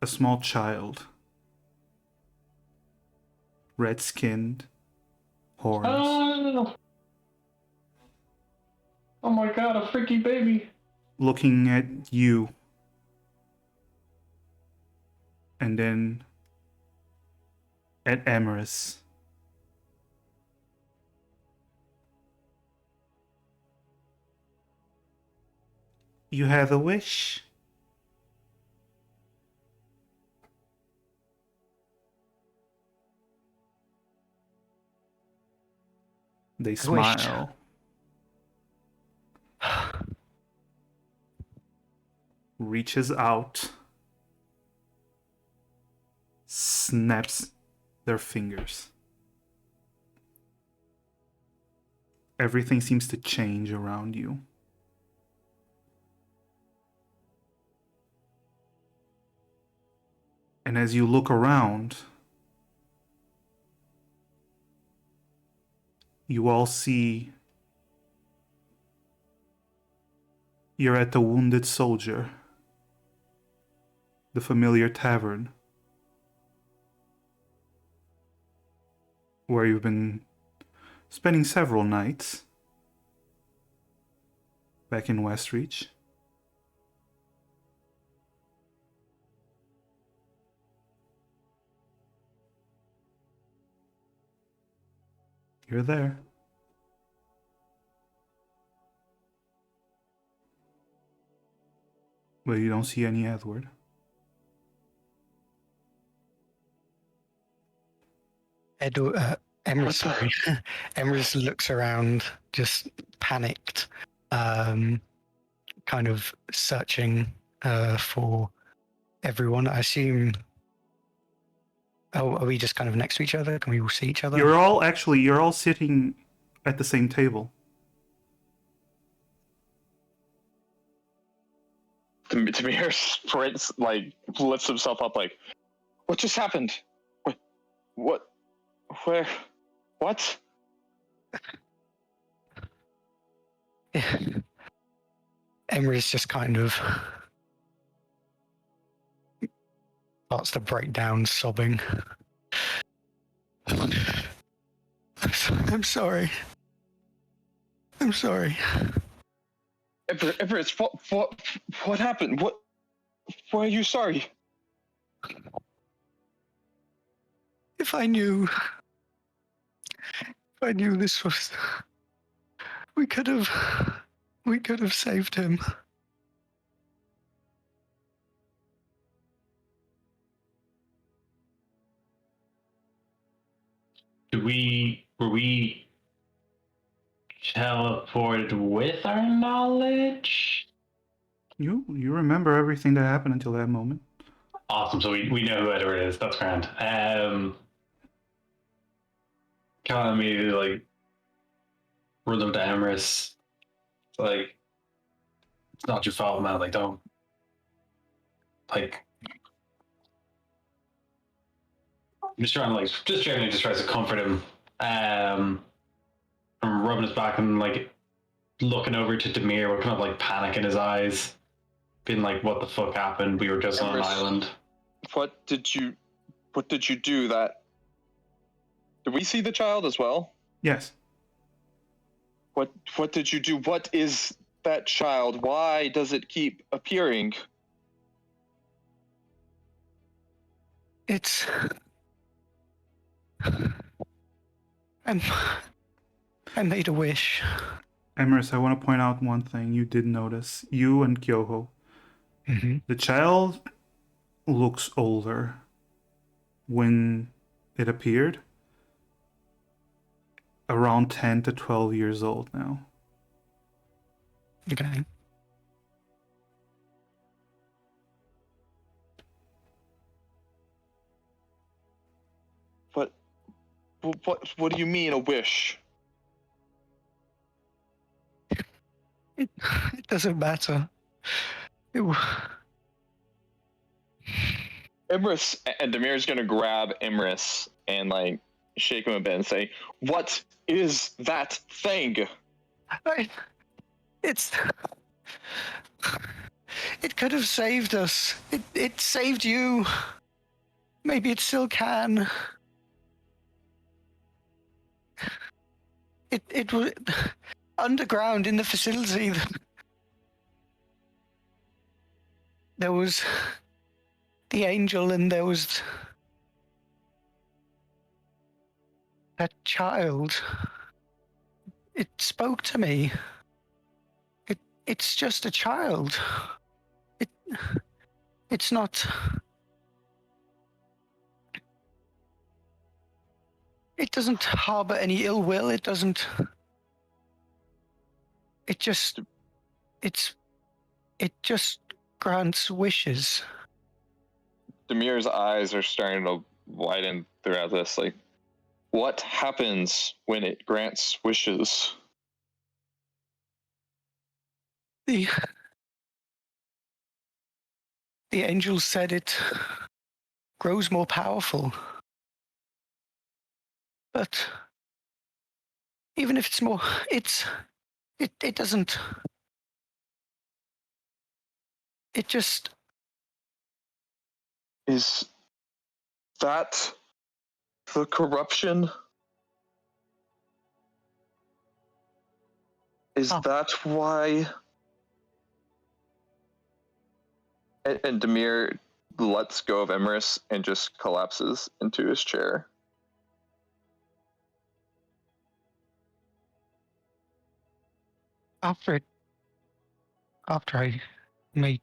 a small child, red-skinned, horns. Oh my god, a freaky baby. Looking at you, and then at Emerys. You have a wish? They smile. Reaches out, snaps their fingers. Everything seems to change around you. And as you look around, you all see you're at the Wounded Soldier, the familiar tavern, where you've been spending several nights back in Westreach. You're there. But you don't see any Edward. Emrys, sorry. Emrys looks around, just panicked, kind of searching for everyone. I assume. Oh, are we just kind of next to each other? Can we all see each other? You're all sitting at the same table. Demir sprints, like, lifts himself up, like, what just happened? What? Where? What? Emrys just kind of starts to break down, sobbing. I'm sorry. I'm sorry. Everett, what happened? Why are you sorry? If I knew this was, we could have saved him. Were we teleported with our knowledge? You remember everything that happened until that moment. Awesome. So we know who Edward is. That's grand. Kind of immediately like run over to Emrys. It's like, it's not your fault, man. Like, don't, like, just trying to like, just generally just tries to comfort him. From rubbing his back and like looking over to Demir with kind of like panic in his eyes, being like, "What the fuck happened? We were just on an Emrys, island." What did you do? Did we see the child as well? Yes. What did you do? What is that child? Why does it keep appearing? It's. I made a wish. Emrys, I want to point out one thing you did notice. You and Kyoho. Mm-hmm. The child looks older when it appeared. Around 10 to 12 years old now. Okay. What do you mean a wish? It doesn't matter. Imris, and Demir's gonna grab Imris and like shake him a bit and say, "What is that thing?" It's. It could have saved us. It saved you. Maybe it still can. It was underground in the facility. There was the angel, and there was that child. It spoke to me. It's just a child. It's not. It doesn't harbor any ill will. It doesn't. It just grants wishes. Demir's eyes are starting to widen throughout this. Like, what happens when it grants wishes? The angel said it grows more powerful. But even if it's more, it doesn't. It just. Is that the corruption? Is that why? And Demir lets go of Emrys and just collapses into his chair. After I made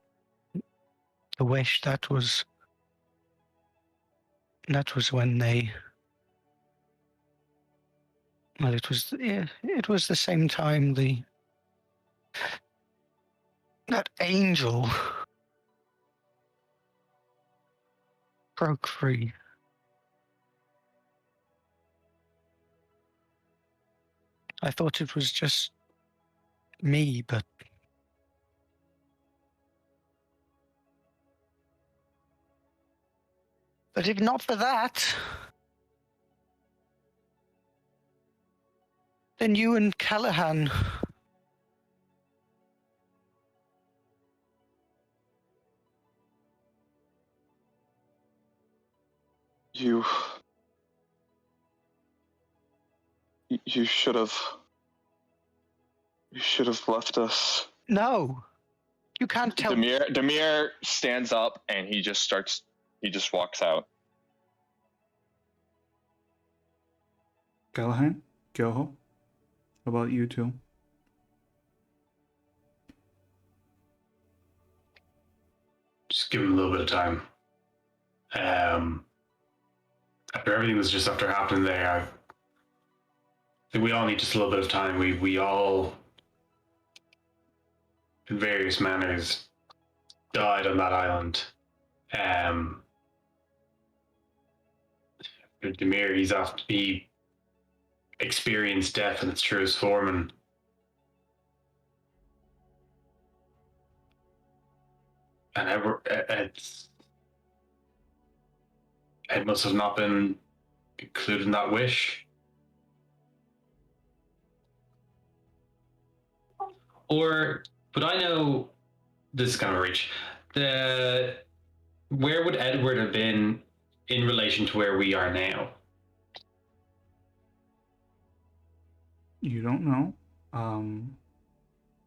the wish, that was when they Well, it was the same time that angel broke free. I thought it was just me, but if not for that, then you and Callahan. You. You should have. You should have left us. No, you can't tell. Demir stands up and he just walks out. Callahan, Kyoho, how about you two? Just give him a little bit of time. After everything that's just after happening there, I think we all need just a little bit of time. We all, in various manners, died on that island. Demir, he experienced death in its truest form, and it must have not been included in that wish. But I know this is kind of a reach. Where would Edward have been in relation to where we are now? You don't know.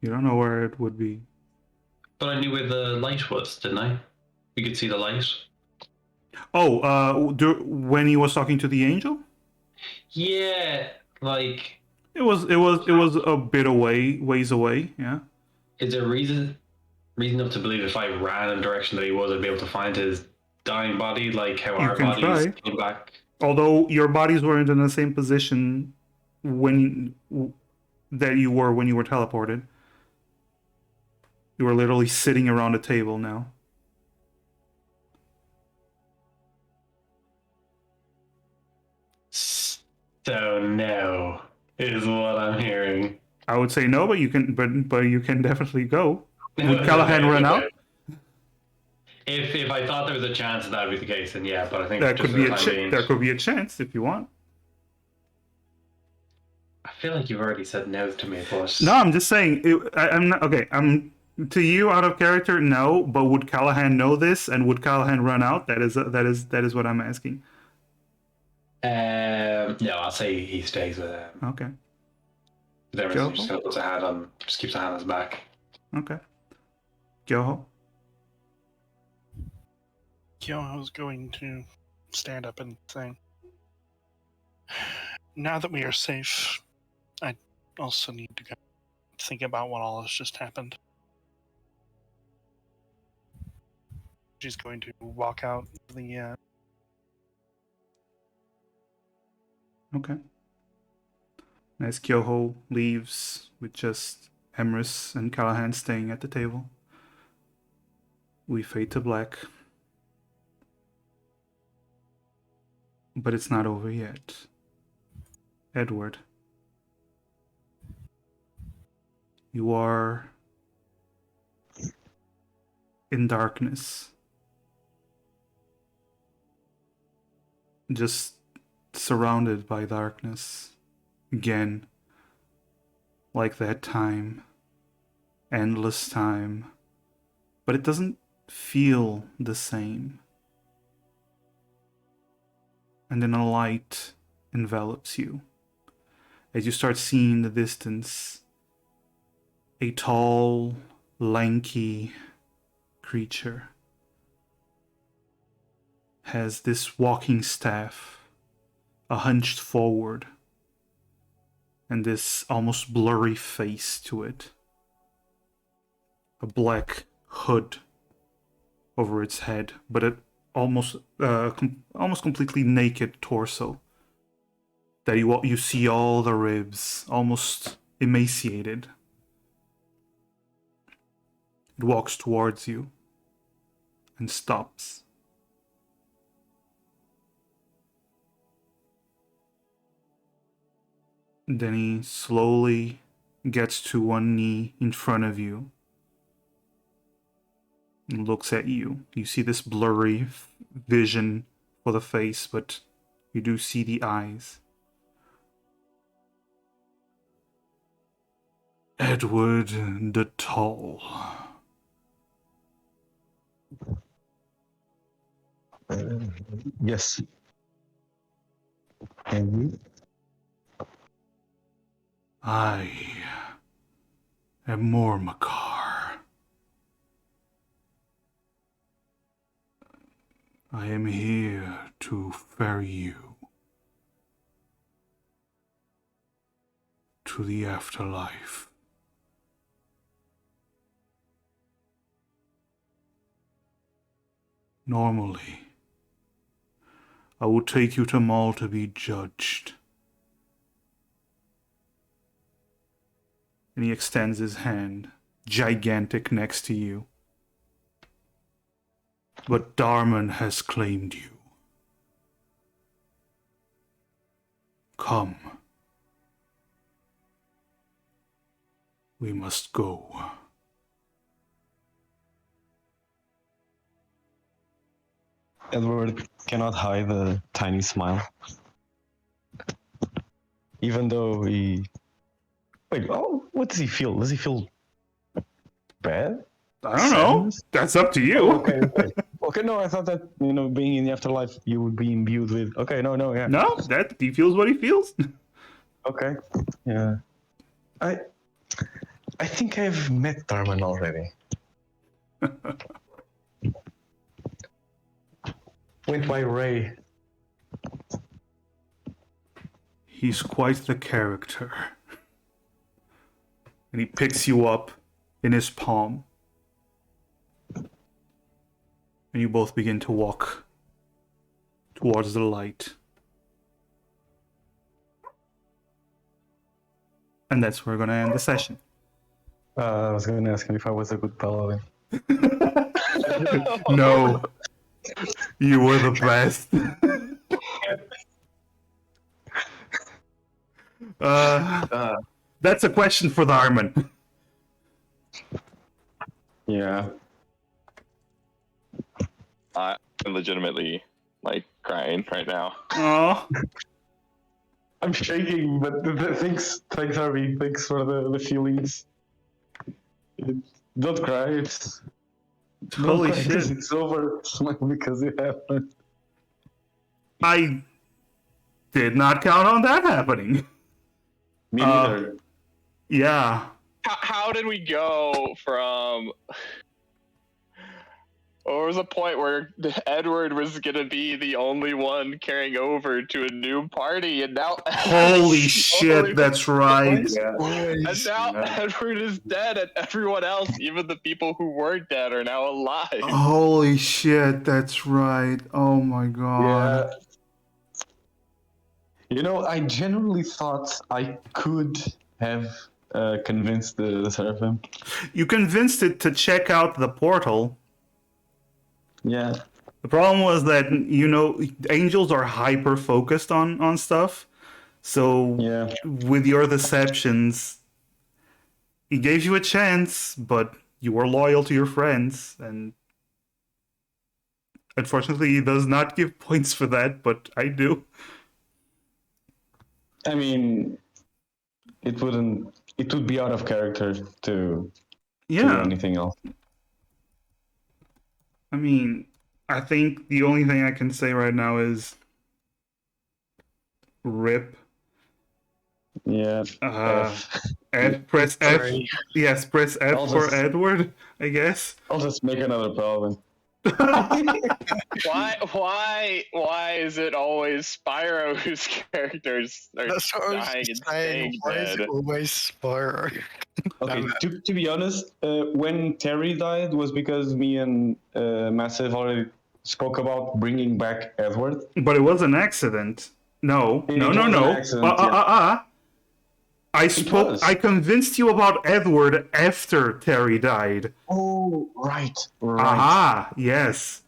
You don't know where it would be. But I knew where the light was, didn't I? We could see the light. Oh, when he was talking to the angel? Yeah, like. It was a bit ways away. Yeah. Is there reason enough to believe if I ran in the direction that he was, I'd be able to find his dying body, like how our bodies came back? Although your bodies weren't in the same position that you were when you were teleported. You were literally sitting around a table now. So no, is what I'm hearing. I would say no, but you can definitely go. Would Callahan run out? If I thought there was a chance that would be the case, then yeah. But I think there could be a chance if you want. I feel like you've already said no to me, boss. No, I'm just saying. I'm not okay. To you out of character, no. But would Callahan know this, and would Callahan run out? That is what I'm asking. No, I'll say he stays with him. Okay. Just keeps a hand on his back. Okay. Gyoho. Kyoho's going to stand up and say, now that we are safe, I also need to go think about what all has just happened. She's going to walk out the... Okay. As Kyoho leaves with just Emrys and Callahan staying at the table, we fade to black. But it's not over yet. Edward, you are in darkness. Just surrounded by darkness. Again, like that time. Endless time. But it doesn't feel the same. And then a light envelops you. As you start seeing in the distance a tall, lanky creature has this walking staff, a hunched forward, and this almost blurry face to it. A black hood over its head, but it almost completely naked torso. that you see all the ribs, almost emaciated. It walks towards you and stops. Then he slowly gets to one knee in front of you and looks at you. You see this blurry vision for the face, but you do see the eyes. Edward the Tall. Yes. And you? I am Mormakar. I am here to ferry you to the afterlife. Normally, I would take you to Maul to be judged. And he extends his hand, gigantic next to you. But Darman has claimed you. Come. We must go. Edward cannot hide a tiny smile. Even though he... Wait, oh, what does he feel? Does he feel bad? I don't know. Sadness? That's up to you. Okay. Okay, no, I thought that, being in the afterlife, you would be imbued with... Okay, no, yeah. No, that he feels what he feels. Okay, yeah. I think I've met Darman already. Went by Ray. He's quite the character. And he picks you up in his palm. And you both begin to walk towards the light. And that's where we're going to end the session. I was going to ask him if I was a good paladin. No. You were the best. That's a question for the Armin. Yeah. I'm legitimately crying right now. Oh, I'm shaking, but thanks, Harvey. Thanks for the feelings. Don't cry. It's holy don't cry because shit. it's over. Smile because it happened. I did not count on that happening. Me neither. Yeah. How did we go from? Or was a point where Edward was gonna be the only one carrying over to a new party, and now Holy shit, that's right. Yeah. and now Edward is dead, and everyone else, even the people who were dead, are now alive. Holy shit, that's right. Oh my god. Yeah. I genuinely thought I could have convinced the Seraphim. You convinced it to check out the portal. Yeah. The problem was that, angels are hyper focused on stuff. So Yeah. with your deceptions, he gave you a chance, but you were loyal to your friends, and unfortunately he does not give points for that, but I do. I mean, it would be out of character to do anything else. I mean, I think the only thing I can say right now is RIP. Yeah. Press F. Sorry. Yes, press F for Edward, I guess. I'll just make another paladin. Why is it always Spyro whose characters are That's what I was dying and just saying. staying Why is dead? it always Spyro? Okay, to be honest, when Terry died was because me and Massive already spoke about bringing back Edward. But it was an accident. No. It was an accident, was. I convinced you about Edward after Terry died. Oh, right. Aha, yes.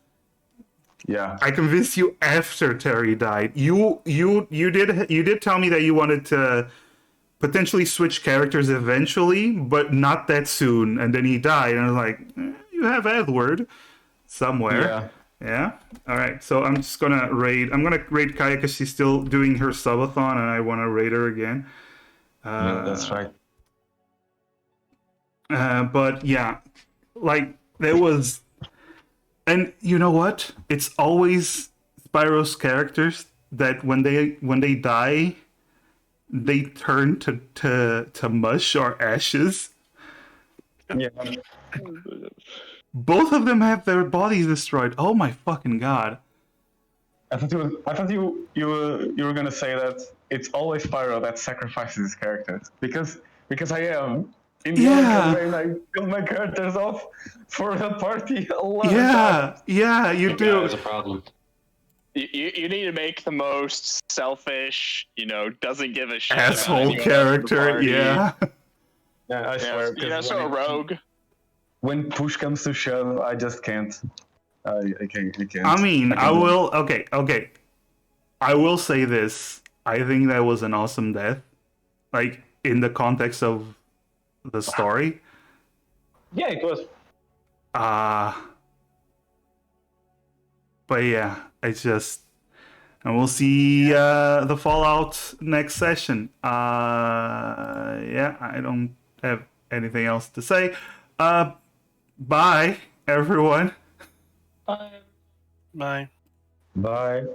Yeah. I convinced you after Terry died. You did tell me that you wanted to potentially switch characters eventually, but not that soon. And then he died, and I was like, you have Edward somewhere. Yeah. Yeah. All right. So I'm just gonna raid. I'm gonna raid Kaya because she's still doing her subathon, and I want to raid her again. Yeah, that's right. But yeah, like there was, and you know what? It's always Spyro's characters that when they die, they turn to mush or ashes. Yeah. Both of them have their bodies destroyed. Oh my fucking god! I thought you were gonna say that it's always Spyro that sacrifices his characters because I am. In the other campaign, I killed my characters off for the party a lot of times. Yeah, you do. That is a problem. You need to make the most selfish, doesn't give a shit. Asshole about anyone else in the character, party. yeah. Yeah, I swear. So a rogue. When push comes to shove, I just can't. I can't. I mean, I can't do it. will. Okay. I will say this. I think that was an awesome death, like in the context of the story. Yeah, it was. But yeah, it's just, and we'll see the fallout next session. Yeah, I don't have anything else to say. Bye, everyone. Bye. Bye. Bye.